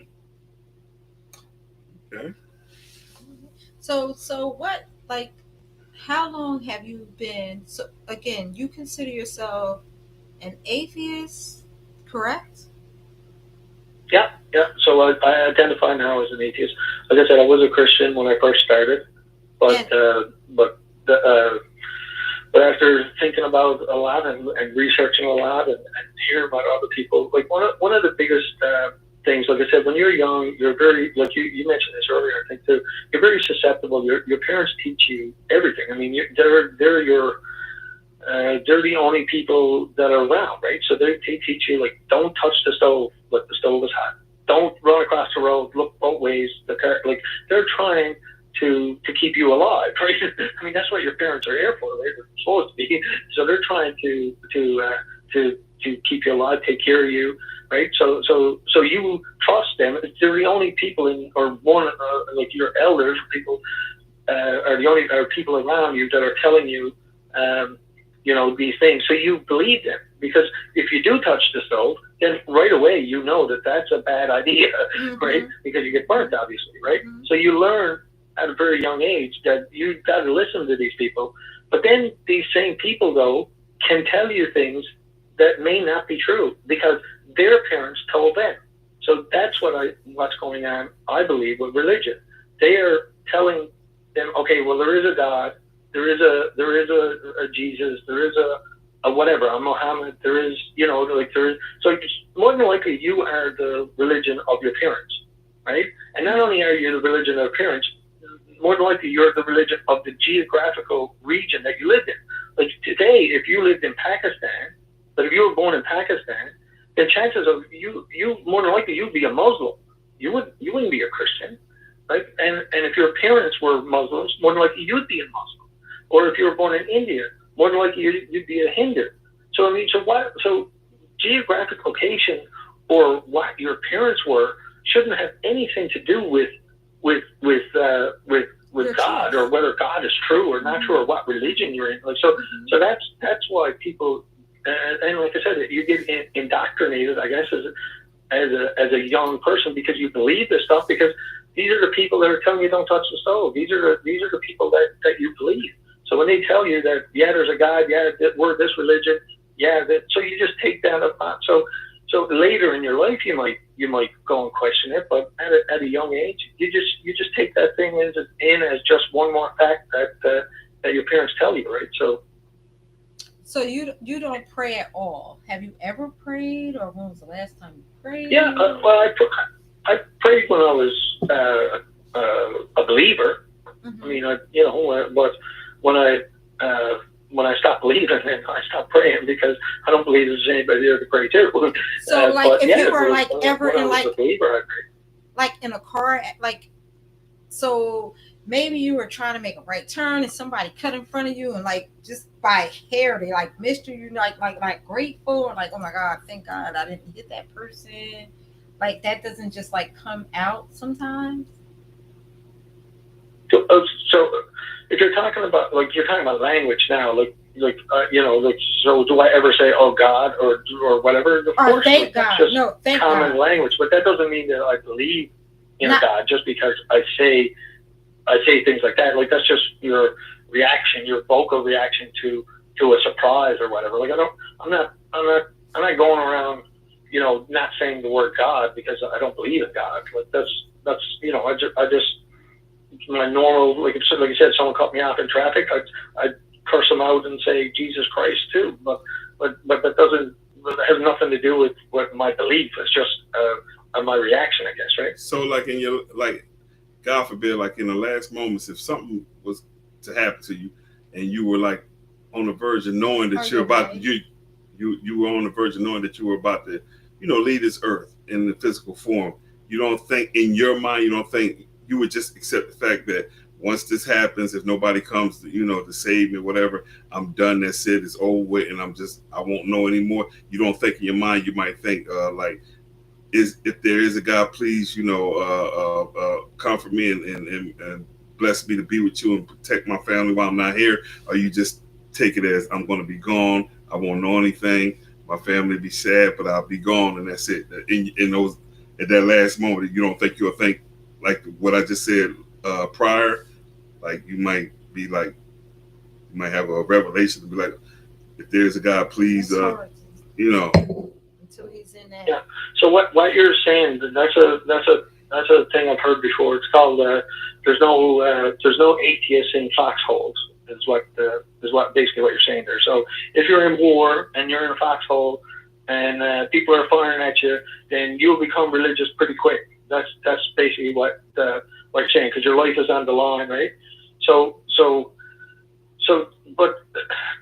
Speaker 3: Okay.
Speaker 1: So what, like, how long have you been, so again, you consider yourself an atheist, correct?
Speaker 4: Yeah. So I identify now as an atheist. Like I said, I was a Christian when I first started, but after thinking about a lot and researching a lot and hearing about other people, like one of the biggest things, like I said, when you're young, you're very, like you mentioned this earlier, I think too, you're very susceptible. Your parents teach you everything. I mean, they're the only people that are around, right? So they teach you, like, don't touch the stove, like the stove is hot. Don't run across the road, look both ways. Like, they're trying to keep you alive, right? I mean, that's what your parents are here for, right? They're supposed to be. So they're trying to keep you alive, take care of you, right? So you trust them. They're the only people like your elders, people are the only people around you that are telling you, these things. So you believe them, because if you do touch the stove, then right away you know that that's a bad idea, mm-hmm. right? Because you get burnt, obviously, right? Mm-hmm. So you learn at a very young age that you've got to listen to these people. But then these same people, though, can tell you things that may not be true because their parents told them. So that's what's going on, I believe, with religion. They are telling them, okay, well, there is a God, there is a Jesus, there is a whatever, a Muhammad, there is, so it's more than likely you are the religion of your parents, right? And not only are you the religion of your parents, more than likely you're the religion of the geographical region that you lived in. Like today, if you lived in Pakistan, but if you were born in Pakistan, then chances of you more than likely you'd be a Muslim. You wouldn't be a Christian, right? And if your parents were Muslims, more than likely you'd be a Muslim. Or if you were born in India, more than likely you'd be a Hindu. So I mean, so geographic location or what your parents were shouldn't have anything to do with God, or whether God is true or not mm-hmm. true, or what religion you're in. Like so that's why people and like I said, you get indoctrinated, I guess, as a young person, because you believe this stuff, because these are the people that are telling you don't touch the stove. These are the people that you believe. So when they tell you that, yeah, there's a God, yeah, we're this religion, yeah, so you just take that up. So later in your life, you might go and question it, but at a young age, you just take that thing as just one more fact that your parents tell you, right?
Speaker 1: So you don't pray at all. Have you ever prayed, or when was the last time you prayed?
Speaker 4: Yeah, well, I prayed when I was a believer. Mm-hmm. I mean, but when I stopped believing, and then I stopped praying because I don't believe there's anybody there to pray to.
Speaker 1: So, like,
Speaker 4: but
Speaker 1: if
Speaker 4: yeah,
Speaker 1: you were
Speaker 4: when-
Speaker 1: like
Speaker 4: when
Speaker 1: ever
Speaker 4: I
Speaker 1: in
Speaker 4: was
Speaker 1: like
Speaker 4: a believer, I prayed.
Speaker 1: like in a car, like, so maybe you were trying to make a right turn and somebody cut in front of you, and like just by hair they like missed you. You're like grateful and like, oh my God, thank God I didn't hit that person. Like that doesn't just like come out sometimes.
Speaker 4: So if you're talking about language now, like so do I ever say, oh God, or whatever? Of
Speaker 1: Or
Speaker 4: course,
Speaker 1: thank
Speaker 4: that's
Speaker 1: God.
Speaker 4: just
Speaker 1: No, thank
Speaker 4: common
Speaker 1: God.
Speaker 4: language, but that doesn't mean that I believe in
Speaker 1: Not-
Speaker 4: a God just because I say things like that. Like that's just your reaction, your vocal reaction to a surprise or whatever. Like I'm not going around, not saying the word God because I don't believe in God. Like that's I just my normal, like you said, someone cut me off in traffic, I'd curse them out and say Jesus Christ too. But that doesn't, that has nothing to do with what my belief. It's just my reaction, I guess, right?
Speaker 3: So like in your, like, God forbid, like in the last moments, if something was to happen to you and you were like on the verge of knowing that you're about you were on the verge of knowing that you were about to, leave this earth in the physical form, you don't think in your mind, you would just accept the fact that once this happens, if nobody comes to, to save me, whatever, I'm done. That's it. It's over with, and I won't know anymore. You don't think in your mind. You might think if there is a God, please, comfort me and bless me to be with you and protect my family while I'm not here. Or you just take it as I'm going to be gone. I won't know anything. My family be sad, but I'll be gone, and that's it. In those, at that last moment, you don't think you'll think like what I just said prior. Like you might be like, you might have a revelation to be like, if there's a God, please,
Speaker 1: Until he's in that.
Speaker 4: Yeah. So what you're saying, that's a thing I've heard before. It's called there's no atheists in foxholes. Is what basically what you're saying there. So if you're in war and you're in a foxhole and people are firing at you, then you'll become religious pretty quick. That's basically what you're saying, because your life is on the line, right? So, but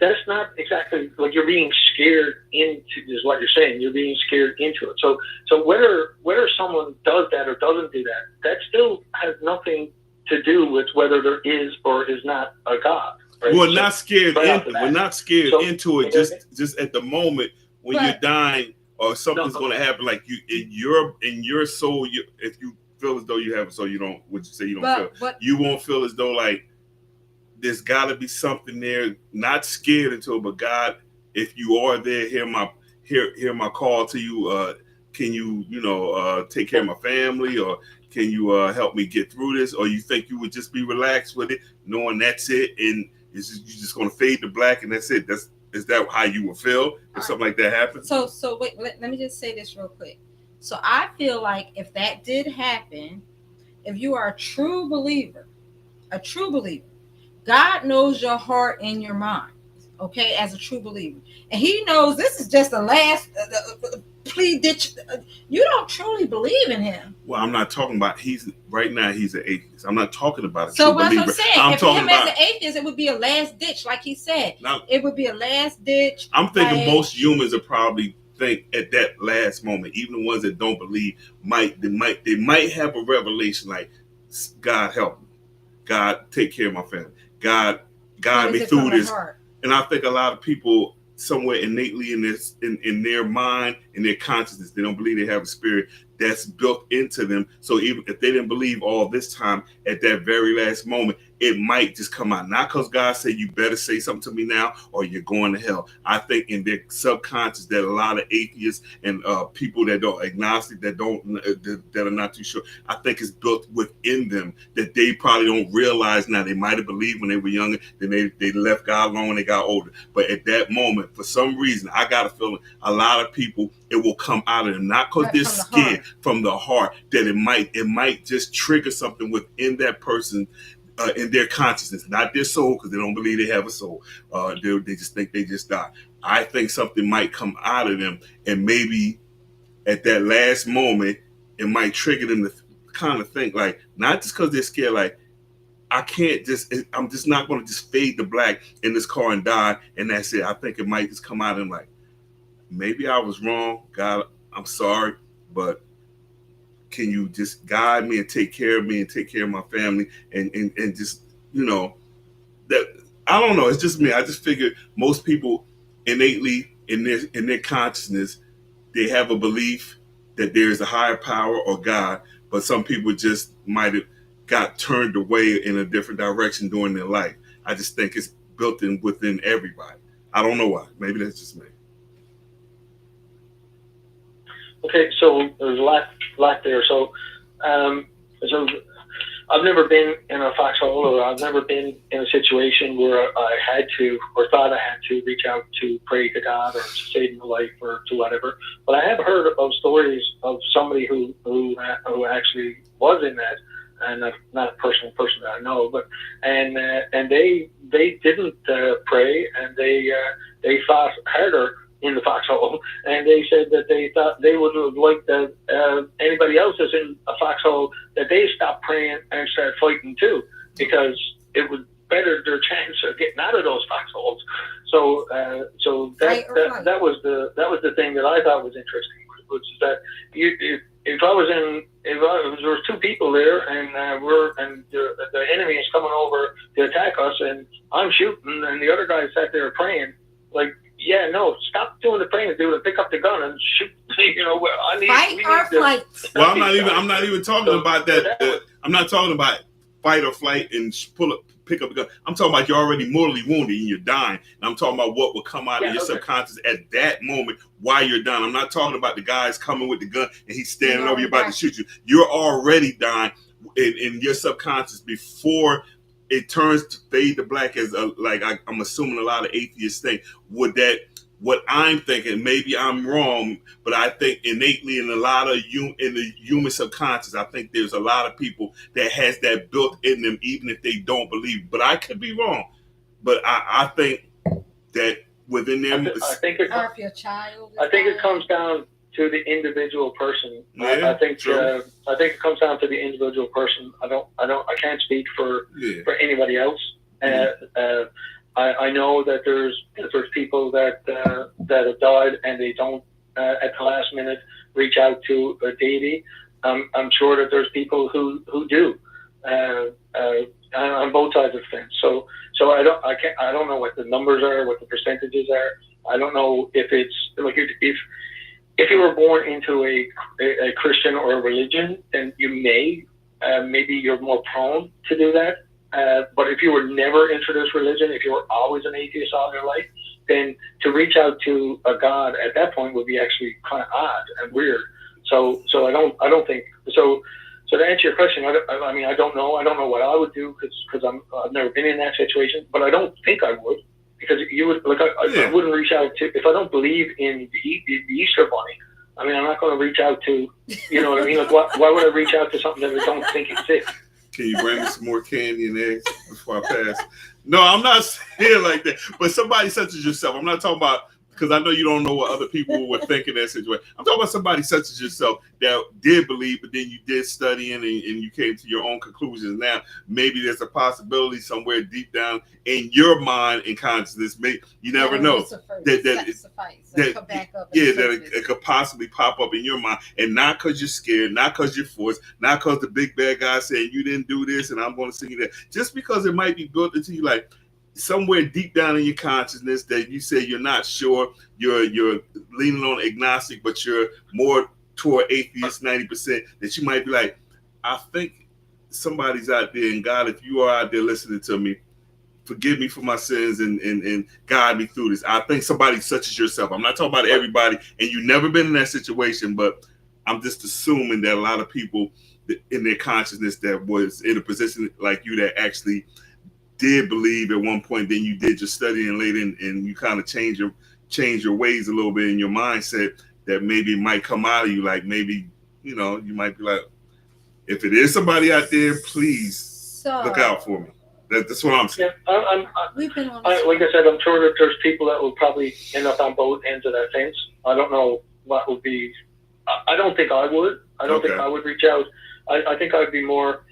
Speaker 4: that's not exactly like you're being scared into, is what you're saying. You're being scared into it. So whether someone does that or doesn't do that, that still has nothing to do with whether there is or is not a God. Right?
Speaker 3: We're not scared. We're not scared into it.
Speaker 4: Okay.
Speaker 3: Just at the moment when you're dying or something's going to happen, like you in your soul. If you feel as though you have a soul, you don't. Would you say you don't feel? You won't feel as though like there's got to be something there. Not scared into it, but God, if you are there, hear my call to you. Can you take care of my family, or can you help me get through this? Or you think you would just be relaxed with it, knowing that's it, and you're just going to fade to black, and that's it. Is that how you would feel if something like that happened?
Speaker 1: So wait, let me just say this real quick. So I feel like if that did happen, if you are a true believer, God knows your heart and your mind, okay, as a true believer. And he knows this is just the last plea ditch. You don't truly believe in him.
Speaker 3: Well, I'm not talking about right now he's an atheist. I'm not talking about a
Speaker 1: so
Speaker 3: true believer.
Speaker 1: I'm saying, if him as an atheist, it would be a last ditch, like he said. It would be a last ditch.
Speaker 3: I'm thinking most humans are probably think at that last moment, even the ones that don't believe, they might have a revelation like, God help me, God take care of my family, God guide me through this. And I think a lot of people somewhere innately in their mind, in their consciousness, they don't believe they have a spirit that's built into them. So even if they didn't believe all this time, at that very last moment, it might just come out. Not because God said you better say something to me now or you're going to hell. I think in their subconscious that a lot of atheists and people that don't, agnostic, that are not too sure, I think it's built within them that they probably don't realize now. They might have believed when they were younger, then they left God alone when they got older. But at that moment, for some reason, I got a feeling a lot of people, it will come out of them, not because they're scared, from the heart, that it might just trigger something within that person, in their consciousness, not their soul, because they don't believe they have a soul. They just think they just died. I think something might come out of them, and maybe at that last moment, it might trigger them to kind of think, like, not just because they're scared, like, I can't just, I'm just not going to just fade to black in this car and die, and that's it. I think it might just come out and like, maybe I was wrong. God, I'm sorry, but can you just guide me and take care of me and take care of my family and just, that, I don't know. It's just me. I just figured most people innately in their consciousness, they have a belief that there is a higher power or God, but some people just might have got turned away in a different direction during their life. I just think it's built in within everybody. I don't know why. Maybe that's just me.
Speaker 4: Okay, so there's a lot there. So I've never been in a foxhole, or I've never been in a situation where I had to or thought I had to reach out to pray to God or to save my life or to whatever. But I have heard of stories of somebody who actually was in that, and not a personal person that I know, but and they didn't pray, and they fought harder in the foxhole, and they said that they thought they would have liked that anybody else that's in a foxhole, that they stop praying and start fighting too, because it would better their chance of getting out of those foxholes. So that was the thing that I thought was interesting, which is that if there was two people there, and the enemy is coming over to attack us, and I'm shooting, and the other guy sat there praying, like, yeah, no, stop doing the praying, dude, pick up the gun and shoot.
Speaker 1: Fight or flight.
Speaker 3: Well, I'm not even talking about that. I'm not talking about fight or flight and pick up the gun. I'm talking about you're already mortally wounded and you're dying. And I'm talking about what will come out of your subconscious at that moment while you're dying. I'm not talking about the guys coming with the gun and he's standing over you about to shoot you. You're already dying in your subconscious before it turns to fade to black, as I'm assuming a lot of atheists think. What I'm thinking, maybe I'm wrong, but I think innately in a lot of in the human subconscious, I think there's a lot of people that has that built in them, even if they don't believe. But I could be wrong. But I think that within them,
Speaker 4: I think it comes down to the individual person.
Speaker 3: Yeah,
Speaker 4: I think it comes down to the individual person. I can't speak for anybody else. Mm-hmm. I know that there's people that have died and they don't at the last minute reach out to a deity. I'm sure that there's people who do on both sides of the fence. So I don't know what the numbers are, what the percentages are. I don't know if it's like if you were born into a Christian or a religion, then you maybe you're more prone to do that. But if you were never into this religion, if you were always an atheist all your life, then to reach out to a God at that point would be actually kind of odd and weird. So I don't think so. So to answer your question, I don't know. I don't know what I would do because I've never been in that situation. But I don't think I would, because you would I wouldn't reach out to, if I don't believe in the Easter Bunny. I mean, I'm not going to reach out to, you know what I mean? Like, why would I reach out to something that I don't think exists?
Speaker 3: Can you bring me some more candy and eggs before I pass? No, I'm not saying like that. But somebody such as yourself, I'm not talking about, because I know you don't know what other people would think in that situation. I'm talking about somebody such as yourself that did believe, but then you did study and you came to your own conclusions. Now, maybe there's a possibility somewhere deep down in your mind and consciousness, you never know, it could possibly pop up in your mind. And not because you're scared, not because you're forced, not because the big bad guy saying you didn't do this and I'm going to sing you that. Just because it might be built into you, like, somewhere deep down in your consciousness that you say you're not sure, you're leaning on agnostic, but you're more toward atheist 90%, that you might be like, I think somebody's out there, and God, if you are out there listening to me, forgive me for my sins and guide me through this. I think somebody such as yourself. I'm not talking about everybody, and you've never been in that situation, but I'm just assuming that a lot of people in their consciousness that was in a position like you that actually did believe at one point, then you did your studying later, and you kind of change your ways a little bit in your mindset, that maybe might come out of you. Like, maybe, you might be like, if it is somebody out there, please look out for me. That's what I'm saying.
Speaker 4: Yeah, like I said, I'm sure that there's people that will probably end up on both ends of that fence. I don't know what would be. I don't think I would. I don't think I would reach out. I think I'd be more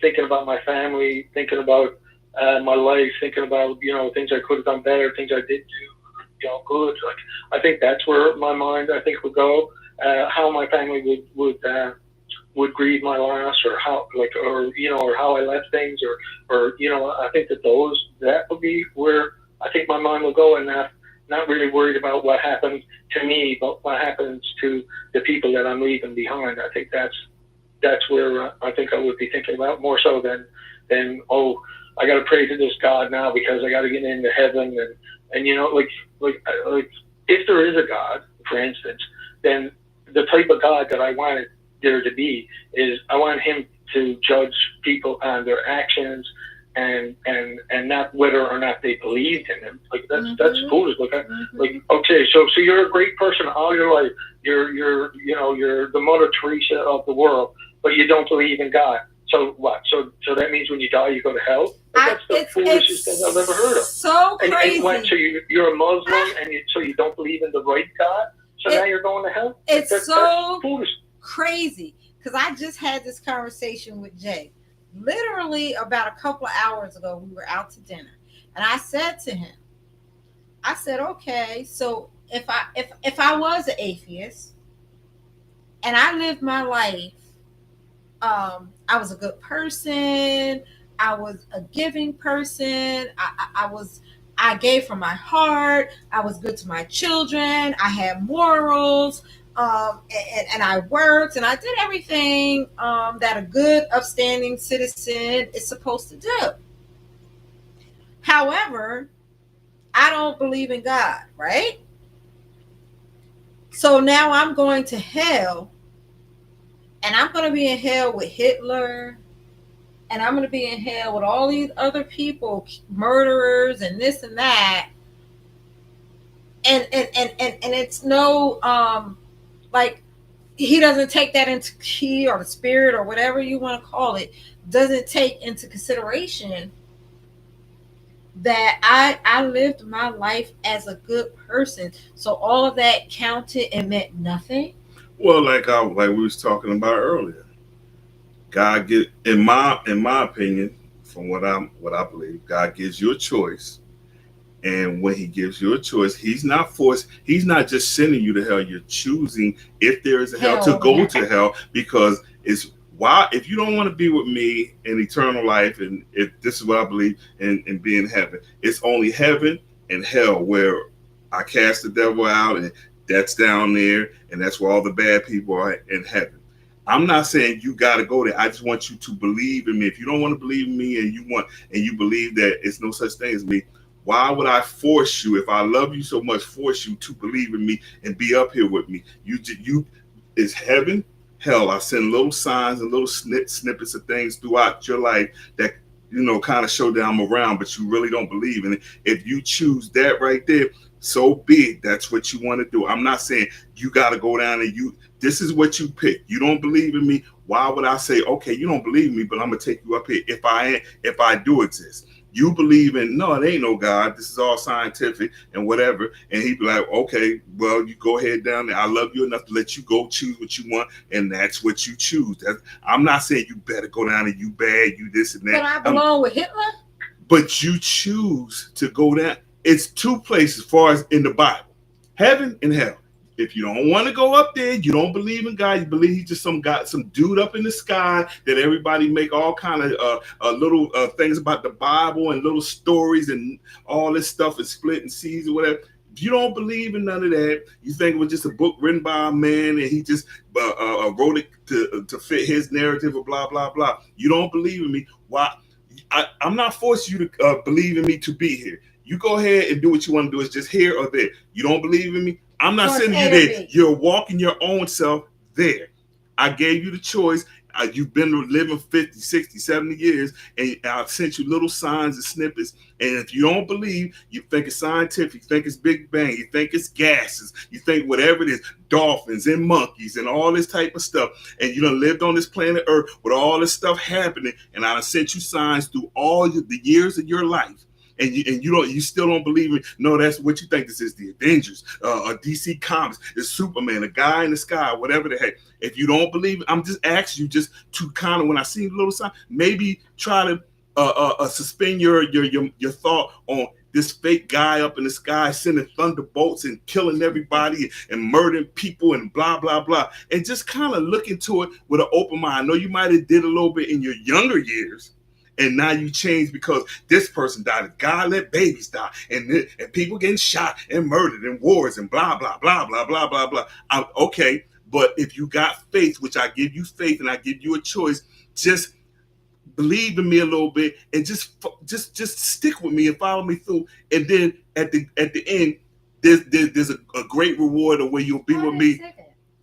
Speaker 4: thinking about my family, thinking about my life, thinking about things I could have done better, things I did do good. Like I think that's where my mind I think would go. How my family would grieve my loss, or how or how I left things, or I think that would be where I think my mind will go, and not really worried about what happened to me, but what happens to the people that I'm leaving behind. I think that's where I think I would be thinking about more so than I got to pray to this God now because I got to get into heaven, and like if there is a God, for instance, then the type of God that I wanted there to be is I want him to judge people on their actions and not whether or not they believed in him. Like that's foolish. Like okay, so you're a great person all your life. You're the Mother Teresa of the world, but you don't believe in God. So what? So that means when you die you go to hell? Like, that's the foolishest thing I've ever heard of.
Speaker 1: So crazy.
Speaker 4: So you're a Muslim and you don't believe in the right God. So now you're going to hell?
Speaker 1: That's foolish. Crazy, because I just had this conversation with Jay literally about a couple of hours ago. We were out to dinner and I said to him, I said, okay, so if I was an atheist and I lived my life, I was a good person, I was a giving person, I gave from my heart, I was good to my children, I had morals, and I worked and I did everything that a good, upstanding citizen is supposed to do. However, I don't believe in God, right? So now I'm going to hell, and I'm going to be in hell with Hitler, and I'm going to be in hell with all these other people, murderers and this and that. And it's no like he doesn't take that into key, or the spirit or whatever you want to call it, doesn't take into consideration that I lived my life as a good person. So all of that counted and meant nothing.
Speaker 3: Well, like we was talking about earlier, God in my opinion, from what I believe, God gives you a choice. And when he gives you a choice, he's not just sending you to hell. You're choosing, if there is a hell, to go to hell, because if you don't want to be with me in eternal life, and if this is what I believe in be in heaven, it's only heaven and hell where I cast the devil out, and that's down there, and that's where all the bad people are in heaven. I'm not saying you got to go there. I just want you to believe in me. If you don't want to believe in me, and you believe that it's no such thing as me, why would I force you, if I love you so much, force you to believe in me and be up here with me? You is heaven, hell. I send little signs and little snippets of things throughout your life that kind of show that I'm around, but you really don't believe in it. If you choose that right there, so be it. That's what you want to do. I'm not saying you got to go down and this is what you pick. You don't believe in me. Why would I say, okay, you don't believe in me, but I'm gonna take you up here if I do exist? You believe in, no, it ain't no God. This is all scientific and whatever. And he'd be like, okay, well, you go ahead down there. I love you enough to let you go choose what you want. And that's what you choose. I'm not saying you better go down and you bad, you this and that.
Speaker 1: But I belong with Hitler?
Speaker 3: But you choose to go down. It's two places as far as in the Bible, heaven and hell. If you don't want to go up there, you don't believe in God, you believe he's just some dude up in the sky that everybody make all kind of little things about the Bible and little stories and all this stuff and split and seas or whatever. If you don't believe in none of that, you think it was just a book written by a man and he just wrote it to fit his narrative or blah, blah, blah. You don't believe in me. Why? I'm not forcing you to believe in me to be here. You go ahead and do what you want to do. It's just here or there. You don't believe in me? I'm not sending you there. You're walking your own self there. I gave you the choice. You've been living 50, 60, 70 years, and I've sent you little signs and snippets. And if you don't believe, you think it's scientific, you think it's Big Bang, you think it's gases, you think whatever it is, dolphins and monkeys and all this type of stuff. And you done lived on this planet Earth with all this stuff happening, and I done sent you signs through all the years of your life. and you still don't believe in. No, that's what you think this is, the Avengers, a DC Comics, it's Superman, a guy in the sky, whatever the heck. If you don't believe it, I'm just asking you just to kind of, when I see the little sign, maybe try to suspend your thought on this fake guy up in the sky sending thunderbolts and killing everybody and murdering people and blah, blah, blah. And just kind of look into it with an open mind. I know you might have did a little bit in your younger years, and now you change because this person died. God let babies die. And people getting shot and murdered and wars and blah, blah, blah, blah, blah, blah, blah. Okay, but if you got faith, which I give you faith and I give you a choice, just believe in me a little bit and just stick with me and follow me through. And then at the end, there's a great reward of where you'll be with me.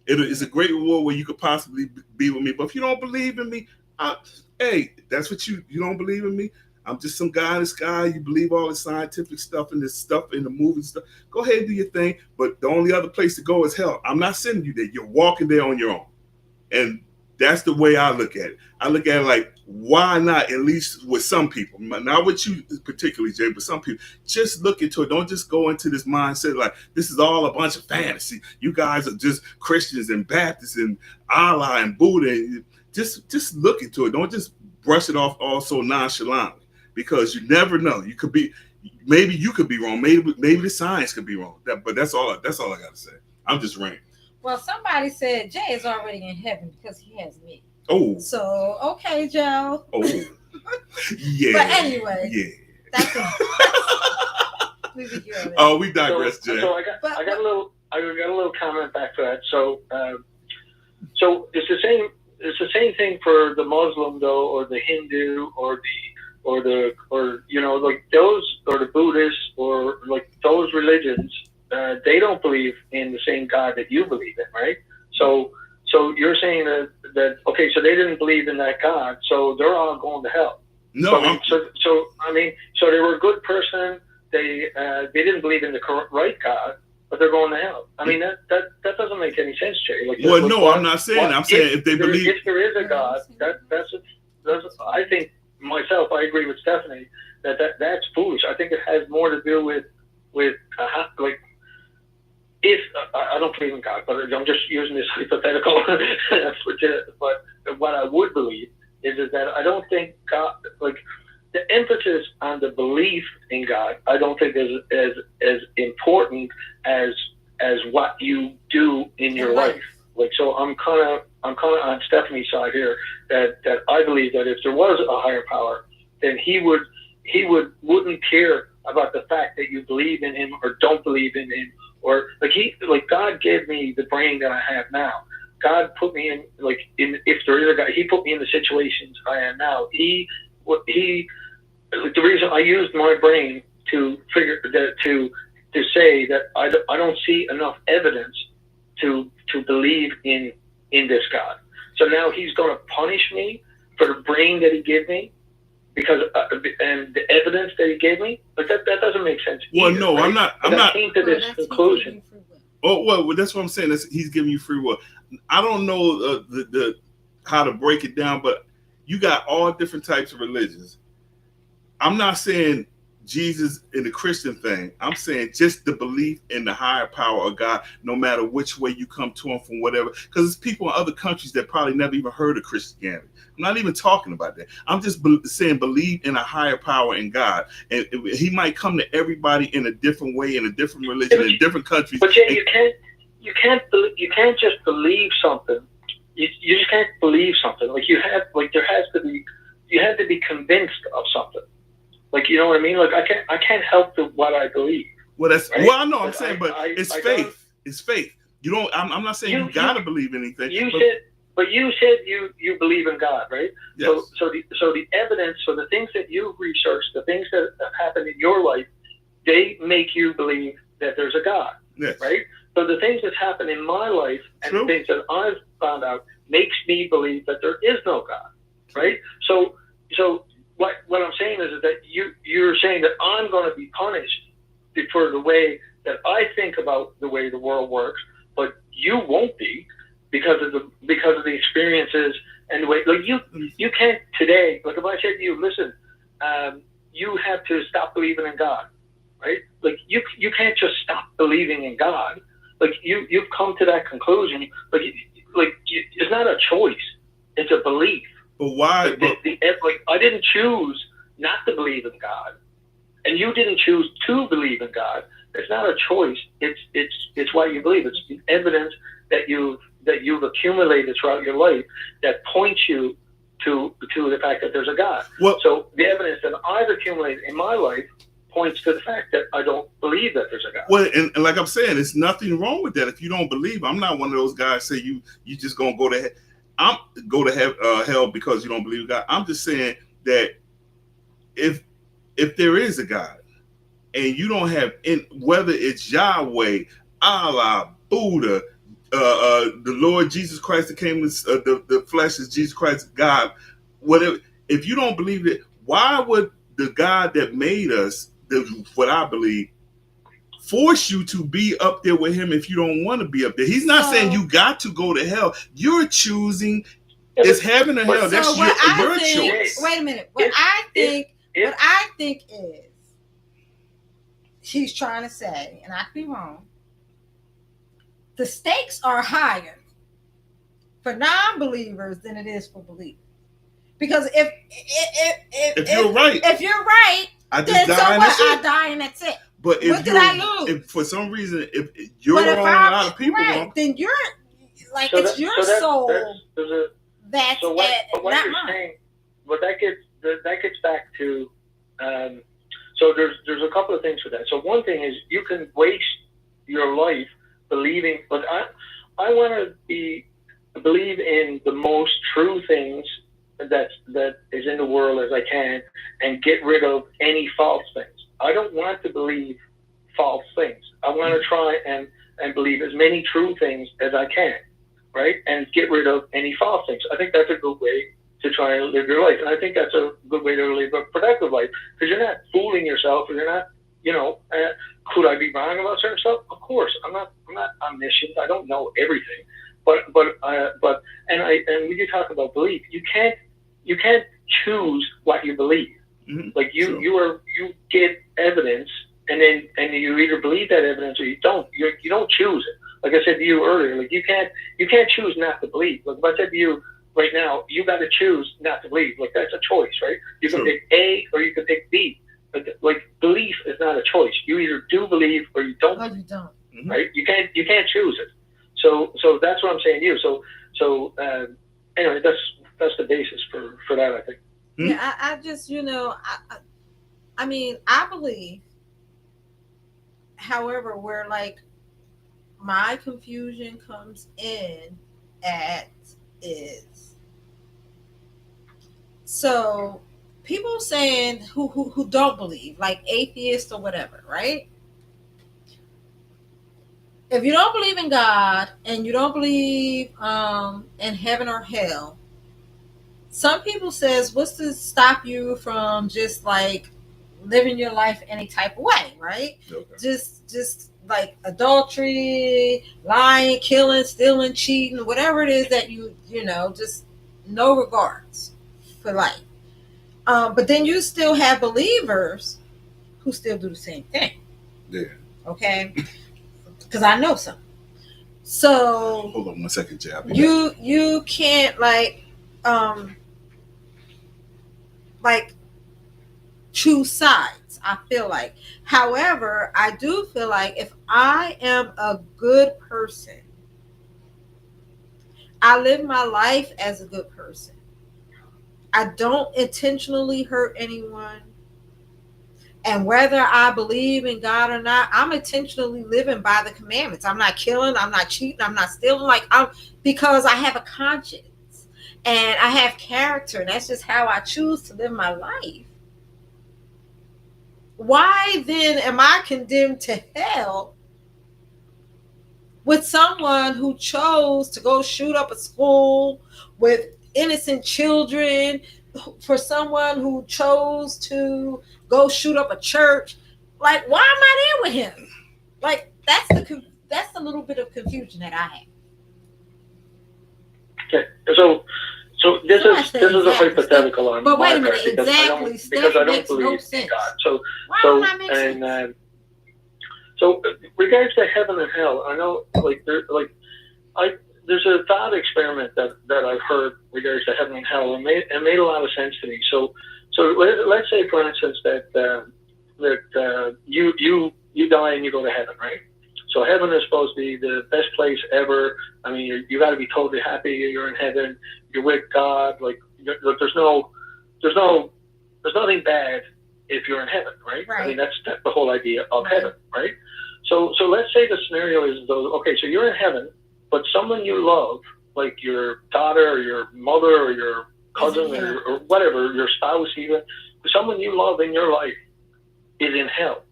Speaker 3: It is a great reward where you could possibly be with me. But if you don't believe in me, hey, that's what you don't believe in me. I'm just some guy in the sky. You believe all the scientific stuff and this stuff in the movies stuff. Go ahead and do your thing. But the only other place to go is hell. I'm not sending you there. You're walking there on your own. And that's the way I look at it. I look at it like, why not, at least with some people, not with you particularly, Jay, but some people, just look into it. Don't just go into this mindset like this is all a bunch of fantasy. You guys are just Christians and Baptists and Allah and Buddha. Just look into it. Don't just brush it off all so nonchalantly, because you never know. You could be, maybe you could be wrong. Maybe the science could be wrong. But that's all I got to say. I'm just ranting.
Speaker 1: Well, somebody said Jay is already in heaven because he has me.
Speaker 3: Oh.
Speaker 1: So, okay, Joe.
Speaker 3: Oh. Yeah.
Speaker 1: But anyway.
Speaker 3: Yeah.
Speaker 1: That's it.
Speaker 3: Oh, we digress, Jay.
Speaker 4: So I got a little comment back to that. So it's the same thing for the Muslim though, or the Hindu, or you know, like those, or the Buddhists, or like those religions. They don't believe in the same God that you believe in, right? So you're saying that okay, so they didn't believe in that God, so they're all going to hell.
Speaker 3: No,
Speaker 4: so they were a good person. They didn't believe in the right God, but they're going to hell. I mean that doesn't make any sense, Jay. Like,
Speaker 3: well, no, I'm not saying. I'm saying if they believe,
Speaker 4: if there is a God, that's I think myself, I agree with Stephanie that's foolish. I think it has more to do with like. If I don't believe in God, but I'm just using this hypothetical. But what I would believe is that I don't think God, like the emphasis on the belief in God, I don't think is as important as what you do in your life. Like, so I'm kind of on Stephanie's side here. That I believe that if there was a higher power, then he wouldn't care about the fact that you believe in him or don't believe in him. Or like God gave me the brain that I have now. God put me in if there is a God, he put me in the situations I am now. The reason I used my brain to figure that to say that I don't see enough evidence to believe in this God. So now he's going to punish me for the brain that he gave me. Because and the evidence that he gave me, but that doesn't make sense.
Speaker 3: Well,
Speaker 4: either,
Speaker 3: no,
Speaker 4: right?
Speaker 3: I'm not.
Speaker 4: Came to this conclusion.
Speaker 3: Oh, well, that's what I'm saying. He's giving you free will. I don't know the how to break it down, but you got all different types of religions. I'm not saying Jesus in the Christian thing. I'm saying just the belief in the higher power of God, no matter which way you come to him from whatever. Because there's people in other countries that probably never even heard of Christianity. I'm not even talking about that. I'm just saying believe in a higher power in God. And he might come to everybody in a different way, in a different religion, in different countries.
Speaker 4: But Jay, you can't just believe something. You just can't believe something. You have to be convinced of something. Like, you know what I mean? Like, I can't help what I believe.
Speaker 3: Well, that's
Speaker 4: right?
Speaker 3: Well, I know. I'm saying, but it's faith. It's faith. You don't. I'm not saying you gotta believe anything.
Speaker 4: You said you believe in God, right?
Speaker 3: Yes.
Speaker 4: So the evidence, so the things that you researched, the things that have happened in your life, they make you believe that there's a God,
Speaker 3: yes.
Speaker 4: Right? So the things that happen in my life and the things that I've found out makes me believe that there is no God, right? So what I'm saying is that you're saying that I'm going to be punished for the way that I think about the way the world works, but you won't be. Because of the experiences and the way, like you can't today. Like if I said to you, listen, you have to stop believing in God, right? Like you can't just stop believing in God. Like you've come to that conclusion. It's not a choice; it's a belief.
Speaker 3: But why?
Speaker 4: Like I didn't choose not to believe in God, and you didn't choose to believe in God. It's not a choice. It's why you believe. It's the evidence that you've accumulated throughout your life that points you to the fact that there's a God.
Speaker 3: Well,
Speaker 4: so the evidence that I've accumulated in my life points to the fact that I don't believe that there's a God.
Speaker 3: Well, and like I'm saying, there's nothing wrong with that. If you don't believe, I'm not one of those guys say you just gonna go to hell because you don't believe in God. I'm just saying that if there is a God and you don't have, whether it's Yahweh, Allah, Buddha, the Lord Jesus Christ that came with the flesh is Jesus Christ, God, whatever. If you don't believe it, why would the God that made us, what I believe, force you to be up there with him if you don't want to be up there? He's not saying you got to go to hell. You're choosing. It's heaven or hell. That's your choice.
Speaker 1: Wait a minute. What I think is he's trying to say, and I could be wrong, the stakes are higher for non-believers than it is for believers. Because if
Speaker 3: you're right, I just die and that's it.
Speaker 1: I die and that's it.
Speaker 3: But
Speaker 1: what did I lose?
Speaker 3: If for some reason, if you're wrong, a lot of people wrong,
Speaker 1: then you're like it's your soul. That's
Speaker 4: so what
Speaker 1: not
Speaker 4: you're
Speaker 1: mine.
Speaker 4: saying. But that gets back to. So there's a couple of things for that. So one thing is you can waste your life believing, but I want to believe in the most true things that is in the world as I can, and get rid of any false things. I don't want to believe false things. I want to try and believe as many true things as I can, right? And get rid of any false things. I think that's a good way to try and live your life. And I think that's a good way to live a productive life, because you're not fooling yourself, or you're not, could I be wrong about certain stuff? Of course, I'm not omniscient. I don't know everything, but when you talk about belief, you can't choose what you believe. Mm-hmm. Like you get evidence, and you either believe that evidence or you don't. You don't choose it. Like I said to you earlier, like you can't choose not to believe. Like if I said to you right now, you got to choose not to believe. Like that's a choice, right? You can pick A or you can pick B. But like belief is not a choice. You either do believe or you don't.
Speaker 1: No, you don't.
Speaker 3: Mm-hmm.
Speaker 4: Right? You can't choose it. So that's what I'm saying to you. So anyway, that's the basis for that, I think.
Speaker 1: Yeah, I just I mean, I believe. However, where like my confusion comes in at is, so people saying who don't believe, like atheists or whatever, right? If you don't believe in God and you don't believe in heaven or hell, some people says, what's to stop you from just like living your life any type of way, right?
Speaker 3: Okay.
Speaker 1: Just like adultery, lying, killing, stealing, cheating, whatever it is that you just no regards for life. But then you still have believers who still do the same thing.
Speaker 3: Yeah.
Speaker 1: Okay. Because I know some. So
Speaker 3: hold on 1 second, Jay.
Speaker 1: You can't like choose sides, I feel like. However, I do feel like if I am a good person, I live my life as a good person. I don't intentionally hurt anyone. And whether I believe in God or not, I'm intentionally living by the commandments. I'm not killing, I'm not cheating, I'm not stealing, because I have a conscience and I have character, and that's just how I choose to live my life. Why then am I condemned to hell with someone who chose to go shoot up a school with innocent children, for someone who chose to go shoot up a church? Like, why am I there with him? Like, that's the little bit of confusion that I have.
Speaker 4: Okay, so So this
Speaker 1: So I
Speaker 4: is
Speaker 1: said
Speaker 4: this is a
Speaker 1: exactly.
Speaker 4: hypothetical on
Speaker 1: But
Speaker 4: my
Speaker 1: wait a minute,
Speaker 4: part because I
Speaker 1: exactly.
Speaker 4: don't
Speaker 1: Steph makes
Speaker 4: believe
Speaker 1: no
Speaker 4: in
Speaker 1: sense.
Speaker 4: God. So
Speaker 1: Why
Speaker 4: so
Speaker 1: don't that make
Speaker 4: and
Speaker 1: sense?
Speaker 4: so regards to heaven and hell, I know there's a thought experiment that I've heard regards to heaven and hell, and it made a lot of sense to me. So let's say for instance that you die and you go to heaven, right? So heaven is supposed to be the best place ever. I mean, you got to be totally happy. You're in heaven. You're with God. Like, there's nothing bad if you're in heaven, right?
Speaker 1: Right.
Speaker 4: I mean, that's the whole idea of heaven, right? So let's say the scenario is though, okay, so you're in heaven, but someone you love, like your daughter or your mother or your cousin or whatever, your spouse even, someone you love in your life is in hell,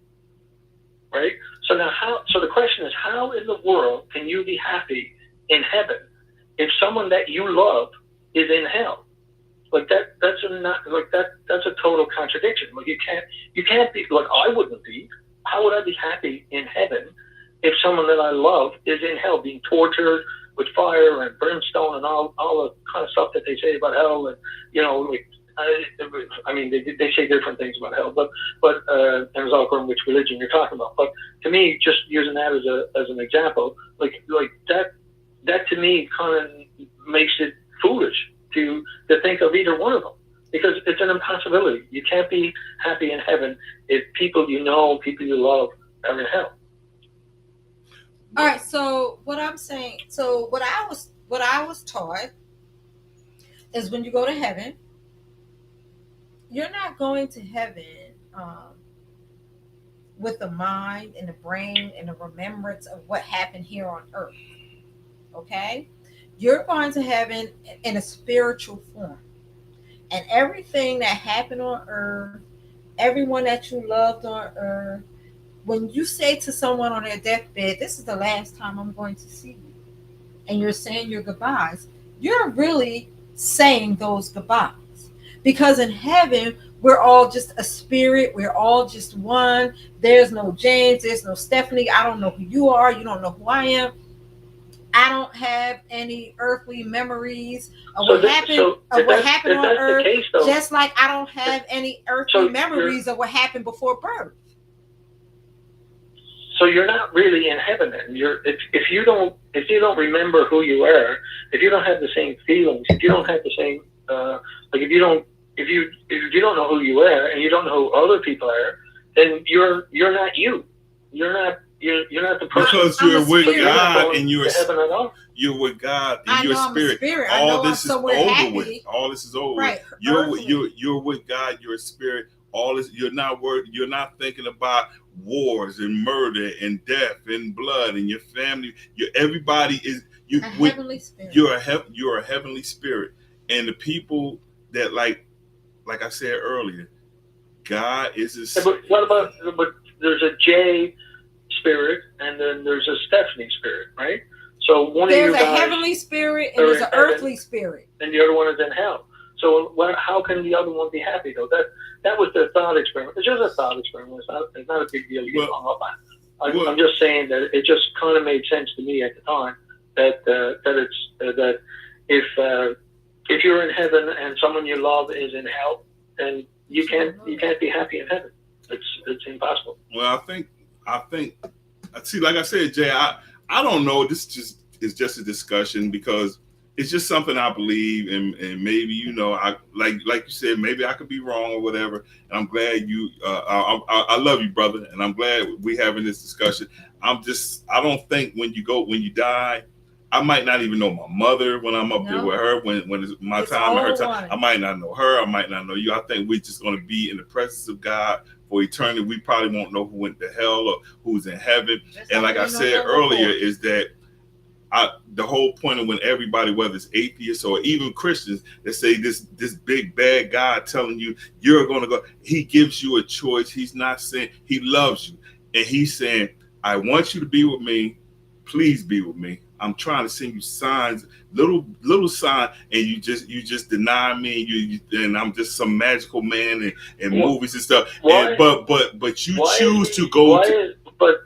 Speaker 4: right? So now so the question is, how in the world can you be happy in heaven if someone that you love is in hell? Like that's a total contradiction. Like you can't be, like I wouldn't be. How would I be happy in heaven if someone that I love is in hell being tortured with fire and brimstone and all the kind of stuff that they say about hell? And like, I mean, they say different things about hell, but and it's all according to which religion you're talking about. But to me, just using that as an example, like that to me kind of makes it foolish to think of either one of them, because it's an impossibility. You can't be happy in heaven if people you love are in hell.
Speaker 1: All right. So what I'm saying, so what I was taught is when you go to heaven, you're not going to heaven with the mind and the brain and the remembrance of what happened here on earth. Okay? You're going to heaven in a spiritual form. And everything that happened on earth, everyone that you loved on earth, when you say to someone on their deathbed, this is the last time I'm going to see you, and you're saying your goodbyes, you're really saying those goodbyes. Because in heaven, we're all just a spirit. We're all just one. There's no James. There's no Stephanie. I don't know who you are. You don't know who I am. I don't have any earthly memories of what happened on earth.
Speaker 4: Case,
Speaker 1: just like I don't have any earthly memories of what happened before birth.
Speaker 4: So you're not really in heaven then. If you don't remember who you are, if you don't have the same feelings, if you don't have the same if you don't know who you are and you don't know who other people are, then you're not you. You're not the person.
Speaker 3: Because you're with God and you're with God and your spirit. All this is over with. All this is over with. You're with God, you're a spirit. All this, you're not worried. You're not thinking about wars and murder and death and blood and your family. Everybody is
Speaker 1: heavenly spirit.
Speaker 3: You're a heavenly spirit, and the people that like I said earlier, God is a.
Speaker 4: But what about? But there's a J spirit, and then there's a Stephanie spirit, right? So
Speaker 1: there's a heavenly spirit and there's an earthly spirit,
Speaker 4: and the other one is in hell. So how can the other one be happy though? That was the thought experiment. It's just a thought experiment. It's not a big deal. You get hung up on. I'm just saying that it just kind of made sense to me at the time that if you're in heaven and someone you love is in hell, then you can't be happy in heaven. It's impossible.
Speaker 3: Well, I think. See, like I said, Jay, I don't know. This is just a discussion because it's just something I believe, and maybe I like you said, maybe I could be wrong or whatever. And I'm glad you. I love you, brother, and I'm glad we having this discussion. I don't think when you die, I might not even know my mother when I'm up there with her. When it's my time and her time, I might not know her. I might not know you. I think we're just going to be in the presence of God for eternity. We probably won't know who went to hell or who's in heaven. And like I said earlier, is that the whole point of when everybody, whether it's atheists or even Christians, that say this big bad God telling you you're going to go, he gives you a choice. He's not saying he loves you, and he's saying, I want you to be with me. Please be with me. I'm trying to send you signs, little sign, and you just deny me. And I'm just some magical man and movies and stuff. But you choose to go.
Speaker 4: But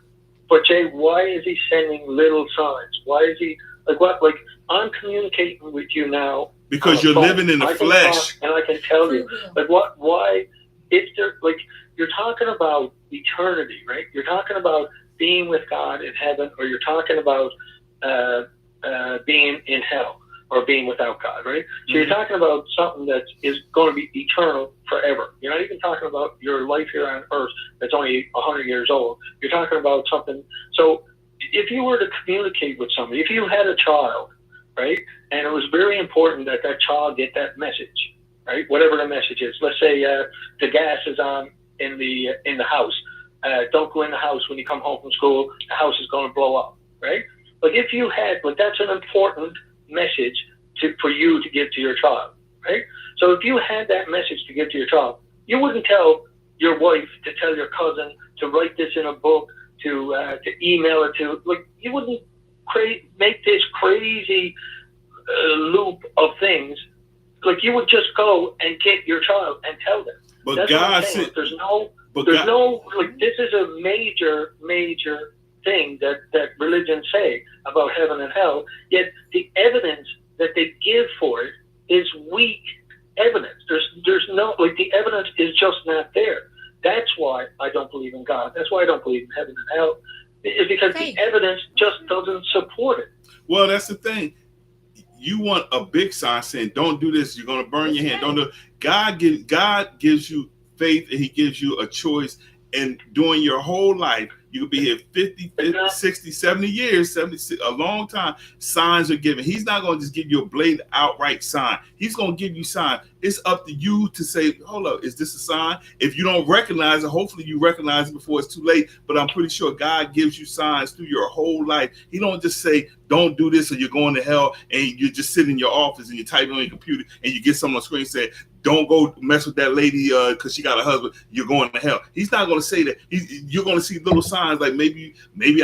Speaker 4: Jay, why is he sending little signs? Why is he Like what? Like I'm communicating with you now
Speaker 3: because you're living in the flesh,
Speaker 4: and I can tell you, like what? Why? If there, like you're talking about eternity, right? You're talking about being with God in heaven, or you're talking about being in hell, or being without God, right? So you're talking about something that is going to be eternal forever. You're not even talking about your life here on earth that's only 100 years old. You're talking about something. So if you were to communicate with somebody, if you had a child, right, and it was very important that that child get that message, right, whatever the message is. Let's say the gas is on in the house. Don't go in the house when you come home from school. The house is going to blow up, right? Like if you had, like that's an important message for you to give to your child, right? So if you had that message to give to your child, you wouldn't tell your wife to tell your cousin to write this in a book, to email it to, like you wouldn't make this crazy loop of things. Like you would just go and get your child and tell them.
Speaker 3: But
Speaker 4: that's
Speaker 3: God
Speaker 4: what I'm saying.
Speaker 3: said,
Speaker 4: there's no like this is a major thing that religions say about heaven and hell, yet the evidence that they give for it is weak evidence. There's no, like the evidence is just not there. That's why I don't believe in God. That's why I don't believe in heaven and hell. It's because the evidence just doesn't support it.
Speaker 3: Well, that's the thing. You want a big sign saying, don't do this, you're going to burn your hand. Don't do it. God gives you faith, and he gives you a choice. And during your whole life, you could be here 50, 60, 70 years, 70, a long time. Signs are given. He's not going to just give you a blatant outright sign. He's going to give you signs. It's up to you to say, hold up, is this a sign? If you don't recognize it, hopefully you recognize it before it's too late. But I'm pretty sure God gives you signs through your whole life. He don't just say, don't do this or you're going to hell, and you just sit in your office and you're typing on your computer and you get someone on the screen saying, don't go mess with that lady because she got a husband, you're going to hell. He's not going to say that. You're going to see little signs like maybe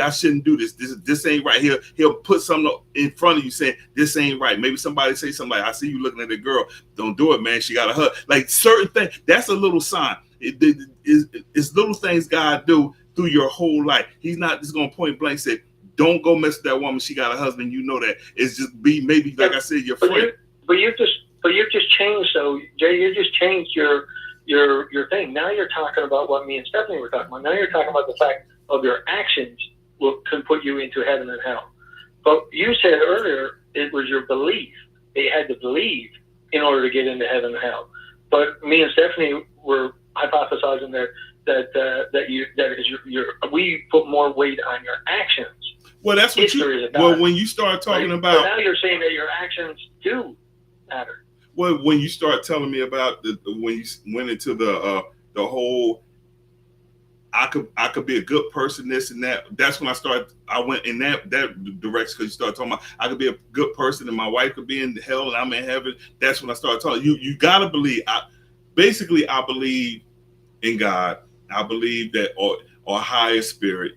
Speaker 3: I shouldn't do this. This ain't right. He'll put something in front of you saying this ain't right. Maybe somebody say something like, I see you looking at the girl. Don't do it, man. She got a husband. Like certain things. That's a little sign. It's little things God do through your whole life. He's not just going to point blank say, don't go mess with that woman. She got a husband. You know that. It's just maybe like I said, your friend.
Speaker 4: But you've just changed. So Jay, you just changed your thing. Now you're talking about what me and Stephanie were talking about. Now you're talking about the fact of your actions can put you into heaven and hell. But you said earlier it was your belief. They had to believe in order to get into heaven and hell. But me and Stephanie were hypothesizing we put more weight on your actions.
Speaker 3: Well, that's what when you start talking about.
Speaker 4: But now you're saying that your actions do matter.
Speaker 3: Well, when you start telling me about when you went into the whole, I could be a good person, this and that. That's when I went in that direction, because you start talking about I could be a good person and my wife could be in hell and I'm in heaven. That's when I started talking. You gotta believe. I believe in God. I believe that or higher spirit.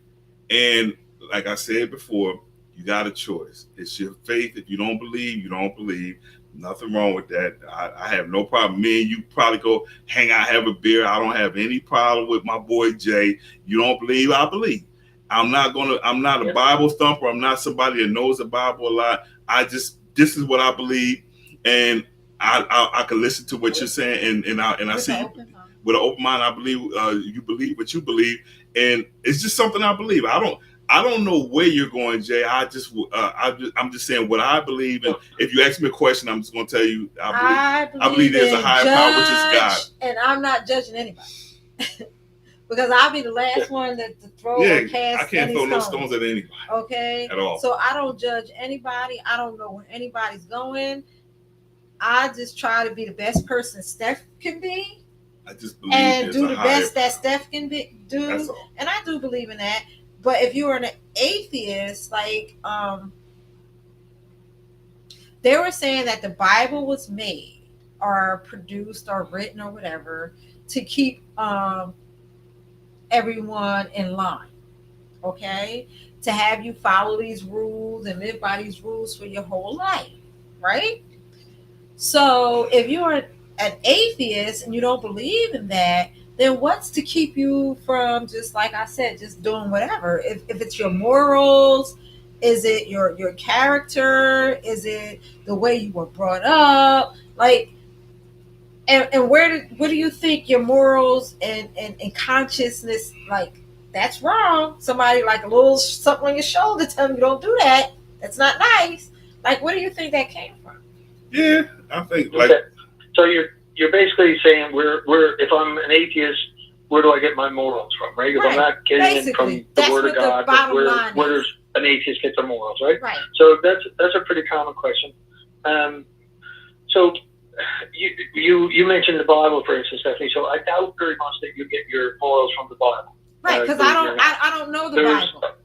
Speaker 3: And like I said before, you got a choice. It's your faith. If you don't believe, you don't believe. Nothing wrong with that. I have no problem. Me and you probably go hang out, have a beer. I don't have any problem with my boy Jay. You don't believe, I believe. I'm not a Bible thumper. I'm not somebody that knows the Bible a lot. this is what I believe, and I can listen to what you're saying, and I see you with an open mind. I believe you believe what you believe, and it's just something I believe. I don't know where you're going, Jay. I'm just saying what I believe. And if you ask me a question, I'm just going to tell you I believe there's a higher power, which is God.
Speaker 1: And I'm not judging anybody. Because I'll be the last one to throw or cast.
Speaker 3: I can't throw no stones at anybody.
Speaker 1: Okay.
Speaker 3: At all.
Speaker 1: So I don't judge anybody. I don't know where anybody's going. I just try to be the best person Steph can be.
Speaker 3: I just believe
Speaker 1: and do the best that Steph can do. And I do believe in that. But if you're an atheist, like they were saying that the Bible was made or produced or written or whatever to keep everyone in line, okay? To have you follow these rules and live by these rules for your whole life, right? So if you're an atheist and you don't believe in that, then what's to keep you from, just like I said, just doing whatever? If it's your morals Is it your character? Is it the way you were brought up? Like, and where do you think your morals and consciousness, like, that's wrong? Somebody like a little something on your shoulder telling you don't do that. That's not nice. Like, where do you think that came from?
Speaker 3: Yeah, I think like
Speaker 4: Okay. So you're basically saying we're if I'm an atheist, where do I get my morals from, right? If I'm not getting it from
Speaker 1: Basically,
Speaker 4: the
Speaker 1: that's
Speaker 4: Word
Speaker 1: what
Speaker 4: of
Speaker 1: the
Speaker 4: God,
Speaker 1: bottom
Speaker 4: where
Speaker 1: line
Speaker 4: does
Speaker 1: is.
Speaker 4: an atheist get their morals, right?
Speaker 1: Right.
Speaker 4: So that's a pretty common question. So you mentioned the Bible, for instance, Stephanie. So I doubt very much that you get your morals from the Bible.
Speaker 1: Right, because I don't know the Bible.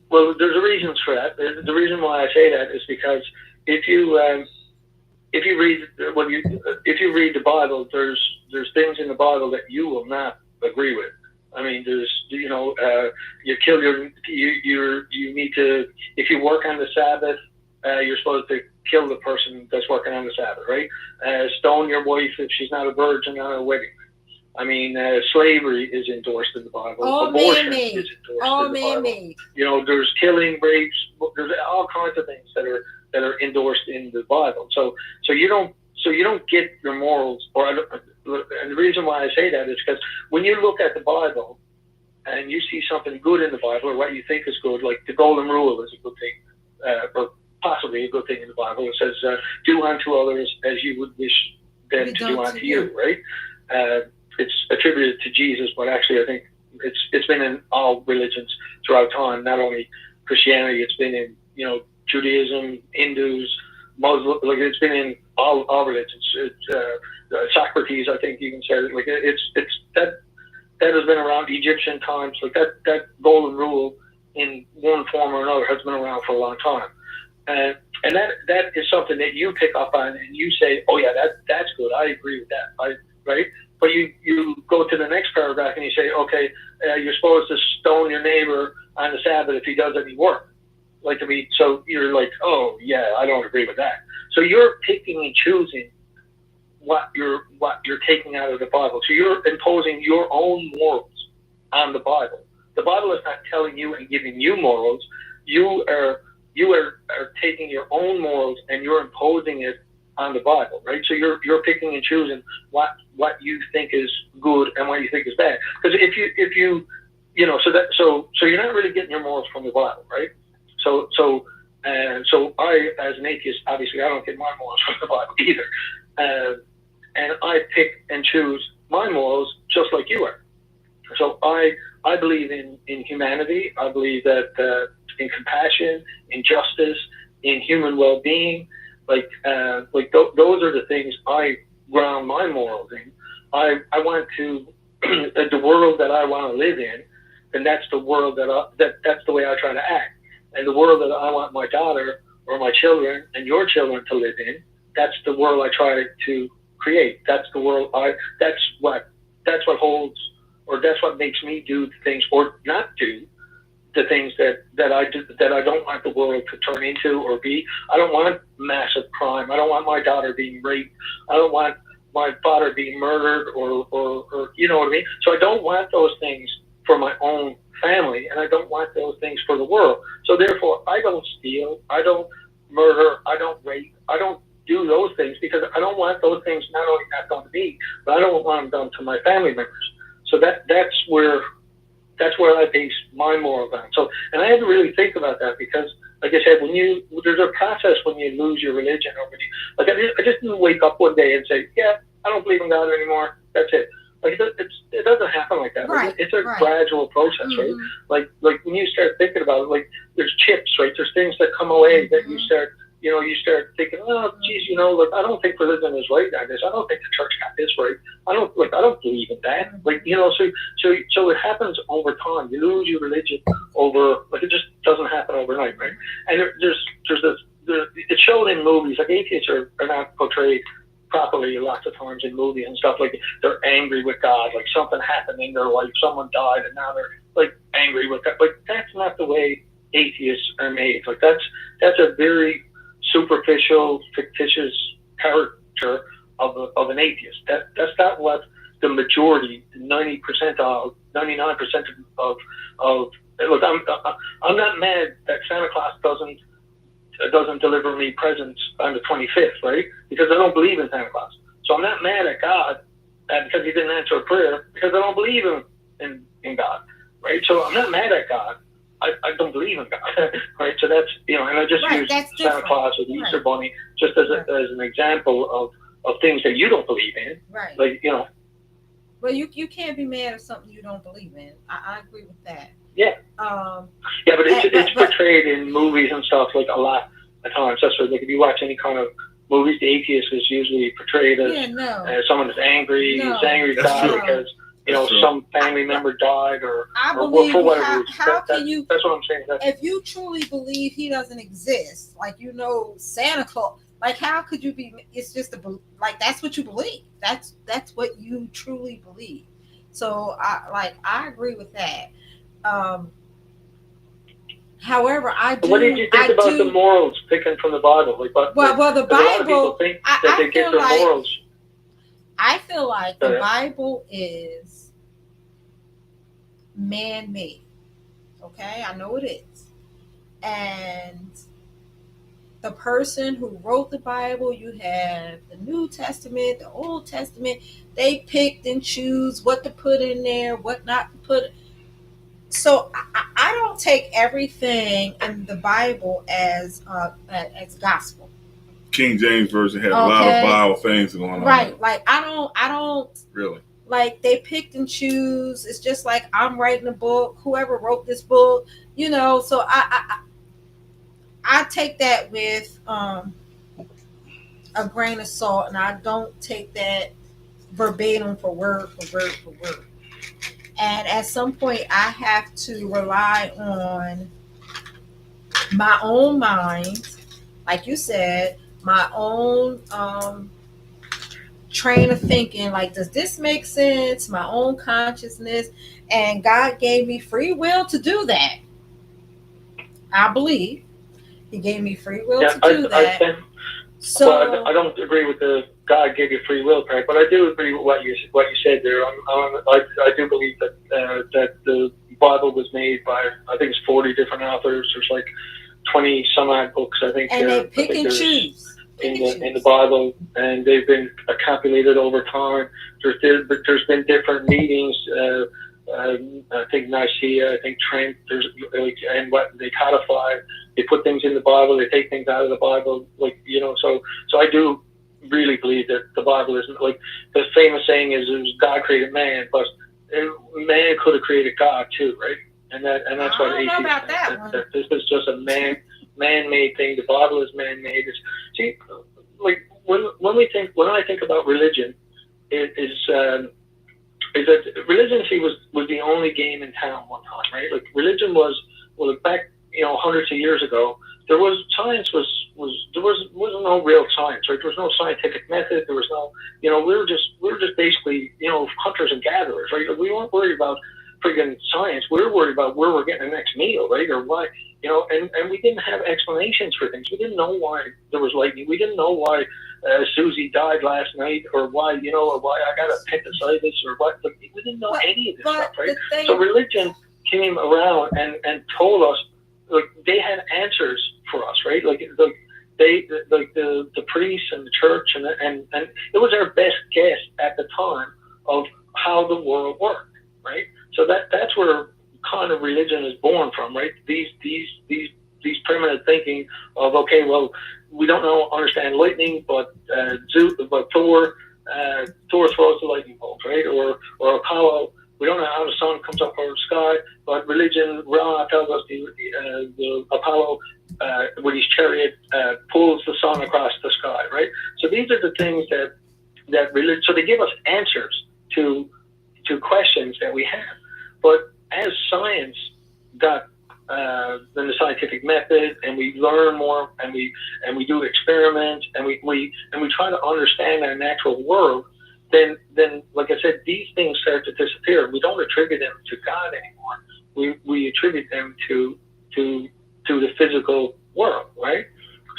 Speaker 4: Well, there's a reasons for that. The reason why I say that is because if you read the Bible, there's things in the Bible that you will not agree with. I mean, there's you kill you need to, if you work on the Sabbath, you're supposed to kill the person that's working on the Sabbath, right? Stone your wife if she's not a virgin on her wedding. I mean, slavery is endorsed in the Bible. Abortion is endorsed in the Bible. You know, there's killing, rapes. There's all kinds of things that are endorsed in the Bible. So you don't get your morals. And the reason why I say that is because when you look at the Bible and you see something good in the Bible, or what you think is good, like the Golden Rule is a good thing, or possibly a good thing in the Bible. It says, "Do unto others as you would wish them to do unto you." Right? It's attributed to Jesus, but actually I think it's been in all religions throughout time, not only Christianity. It's been in Judaism, Hindus, Muslim. Like, it's been in all religions. Socrates, I think, even said it. Like, it's that has been around Egyptian times. Like, that golden rule in one form or another has been around for a long time, and that is something that you pick up on and you say, oh yeah, that's good. I agree with that. Right? But you go to the next paragraph and you say, okay, you're supposed to stone your neighbor on the Sabbath if he does any work. Like, to me, so you're like, oh yeah, I don't agree with that. So you're picking and choosing what you're taking out of the Bible. So you're imposing your own morals on the Bible. The Bible is not telling you and giving you morals. You are taking your own morals and you're imposing it on the Bible, right? So you're picking and choosing what you think is good and what you think is bad. Because if you so you're not really getting your morals from the Bible, right? So I, as an atheist, obviously I don't get my morals from the Bible either, and I pick and choose my morals just like you are. So I believe in humanity. I believe that in compassion, in justice, in human well-being. Like those are the things I ground my morals in. I want to the world that I want to live in, and that's the world that's the way I try to act. And the world that I want my daughter or my children and your children to live in, that's the world I try to create. That's the world that's what holds, or that's what makes me do things or not do the things that I do, that I don't want the world to turn into or be. I don't want massive crime. I don't want my daughter being raped. I don't want my father being murdered or you know what I mean? So I don't want those things for my own family, and I don't want those things for the world. So therefore, I don't steal, I don't murder, I don't rape, I don't do those things, because I don't want those things not only not done to me, but I don't want them done to my family members. So that's where I base my morals on. So, and I had to really think about that, because, like I said, there's a process when you lose your religion, or when I just didn't wake up one day and say, yeah, I don't believe in God anymore. That's it. Like, it doesn't happen like that.
Speaker 1: Right,
Speaker 4: it's a gradual process, right? Like when you start thinking about it, like, there's chips, right? There's things that come away that you start thinking, oh, geez, like, I don't think religion is right on this. I don't think the church got this right. I don't believe in that. Like, so it happens over time. You lose your religion over, like, it just doesn't happen overnight, right? And it's shown in movies. Like, atheists are not portrayed properly lots of times in movies and stuff. Like, they're angry with God, like something happened in their life, someone died, and now they're, like, angry with God. Like, that's not the way atheists are made. Like, that's a very superficial, fictitious character of an atheist. That's not what the majority, 90%, 99% of look, I'm not mad that Santa Claus doesn't deliver me presents on the 25th, right? Because I don't believe in Santa Claus. So I'm not mad at God because he didn't answer a prayer, because I don't believe in God, right? So I'm not mad at God. I don't believe in God, right? So that's, and I just use Santa Claus or the Easter Bunny just as an example of things that you don't believe in.
Speaker 1: Right.
Speaker 4: Like,
Speaker 1: Well, you can't be mad at something you don't believe in. I agree with that.
Speaker 4: Yeah. Yeah, but it's portrayed in movies and stuff like a lot of times. That's like if you watch any kind of movies, the atheist is usually portrayed as someone that's angry. He's angry with God because some family member died or for whatever reason. That's what I'm saying.
Speaker 1: If you truly believe he doesn't exist, like Santa Claus, like how could you be? It's just that's what you believe. That's what you truly believe. So I agree with that. However,
Speaker 4: what did you think about the morals taken from the Bible? Like,
Speaker 1: the Bible.
Speaker 4: A lot of people think that they get their morals.
Speaker 1: I feel like the Bible is man-made. Okay, I know it is, and the person who wrote the Bible, you have the New Testament, the Old Testament. They picked and choose what to put in there, what not to put. So I don't take everything in the Bible as gospel.
Speaker 3: King James version had a lot of vile things going on.
Speaker 1: Right, like I don't
Speaker 3: really
Speaker 1: like they picked and choose. It's just like I'm writing a book. Whoever wrote this book, So I take that with a grain of salt, and I don't take that verbatim for word for word for word. And at some point, I have to rely on my own mind, like you said, my own train of thinking. Like, does this make sense? My own consciousness. And God gave me free will to do that. I believe He gave me free will to do that.
Speaker 4: I don't agree with the God gave you free will part, but I do agree with what you said there. I do believe that the Bible was made by, I think it's 40 different authors. There's like 20 some odd books, I think.
Speaker 1: And they pick and choose.
Speaker 4: In the Bible, and they've been accumulated over time. There's been different meetings. I think Nicaea, I think Trent. And what they codify. They put things in the Bible. They take things out of the Bible. So I do really believe that the Bible isn't like the famous saying is God created man, but man could have created God too, right? And that's what atheism is. That this is just a man-made thing. The Bible is man-made. See, like when I think about religion, is that religion was the only game in town one time, right? Like religion was back hundreds of years ago. There was no real science, right? There was no scientific method. There was no we were just basically hunters and gatherers, right? We weren't worried about friggin' science. We were worried about where we're getting the next meal, right? Or why, and we didn't have explanations for things. We didn't know why there was lightning. We didn't know why Susie died last night, or why, or why I got appendicitis, or what. Like, we didn't know any of this stuff, right? So religion came around and told us, like, they had answers for us, right? Like the priests and the church, and it was our best guess at the time of how the world worked, right? So that's where kind of religion is born from, right? These primitive thinking of, okay, well, we don't understand lightning, but Thor throws the lightning bolt, right? Or Apollo, we don't know how the sun comes up over the sky, but religion, Ra tells us the Apollo with his chariot pulls the sun across the sky, right? So these are the things that religion. So they give us answers to questions that we have. But as science got the scientific method, and we learn more, and we do experiments, and we try to understand our natural world, then like I said, these things start to disappear. We don't attribute them to God anymore. We attribute them to the physical world, right?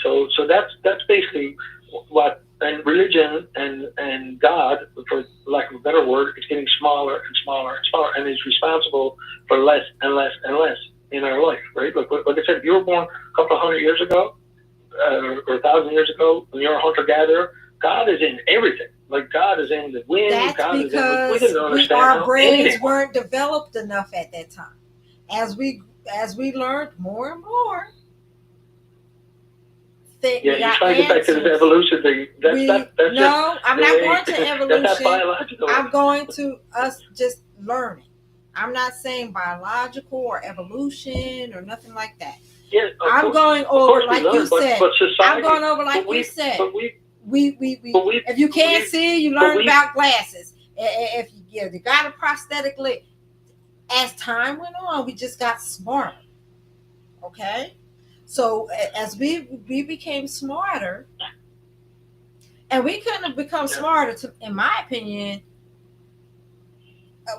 Speaker 4: So that's basically what and religion and God, for lack of a better word, is getting smaller and smaller and smaller, and is responsible for less and less and less in our life, right? Like I said, if you were born a couple of hundred years ago, or 1,000 years ago, when you're a hunter-gatherer, God is in everything. Like God is in the wind.
Speaker 1: That's
Speaker 4: God
Speaker 1: because
Speaker 4: we didn't understand
Speaker 1: our
Speaker 4: how
Speaker 1: brains
Speaker 4: anything
Speaker 1: weren't developed enough at that time. As we learned more and more,
Speaker 4: Yeah,
Speaker 1: we
Speaker 4: you're
Speaker 1: got
Speaker 4: trying to get back to this
Speaker 1: answers.
Speaker 4: evolution thing. That's
Speaker 1: No, I'm not going to
Speaker 4: that's not
Speaker 1: evolution.
Speaker 4: biological.
Speaker 1: I'm going to us just learning. I'm not saying biological or evolution or nothing like that.
Speaker 4: Yeah,
Speaker 1: I'm going over like you said.
Speaker 4: But society,
Speaker 1: I'm going over like you said. We if you can't see, you learn about glasses. If you got a prosthetic leg, as time went on, we just got smarter. Okay, so as we became smarter, and we couldn't have become smarter, in my opinion,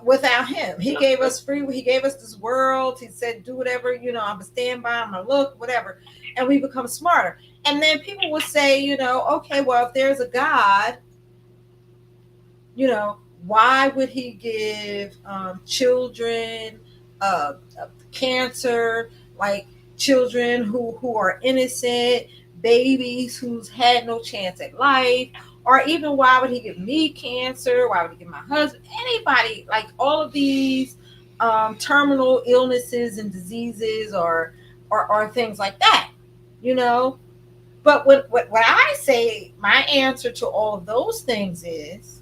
Speaker 1: without him. He gave us free. He gave us this world. He said, "Do whatever I'm a standby. I'm a look, whatever," and we become smarter. And then people would say, okay, well, if there's a God, why would he give children cancer, like children who are innocent, babies who's had no chance at life, or even why would he give me cancer? Why would he give my husband? Anybody, like all of these terminal illnesses and diseases or things like that, But what I say, my answer to all of those things is,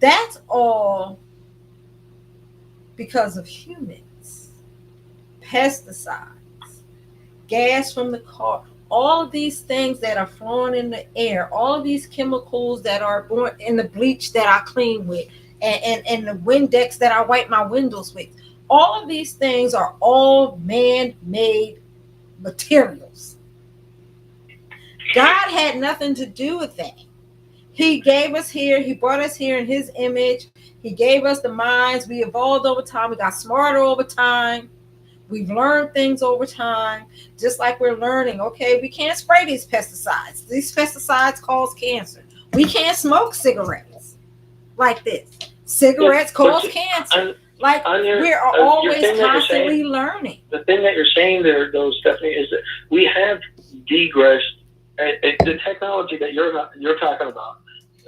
Speaker 1: that's all because of humans. Pesticides, gas from the car, all of these things that are flowing in the air, all of these chemicals that are born in the bleach that I clean with, and the Windex that I wipe my windows with. All of these things are all man-made materials. God had nothing to do with that. He gave us here. He brought us here in his image. He gave us the minds. We evolved over time. We got smarter over time. We've learned things over time. Just like we're learning, okay, we can't spray these pesticides. These pesticides cause cancer. We can't smoke cigarettes like this. Cigarettes cause cancer. We're always constantly learning.
Speaker 4: The thing that you're saying there, though, Stephanie, is that we have digressed. The technology that you're talking about,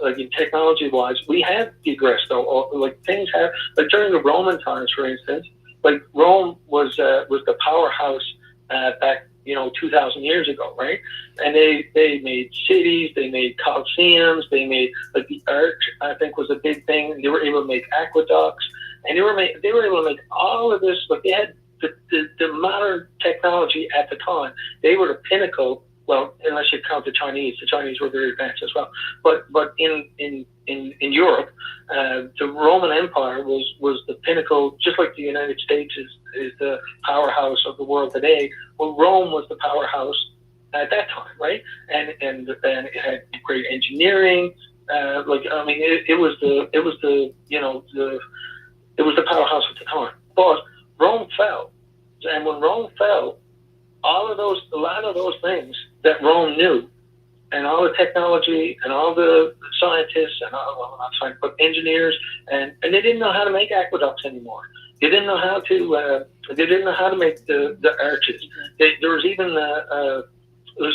Speaker 4: like in technology-wise, we have digressed. Though, like things have, like during the Roman times, for instance, like Rome was the powerhouse back 2,000 years ago, right? And they made cities, they made coliseums, they made like the arch, I think, was a big thing. They were able to make aqueducts, and they were able to make all of this. Like they had the modern technology at the time. They were the pinnacle. Well, unless you count the Chinese were very advanced as well. But in Europe, the Roman Empire was the pinnacle, just like the United States is the powerhouse of the world today. Well, Rome was the powerhouse at that time, right? And it had great engineering. It was the powerhouse at the time. But Rome fell, and when Rome fell, a lot of those things that Rome knew, and all the technology and all the scientists and engineers, and they didn't know how to make aqueducts anymore. They didn't know how to. They didn't know how to make the arches. There was even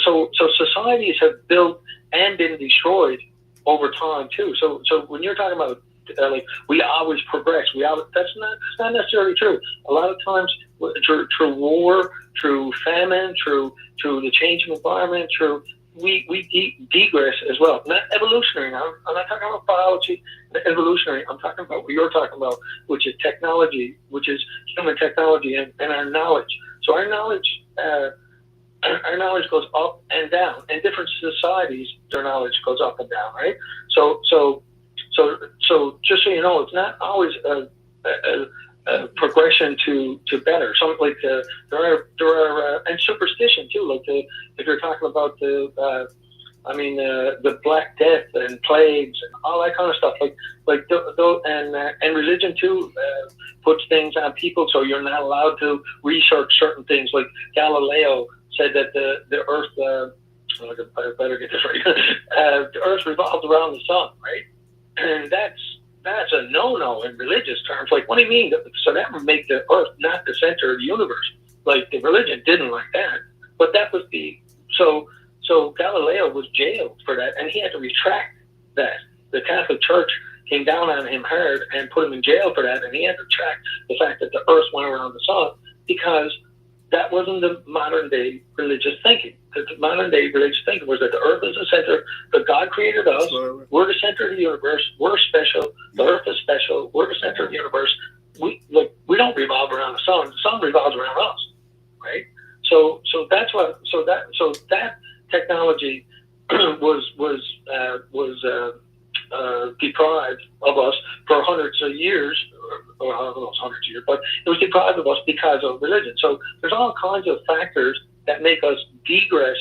Speaker 4: so societies have built and been destroyed over time too. So when you're talking about we always progress, that's not necessarily true. A lot of times, through war, through famine, through the changing environment, we degress as well. Not evolutionary now. I'm not talking about biology, evolutionary. I'm talking about what you're talking about, which is technology, which is human technology and our knowledge. So our knowledge goes up and down. In different societies, their knowledge goes up and down, right? So just so you know, it's not always a progression to better. Something like there are and superstition too. Like if you're talking about the Black Death and plagues and all that kind of stuff. And religion too puts things on people, so you're not allowed to research certain things. Like Galileo said that the Earth I better get this right. The Earth revolves around the sun, right? And that's a no-no in religious terms. Like, what do you mean? So that would make the Earth not the center of the universe. Like, the religion didn't like that, but that was so Galileo was jailed for that, and he had to retract that. The Catholic Church came down on him hard and put him in jail for that, and he had to retract the fact that the Earth went around the sun, because that wasn't the modern day religious thinking. The modern day religious thinking was that the Earth is the center, that God created us, we're the center of the universe, we're special, the Earth is special, we're the center of the universe. We don't revolve around the sun revolves around us, right? So that technology was deprived of us for hundreds of years, or I don't know if it's hundreds of years, but it was deprived of us because of religion. So there's all kinds of factors that make us degress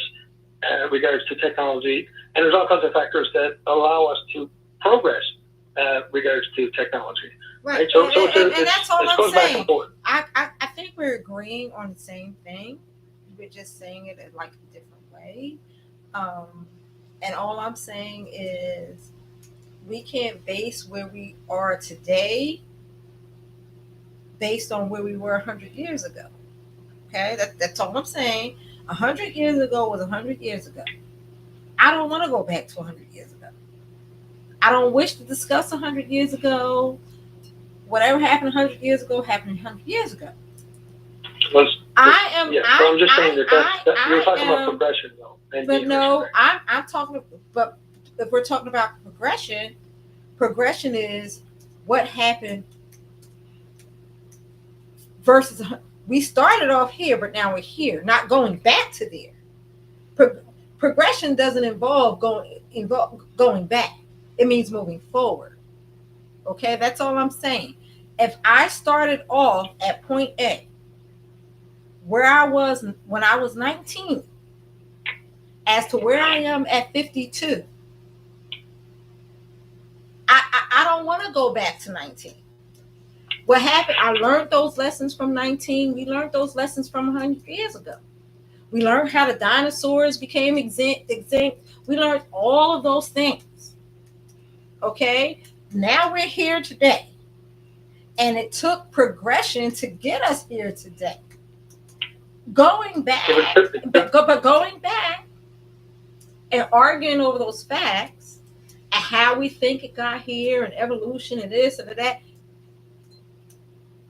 Speaker 4: regards to technology, and there's all kinds of factors that allow us to progress regards to technology.
Speaker 1: Right.
Speaker 4: So
Speaker 1: and that's all I'm saying.
Speaker 4: I
Speaker 1: think we're agreeing on the same thing. We're just saying it in like a different way. And all I'm saying is we can't base where we are today based on where we were 100 years ago. Okay? That's all I'm saying. 100 years ago was 100 years ago. I don't want to go back to 100 years ago. I don't wish to discuss 100 years ago. Whatever happened 100 years ago happened 100 years ago.
Speaker 4: I'm just saying that you're talking about progression, though.
Speaker 1: But no, I'm talking. But if we're talking about progression is what happened versus we started off here, but now we're here, not going back to there. Progression doesn't involve going back. It means moving forward. Okay, that's all I'm saying. If I started off at point A, where I was when I was 19, as to where I am at 52, I don't want to go back to 19. What happened? I learned those lessons from 19. We learned those lessons from 100 years ago. We learned how the dinosaurs became extinct. We learned all of those things. Okay? Now we're here today. And it took progression to get us here today. Going back and arguing over those facts and how we think it got here and evolution and this and that,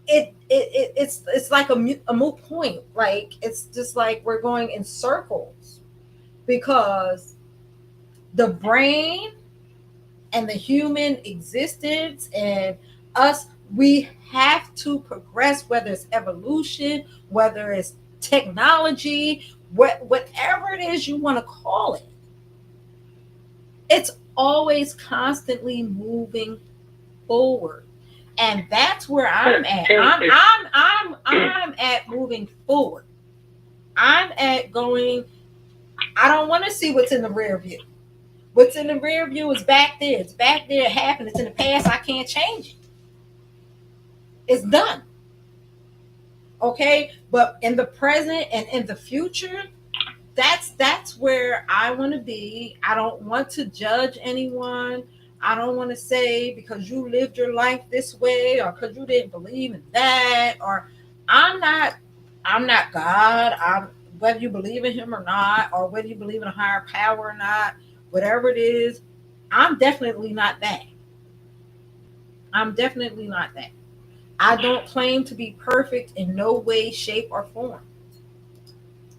Speaker 1: it's like a moot point. Like, it's just like we're going in circles, because the brain and the human existence and us, we have to progress, whether it's evolution, whether it's technology, whatever it is you want to call it. It's always constantly moving forward. And that's where I'm at. I'm at moving forward. I'm at going, I don't want to see what's in the rear view. What's in the rear view is back there. It's back there. It happened. It's in the past. I can't change it. It's done. Okay? But in the present and in the future, that's where I want to be. I don't want to judge anyone. I don't want to say because you lived your life this way or because you didn't believe in that, or I'm not God. Whether you believe in him or not, or whether you believe in a higher power or not, whatever it is, I'm definitely not that. I'm definitely not that. I don't claim to be perfect in no way, shape, or form.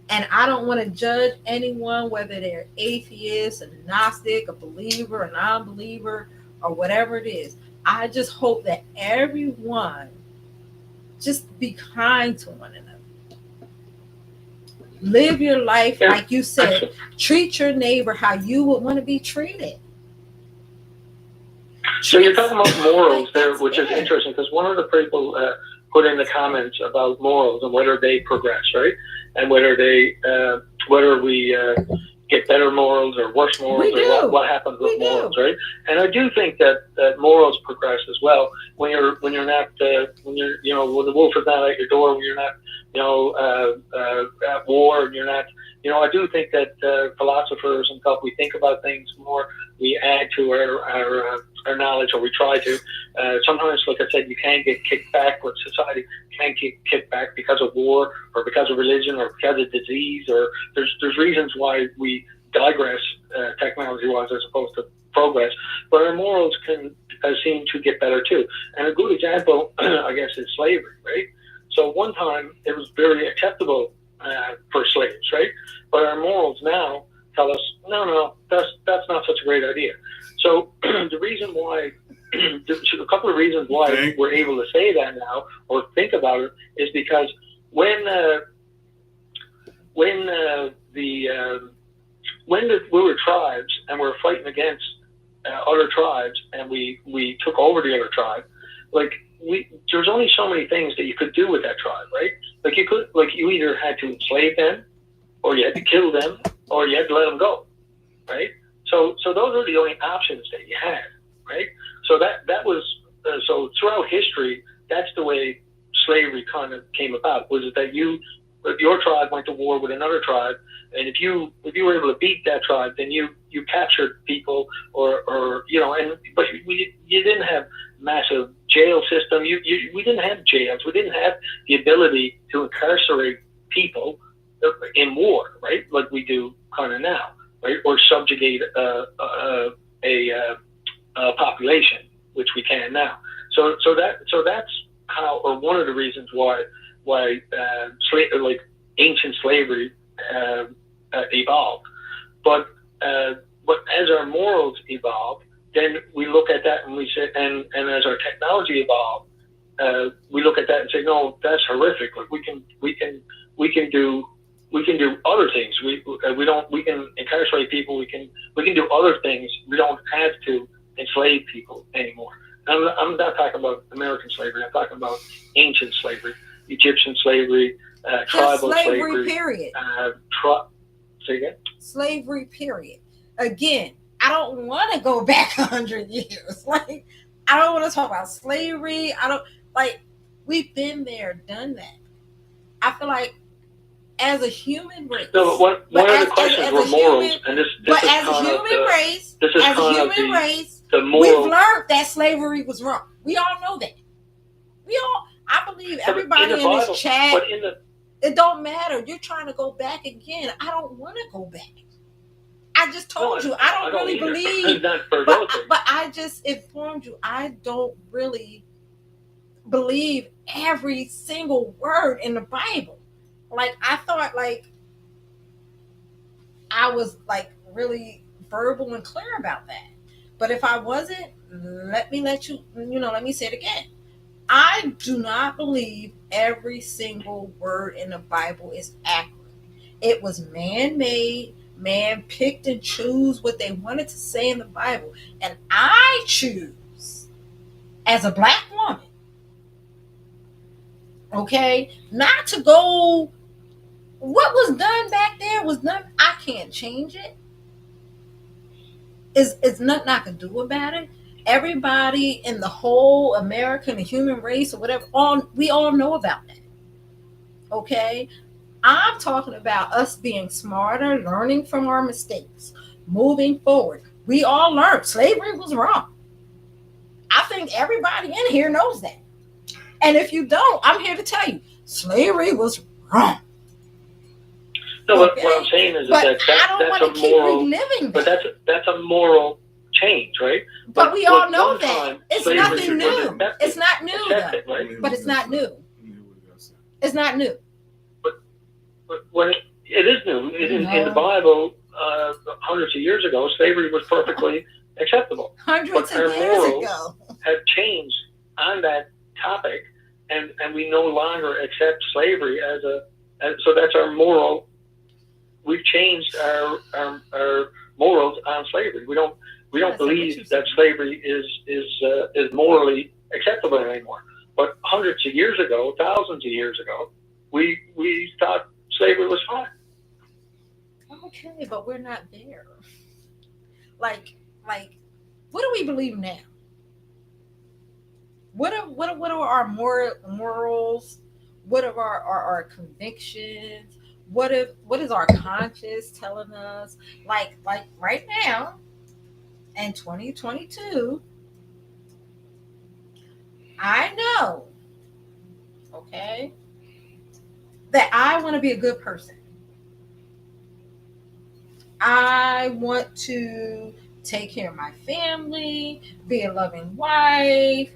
Speaker 1: And I don't want to judge anyone, whether they're atheist, a Gnostic, a believer, a non-believer, or whatever it is. I just hope that everyone just be kind to one another. Live your life like you said. Treat your neighbor how you would want to be treated.
Speaker 4: So you're talking about morals there, which is interesting, because one of the people put in the comments about morals and whether they progress, right? And whether we get better morals or worse morals, or what happens with morals, right? And I do think that morals progress as well when the wolf is not at your door, when you're not at war, and you're not. I do think that philosophers and stuff, we think about things more. We add to our knowledge, or we try to. Sometimes, like I said, you can get kicked back, but society can get kicked back because of war, or because of religion, or because of disease, or there's reasons why we digress technology-wise as opposed to progress. But our morals can seem to get better too. And a good example, I guess, is slavery, right? So one time it was very acceptable for slaves, right? But our morals now tell us, no, that's not such a great idea. So the reason why, a couple of reasons why we're able to say that now or think about it is because when we were tribes and we were fighting against other tribes, and we took over the other tribe, there's only so many things that you could do with that tribe, right? You either had to enslave them, or you had to kill them, or you had to let them go, right? So those are the only options that you had, right? So that was so throughout history, that's the way slavery kind of came about. Was it that your tribe went to war with another tribe, and if you were able to beat that tribe, then you captured people, but you didn't have massive jail system. We didn't have jails. We didn't have the ability to incarcerate people in war, right? Like we do kind of now, right? Or subjugate a population, which we can now. So that's how, or one of the reasons why ancient slavery evolved. But as our morals evolve, then we look at that and we say, and as our technology evolved, we look at that and say, no, that's horrific. Like we can do other things. We can incarcerate people. We can do other things. We don't have to enslave people anymore. I'm not talking about American slavery. I'm talking about ancient slavery, Egyptian slavery, tribal slavery.
Speaker 1: Period.
Speaker 4: Say again?
Speaker 1: Slavery, period. Again, I don't want to go back 100 years. I don't want to talk about slavery. We've been there, done that. I feel like as a human race.
Speaker 4: No, but one of the questions were morals, and this
Speaker 1: but
Speaker 4: is
Speaker 1: as a human race,
Speaker 4: the
Speaker 1: we've learned that slavery was wrong. We all know that. I believe everybody in this chat, it don't matter. You're trying to go back again. I don't want to go back. I just told you, I don't really believe, but I just informed you, I don't really believe every single word in the Bible. I thought I was really verbal and clear about that. But if I wasn't, let me say it again. I do not believe every single word in the Bible is accurate. It was man-made. Man picked and choose what they wanted to say in the Bible. And I choose, as a black woman, okay, not to go, what was done back there was done. I can't change it. It's nothing I can do about it. Everybody in the whole American human race or whatever, we all know about that. Okay? I'm talking about us being smarter, learning from our mistakes, moving forward. We all learned slavery was wrong. I think everybody in here knows that. And if you don't, I'm here to tell you, slavery was wrong.
Speaker 4: No, okay? What I'm saying is that's a moral. But that's a moral change, right?
Speaker 1: But we all know that it's nothing new. It's not new, though. Right? But it's not new. It's not new.
Speaker 4: But when it is new, in the Bible, hundreds of years ago, slavery was perfectly acceptable.
Speaker 1: Hundreds of years ago,
Speaker 4: have changed on that topic, and we no longer accept slavery so that's our moral. We've changed our morals on slavery. We don't believe that slavery is morally acceptable anymore. But hundreds of years ago, thousands of years ago, we thought slavery was fine.
Speaker 1: Okay, but we're not there. What do we believe now? What are our morals? What are our convictions? What is our conscience telling us? Like right now in 2022, I know, okay, that I want to be a good person. I want to take care of my family, be a loving wife,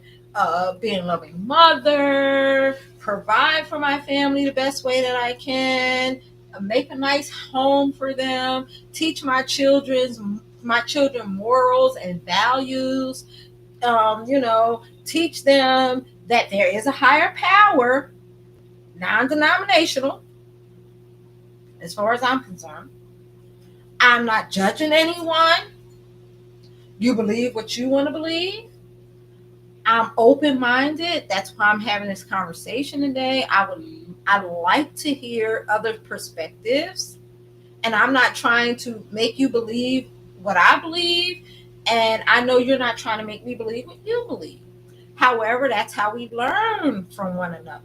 Speaker 1: be a loving mother, provide for my family the best way that I can, make a nice home for them, teach my children morals and values. Teach them that there is a higher power, non-denominational, as far as I'm concerned. I'm not judging anyone. You believe what you want to believe. I'm open minded. That's why I'm having this conversation today. I like to hear other perspectives, and I'm not trying to make you believe what I believe, and I know you're not trying to make me believe what you believe. However, that's how we learn from one another.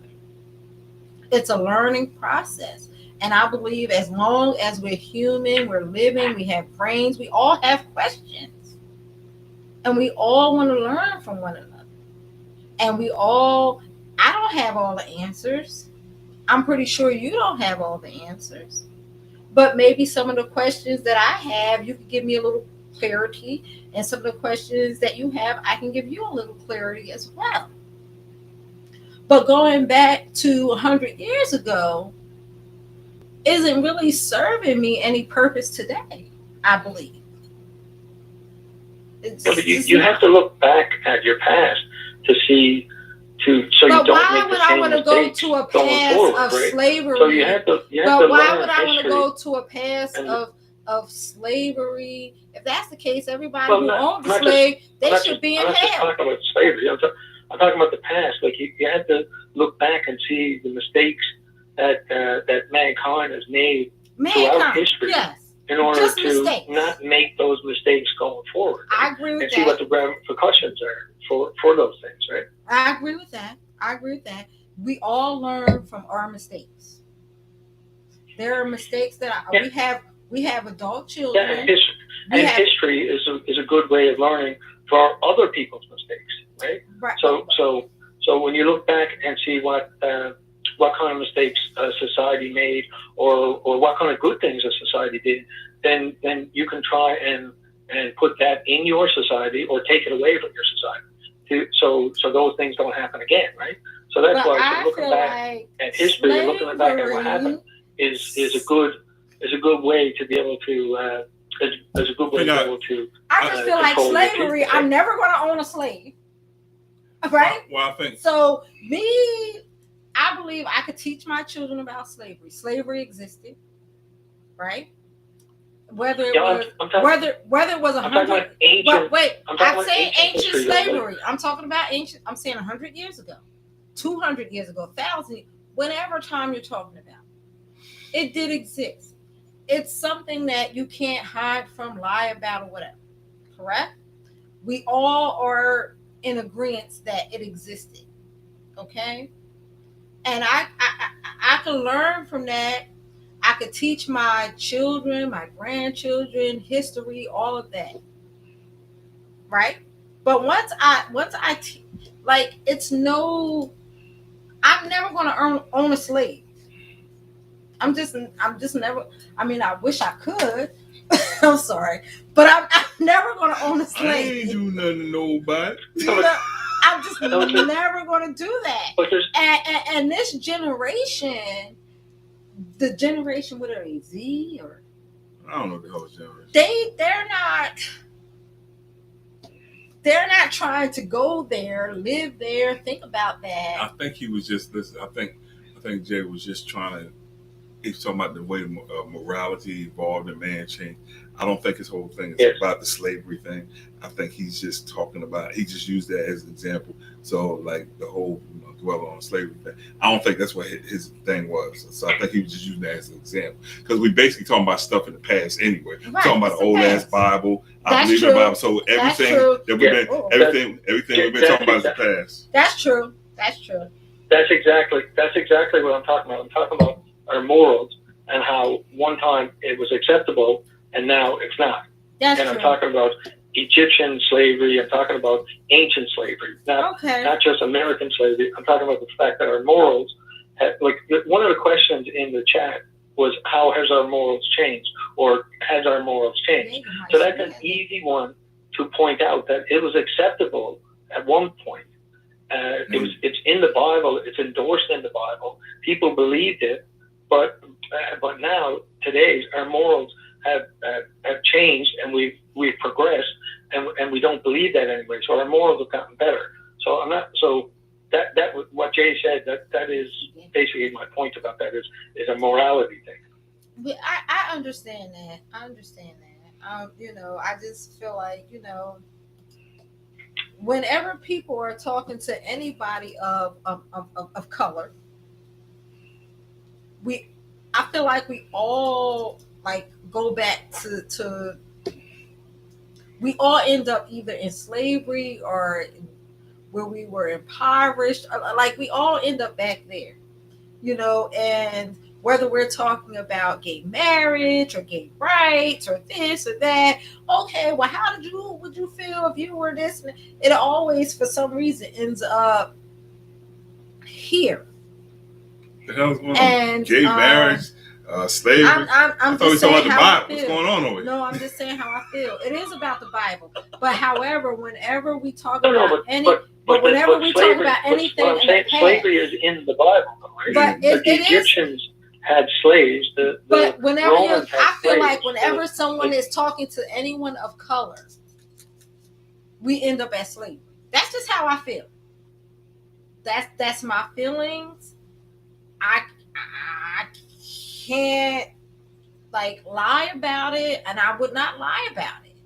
Speaker 1: It's a learning process. And I believe as long as we're human, we're living, we have brains, we all have questions. And we all want to learn from one another. And I don't have all the answers. I'm pretty sure you don't have all the answers. But maybe some of the questions that I have, you can give me a little clarity. And some of the questions that you have, I can give you a little clarity as well. But going back to 100 years ago isn't really serving me any purpose today, I believe.
Speaker 4: But you have to look back at your past to see so you don't make the same mistakes
Speaker 1: go to a past
Speaker 4: forward,
Speaker 1: of
Speaker 4: right?
Speaker 1: slavery?
Speaker 4: So you have to
Speaker 1: But why
Speaker 4: learn
Speaker 1: would I want to
Speaker 4: history.
Speaker 1: go to a past of slavery? If that's the case, everybody
Speaker 4: Well,
Speaker 1: who owned the slave, they should be in
Speaker 4: I'm not just
Speaker 1: hell.
Speaker 4: talking about slavery. I'm talking about the past. Like you have to look back and see the mistakes that mankind has made throughout history,
Speaker 1: yes,
Speaker 4: in order
Speaker 1: just
Speaker 4: to
Speaker 1: mistakes.
Speaker 4: not make those mistakes going forward. Right?
Speaker 1: I agree with
Speaker 4: and
Speaker 1: that.
Speaker 4: see what the repercussions are for those things, right?
Speaker 1: I agree with that. We all learn from our mistakes. There are mistakes that we have adult children.
Speaker 4: Yeah, history is a good way of learning for other people's mistakes, right?
Speaker 1: Right.
Speaker 4: So when you look back and see what kind of mistakes society made, or what kind of good things a society did, then you can try and put that in your society or take it away from your society, so those things don't happen again, right? So that's why looking back at history and looking back at what happened is a good way to be able to is a good way to be able to.
Speaker 1: I just feel like slavery. People, right? I'm never going to own a slave, right?
Speaker 3: Well, I think
Speaker 1: so. I believe I could teach my children about slavery. Slavery existed, right? Whether it was 100. I'm saying ancient slavery. I'm talking about ancient. I'm saying 100 years ago, 200 years ago, 1,000, whatever time you're talking about. It did exist. It's something that you can't hide from, lie about, or whatever. Correct? We all are in agreement that it existed. Okay? And I can learn from that. I could teach my children, my grandchildren, history, all of that. Right? But I'm never going to own a slave. I'm just never. I mean, I wish I could. I'm sorry, but I'm never going to own a slave.
Speaker 3: I ain't do nothing to nobody.
Speaker 1: I'm just never going to do that. And this generation, the generation, what are they, Z or?
Speaker 3: I don't know the whole generation.
Speaker 1: They're not trying to go there, live there, think about that.
Speaker 3: I think he was just listening. I think Jay was just trying to. He's talking about the way morality evolved and man changed. I don't think his whole thing is about the slavery thing. I think he's just talking about. He just used that as an example. So like the whole dwell on slavery thing. I don't think that's what his thing was. So I think he was just using that as an example because we basically talking about stuff in the past anyway. Right, talking about the old ass Bible. I believe in the Bible. So everything that we've been talking about is the past.
Speaker 1: That's true.
Speaker 4: That's exactly what I'm talking about. I'm talking about our morals and how one time it was acceptable and now it's not.
Speaker 1: That's
Speaker 4: and
Speaker 1: true.
Speaker 4: I'm talking about Egyptian slavery. I'm talking about ancient slavery, not just American slavery. I'm talking about the fact that our morals, like one of the questions in the chat was, how has our morals changed, or has our morals changed? So that's an easy one to point out, that it was acceptable at one point. It's in the Bible. It's endorsed in the Bible. People believed it, but now today's our morals have changed, and we've progressed, and we don't believe that anymore. So our morals have gotten better. So I'm not. So that what Jay said, that is basically my point about that is a morality thing.
Speaker 1: But I understand that. I just feel like, whenever people are talking to anybody of color, I feel like we all like go back to we all end up either in slavery or where we were impoverished. Like we all end up back there, and whether we're talking about gay marriage or gay rights or this or that. Okay, well, would you feel if you were this? It always, for some reason, ends up here.
Speaker 3: The hell's going on? Gay marriage, slavery.
Speaker 1: I'm
Speaker 3: just
Speaker 1: saying how I feel.
Speaker 3: What's going on over here?
Speaker 1: No, I'm just saying how I feel. It is about the Bible, but however, whenever we talk about anything in the past,
Speaker 4: slavery is in the Bible, right?
Speaker 1: But
Speaker 4: the Egyptians had slaves.
Speaker 1: But whenever
Speaker 4: Romans
Speaker 1: I feel
Speaker 4: slaves,
Speaker 1: like whenever someone is talking to anyone of color, we end up as slavery. That's just how I feel. That's my feelings. I can't lie about it, and I would not lie about it.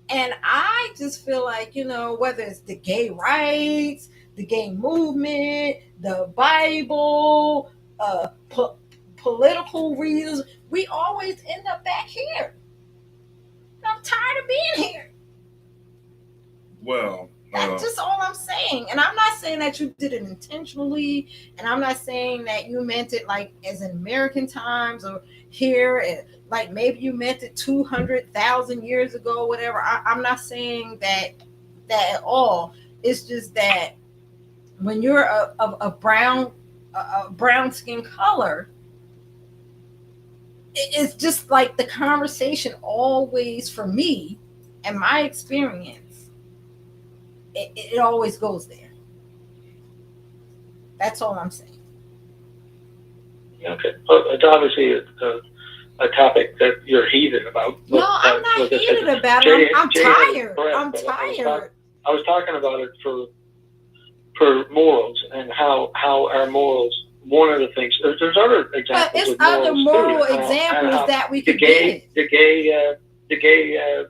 Speaker 1: And I just feel like, whether it's the gay rights, the gay movement, the Bible, political reasons, we always end up back here. I'm tired of being here.
Speaker 3: Well,
Speaker 1: that's just all I'm saying. And I'm not saying that you did it intentionally, and I'm not saying that you meant it as in American times or here, maybe you meant it 200,000 years ago, whatever. I'm not saying that at all. It's just that when you're a brown skin color, it's just like the conversation always, for me and my experience, it always goes there. That's all I'm saying.
Speaker 4: Okay. Well, it's obviously a topic that you're heated about.
Speaker 1: No, I'm not heated about it. I'm tired. I'm tired.
Speaker 4: I was talking about it for morals and how our morals. One of the things, there's other examples.
Speaker 1: But it's other moral examples that we could get.
Speaker 4: The gay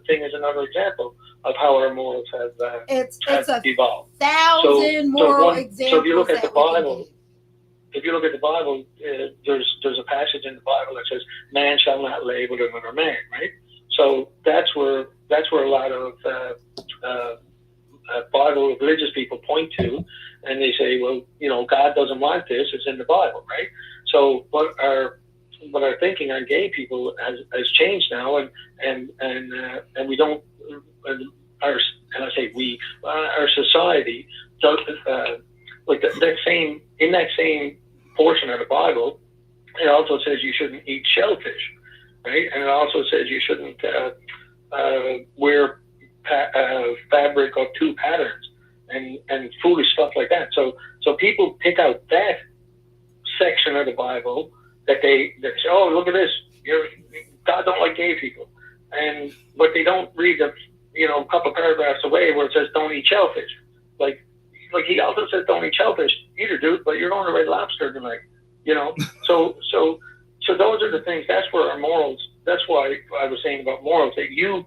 Speaker 4: thing is another example of how our morals have evolved.
Speaker 1: 1,000 moral examples.
Speaker 4: So if you look at the Bible, there's a passage in the Bible that says, "Man shall not lay with another man." Right. So that's where a lot of Bible religious people point to, and they say, well, God doesn't want this. It's in the Bible, right? So what our thinking on gay people has changed now, and we don't. Our society does in that same portion of the Bible. It also says you shouldn't eat shellfish, right? And it also says you shouldn't wear fabric of two patterns and foolish stuff like that. So people pick out that section of the Bible that they say, oh, look at this, God don't like gay people, but they don't read the a couple paragraphs away where it says don't eat shellfish. Like he also says don't eat shellfish either, dude. But you're going to Red Lobster tonight, So those are the things. That's where our morals. That's why I was saying about morals, that you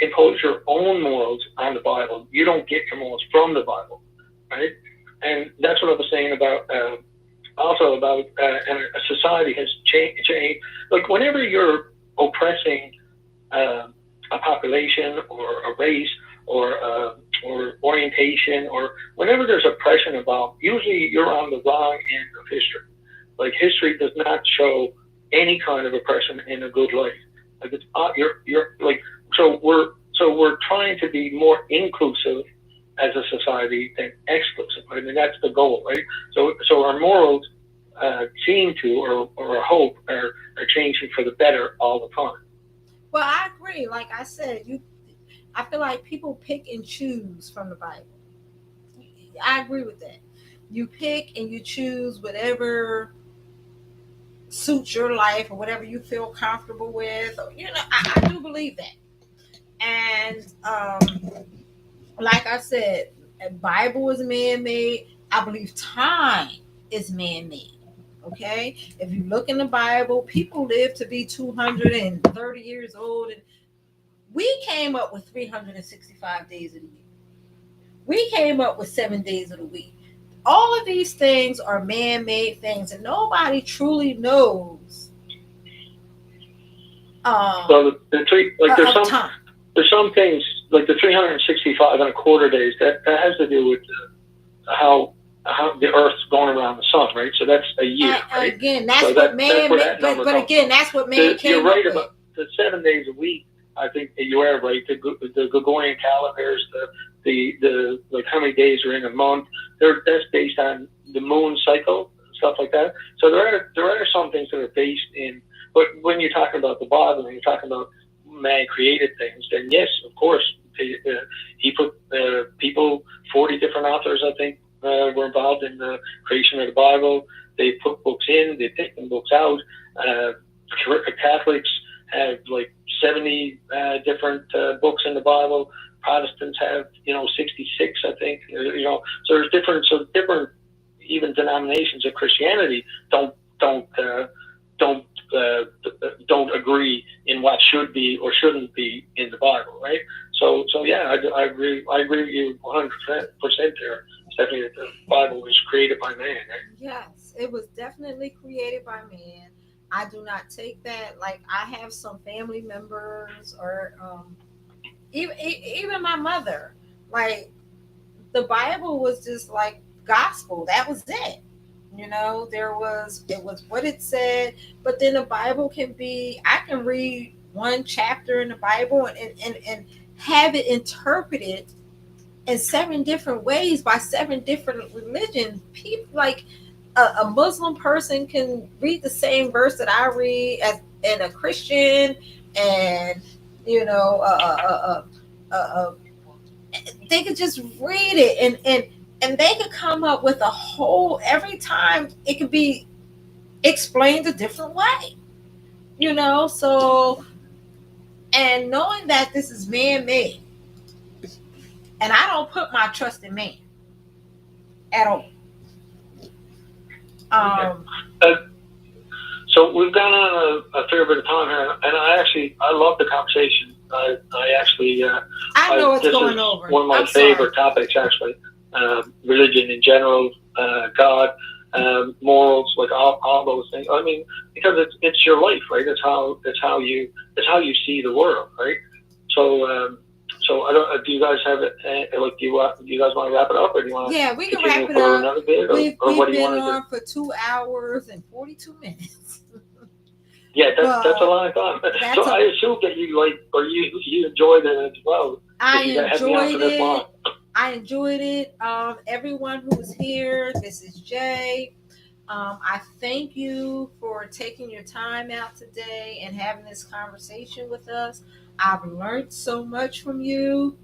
Speaker 4: impose your own morals on the Bible. You don't get your morals from the Bible, right? And that's what I was saying about also about and a society has changed. Like whenever you're oppressing a population or a race or orientation, or whenever there's oppression involved, usually you're on the wrong end of history. Like, history does not show any kind of oppression in a good light. Like, it's you're like, so we're trying to be more inclusive as a society than exclusive. I mean, that's the goal, right? So our morals seem to, or hope, are changing for the better all the time.
Speaker 1: Well, I agree. Like I said, I feel like people pick and choose from the Bible. I agree with that. You pick and you choose whatever suits your life or whatever you feel comfortable with. You know, I do believe that. And like I said, the Bible is man-made. I believe time is man-made. Okay, if you look in the Bible, people live to be 230 years old, and we came up with 365 days of the year. We came up with 7 days of the week. All of these things are man-made things, and nobody truly knows.
Speaker 4: So there's some things like the 365 and a quarter days that has to do with how the Earth's going around the sun, right? So that's a year. Right?
Speaker 1: Again, that's what man. But again, that's what man came
Speaker 4: You're right
Speaker 1: up
Speaker 4: about the 7 days a week. I think you are right. The Gregorian calendars, the like how many days are in a month. That's based on the moon cycle and stuff like that. So there are some things that are based in. But when you're talking about the Bible and you're talking about man created things, then yes, of course, he put people, 40 different authors, I think, were involved in the creation of the Bible. They put books in, they take them books out. Catholics have like 70 different books in the Bible. Protestants have 66, I think. So there's different even denominations of Christianity don't agree in what should be or shouldn't be in the Bible, right? So yeah, I agree with you 100% there. Definitely that the Bible was created by man. Right?
Speaker 1: Yes, it was definitely created by man. I do not take that. Like, I have some family members, or even my mother. Like, the Bible was just like gospel. That was it. It was what it said. But then the Bible I can read one chapter in the Bible and have it interpreted in 7 different ways by 7 different religions. People, like a Muslim person can read the same verse that I read and a Christian, and they could just read it and they could come up with every time it could be explained a different way. So, and knowing that this is man-made, and I don't put my trust in man at all.
Speaker 4: So we've gone on a fair bit of time here, and I love the conversation. I
Speaker 1: know it's going over.
Speaker 4: One of my favorite topics, actually. Religion in general, God, morals, like all those things. I mean, because it's your life, right? It's how you see the world, right? So I don't. Do you guys have it? Do you guys want to wrap it up, or do you want to?
Speaker 1: Yeah, we can wrap it up.
Speaker 4: Another bit,
Speaker 1: we've
Speaker 4: what do you
Speaker 1: been
Speaker 4: want
Speaker 1: on for 2 hours and 42 minutes.
Speaker 4: Yeah, that's a long time. So I assume that you you enjoyed it as well.
Speaker 1: I enjoyed it. I enjoyed it. Everyone who was here, this is Jay. I thank you for taking your time out today and having this conversation with us. I've learned so much from you,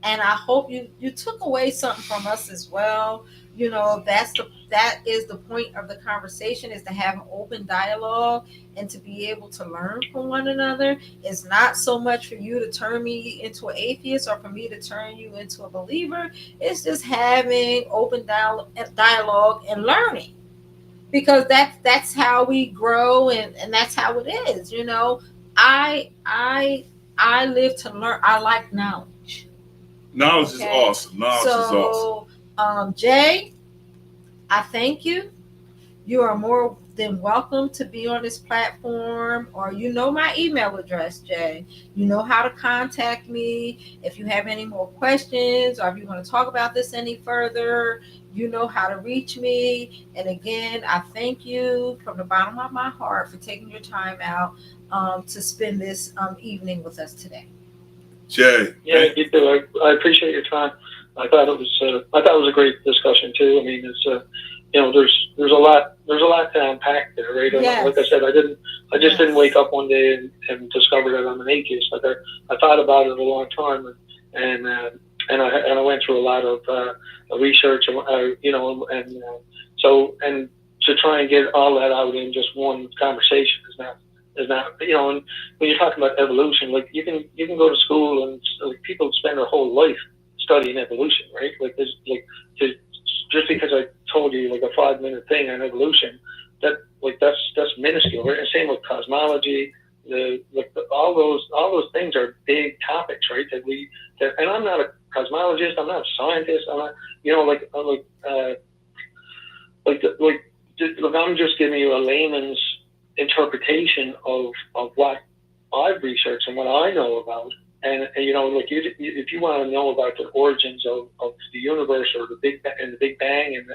Speaker 1: and I hope you took away something from us as well. That is the point of the conversation, is to have an open dialogue and to be able to learn from one another. It's not so much for you to turn me into an atheist or for me to turn you into a believer. It's just having open dialogue and learning, because that's how we grow, and that's how it is. I live to learn. I like knowledge.
Speaker 3: Knowledge is awesome. Knowledge is awesome.
Speaker 1: Jay, I thank you. You are more then welcome to be on this platform. Or you know my email address, Jay. You know how to contact me if you have any more questions or if you want to talk about this any further. You know how to reach me. And again, I thank you from the bottom of my heart for taking your time out to spend this evening with us today.
Speaker 3: Jay.
Speaker 4: Yeah, you too. I appreciate your time. I thought it was a great discussion too. I mean, it's there's a lot to unpack there, right?
Speaker 1: Yes.
Speaker 4: Like I said, I just didn't wake up one day and discover that I'm an atheist. Like I thought about it a long time, and I went through a lot of research, so to try and get all that out in just one conversation is not. And when you're talking about evolution, like you can go to school and like people spend their whole life studying evolution, right? Like just because I told you like a 5-minute thing on evolution, that's minuscule, right? And same with cosmology, all those things are big topics, right? And I'm not a cosmologist, I'm not a scientist, I'm not, I'm just giving you a layman's interpretation of what I've researched and what I know about, and if you want to know about the origins of the universe or the Big Bang and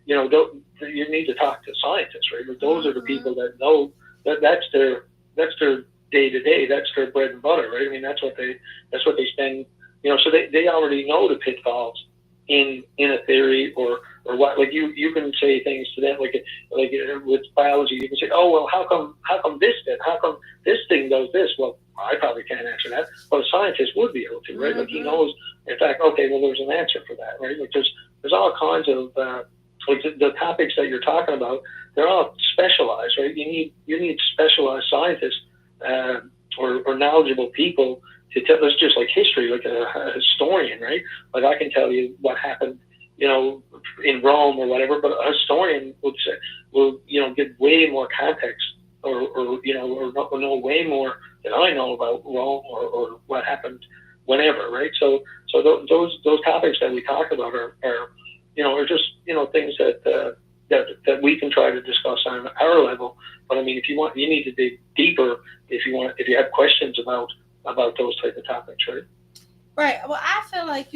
Speaker 4: you need to talk to scientists, right? But those are the people that know that's their day to day, that's their bread and butter, right? I mean that's what they spend, so they already know the pitfalls in a theory or what, like you can say things to them like with biology, you can say, oh well, how come this did, how come this thing does this? Well, I probably can't answer that, but a scientist would be able to, right? Mm-hmm. Like he knows, in fact, okay, well there's an answer for that, right? Like there's all kinds of like the topics that you're talking about, they're all specialized, right? You need specialized scientists or knowledgeable people to tell us, just like history, like a historian, right? Like I can tell you what happened, in Rome or whatever, but a historian will give way more context or know way more than I know about Rome or what happened whenever, right? So those topics that we talk about are just things that we can try to discuss on our level. But I mean, if you want, you need to dig deeper if you have questions about those type of topics, right?
Speaker 1: Right. Well, I feel like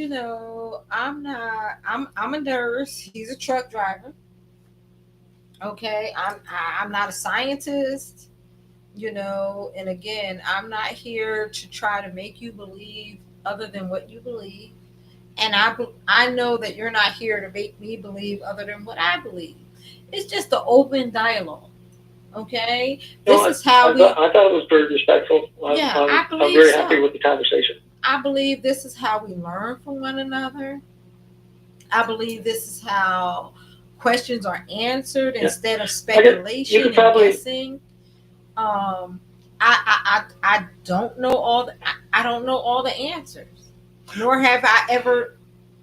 Speaker 1: I'm a nurse. He's a truck driver. Okay. I'm not a scientist. And again, I'm not here to try to make you believe other than what you believe. And I know that you're not here to make me believe other than what I believe. It's just an open dialogue. Okay. I thought
Speaker 4: it was very respectful.
Speaker 1: I believe
Speaker 4: I'm very happy with the conversation.
Speaker 1: I believe this is how we learn from one another. I believe this is how questions are answered instead of speculation and guessing. I don't know I don't know all the answers, nor have I ever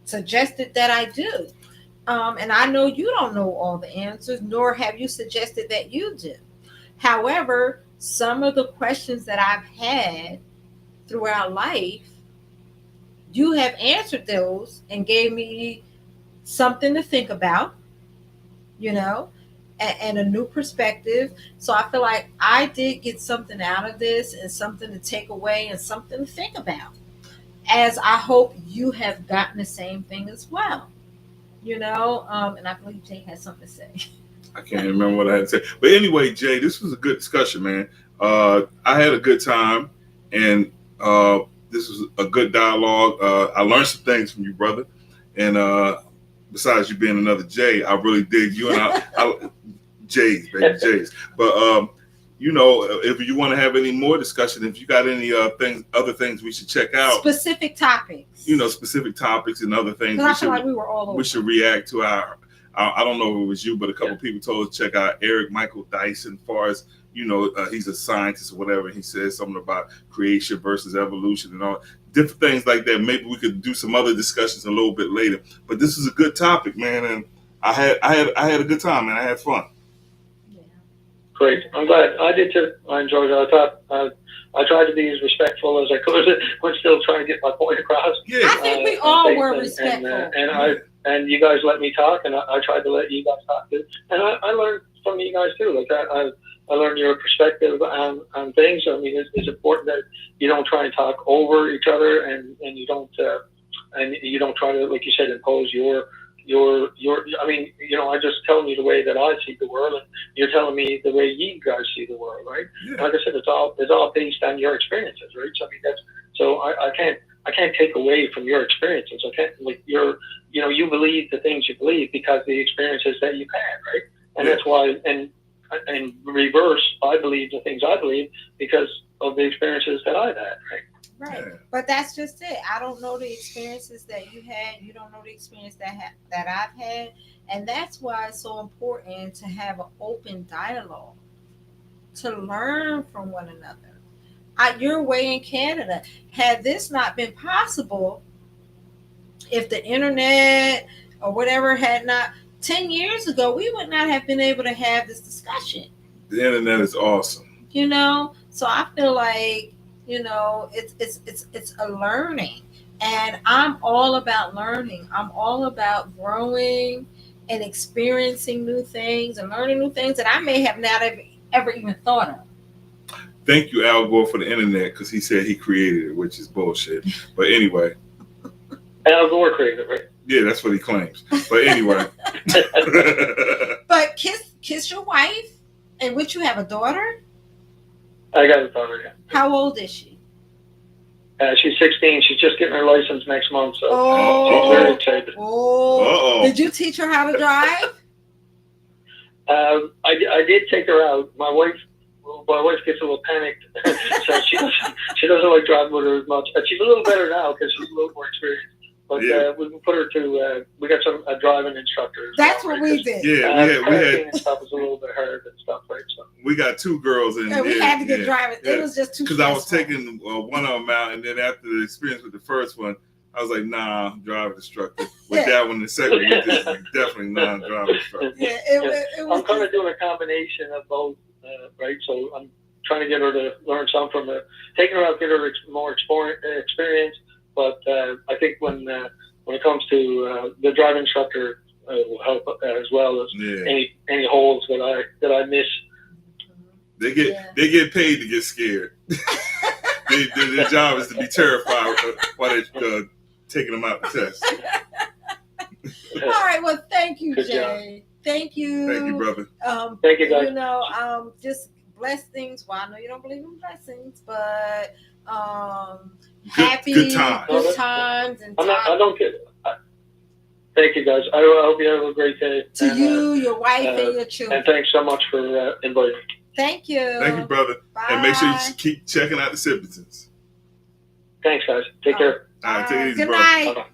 Speaker 1: suggested that I do. And I know you don't know all the answers, nor have you suggested that you do. However, some of the questions that I've had throughout life, you have answered those and gave me something to think about, and a new perspective. So I feel like I did get something out of this and something to take away and something to think about, as I hope you have gotten the same thing as well. And I believe Jay has something to say.
Speaker 3: I can't remember what I had to say. But anyway, Jay, this was a good discussion, man. I had a good time, and this was a good dialogue. I learned some things from you, brother. And besides you being another Jay, I really dig you. And I Jays, baby, Jays. But, if you want to have any more discussion, if you got any other things we should check out.
Speaker 1: Specific topics.
Speaker 3: Specific topics and other things.
Speaker 1: I feel like we were all over.
Speaker 3: We should react to I don't know if it was you, but a couple people told us to check out Eric Michael Dyson. As far as he's a scientist or whatever. He says something about creation versus evolution and all different things like that. Maybe we could do some other discussions a little bit later. But this is a good topic, man, and I had a good time, man. I had fun.
Speaker 1: Yeah.
Speaker 4: Great. I'm glad. I did too. I enjoyed it. I thought I tried to be as respectful as I could, but still trying to get my point across.
Speaker 3: Yeah.
Speaker 1: I think we all were respectful.
Speaker 4: And you guys let me talk, and I tried to let you guys talk too. And I learned from you guys too. Like I learned your perspective on things. I mean, it's important that you don't try and talk over each other, and you don't try to, like you said, impose your. I mean, I'm just telling you the way that I see the world, and you're telling me the way you guys see the world, right?
Speaker 3: Yeah.
Speaker 4: Like I said, it's all based on your experiences, right? So I mean, I can't take away from your experiences. I can't, like, you believe the things you believe because the experiences that you've had, right? And that's why, and reverse, I believe the things I believe because of the experiences that I've had, right?
Speaker 1: Right. Yeah. But that's just it. I don't know the experiences that you had. You don't know the experience that I've had. And that's why it's so important to have an open dialogue, to learn from one another. You're away in Canada. Had this not been possible, if the internet or whatever had not, 10 years ago, we would not have been able to have this discussion.
Speaker 3: The internet is awesome.
Speaker 1: So I feel like, it's a learning, and I'm all about learning. I'm all about growing and experiencing new things and learning new things that I may have not ever even thought of.
Speaker 3: Thank you, Al Gore, for the internet, because he said he created it, which is bullshit. But anyway.
Speaker 4: Al Gore created it, right?
Speaker 3: Yeah, that's what he claims. But anyway.
Speaker 1: But kiss your wife, and which you have a daughter?
Speaker 4: I got a daughter, yeah.
Speaker 1: How old is she?
Speaker 4: She's 16. She's just getting her license next month, so she's very excited.
Speaker 1: Oh, did you teach her how to drive?
Speaker 4: I did take her out. My wife gets a little panicked, so she doesn't like driving with her as much. She's a little better now because she's a little more experienced. But we put her to. We got some driving instructors.
Speaker 1: That's what we did.
Speaker 3: Yeah, we had
Speaker 4: and stuff was a little bit hard and stuff, right? So
Speaker 3: we got two girls in.
Speaker 1: Yeah, we had to get driving. It was just too.
Speaker 3: Because I was taking one of them out, and then after the experience with the first one, I was like, nah, I'm driving instructor. With that one, the second one, just definitely non-driving instructor.
Speaker 1: Yeah, it was.
Speaker 4: I'm kind of doing a combination of both, right? So I'm trying to get her to learn some from her, taking her out, get her more experience. But I think when it comes to the driving instructor, will help as well as any holes that I miss.
Speaker 3: They get paid to get scared. Their job is to be terrified while they're taking them out the test.
Speaker 1: All right. Well, thank you,
Speaker 4: Good
Speaker 1: Jay.
Speaker 4: job.
Speaker 1: Thank you.
Speaker 3: Thank you, brother.
Speaker 4: Thank you, guys.
Speaker 1: Just blessings. Well, I know you don't believe in blessings, but happy
Speaker 3: good
Speaker 1: times and
Speaker 4: I don't get it. Thank you, guys. I hope you have a great day.
Speaker 1: To you, your wife, and your children.
Speaker 4: And thanks so much for inviting me.
Speaker 1: Thank you.
Speaker 3: Thank you, brother.
Speaker 1: Bye.
Speaker 3: And make sure you keep checking out the Sippingtons.
Speaker 4: Thanks, guys. Take care.
Speaker 3: All right, take it easy,
Speaker 1: Good
Speaker 3: brother.
Speaker 1: night.
Speaker 4: Bye-bye.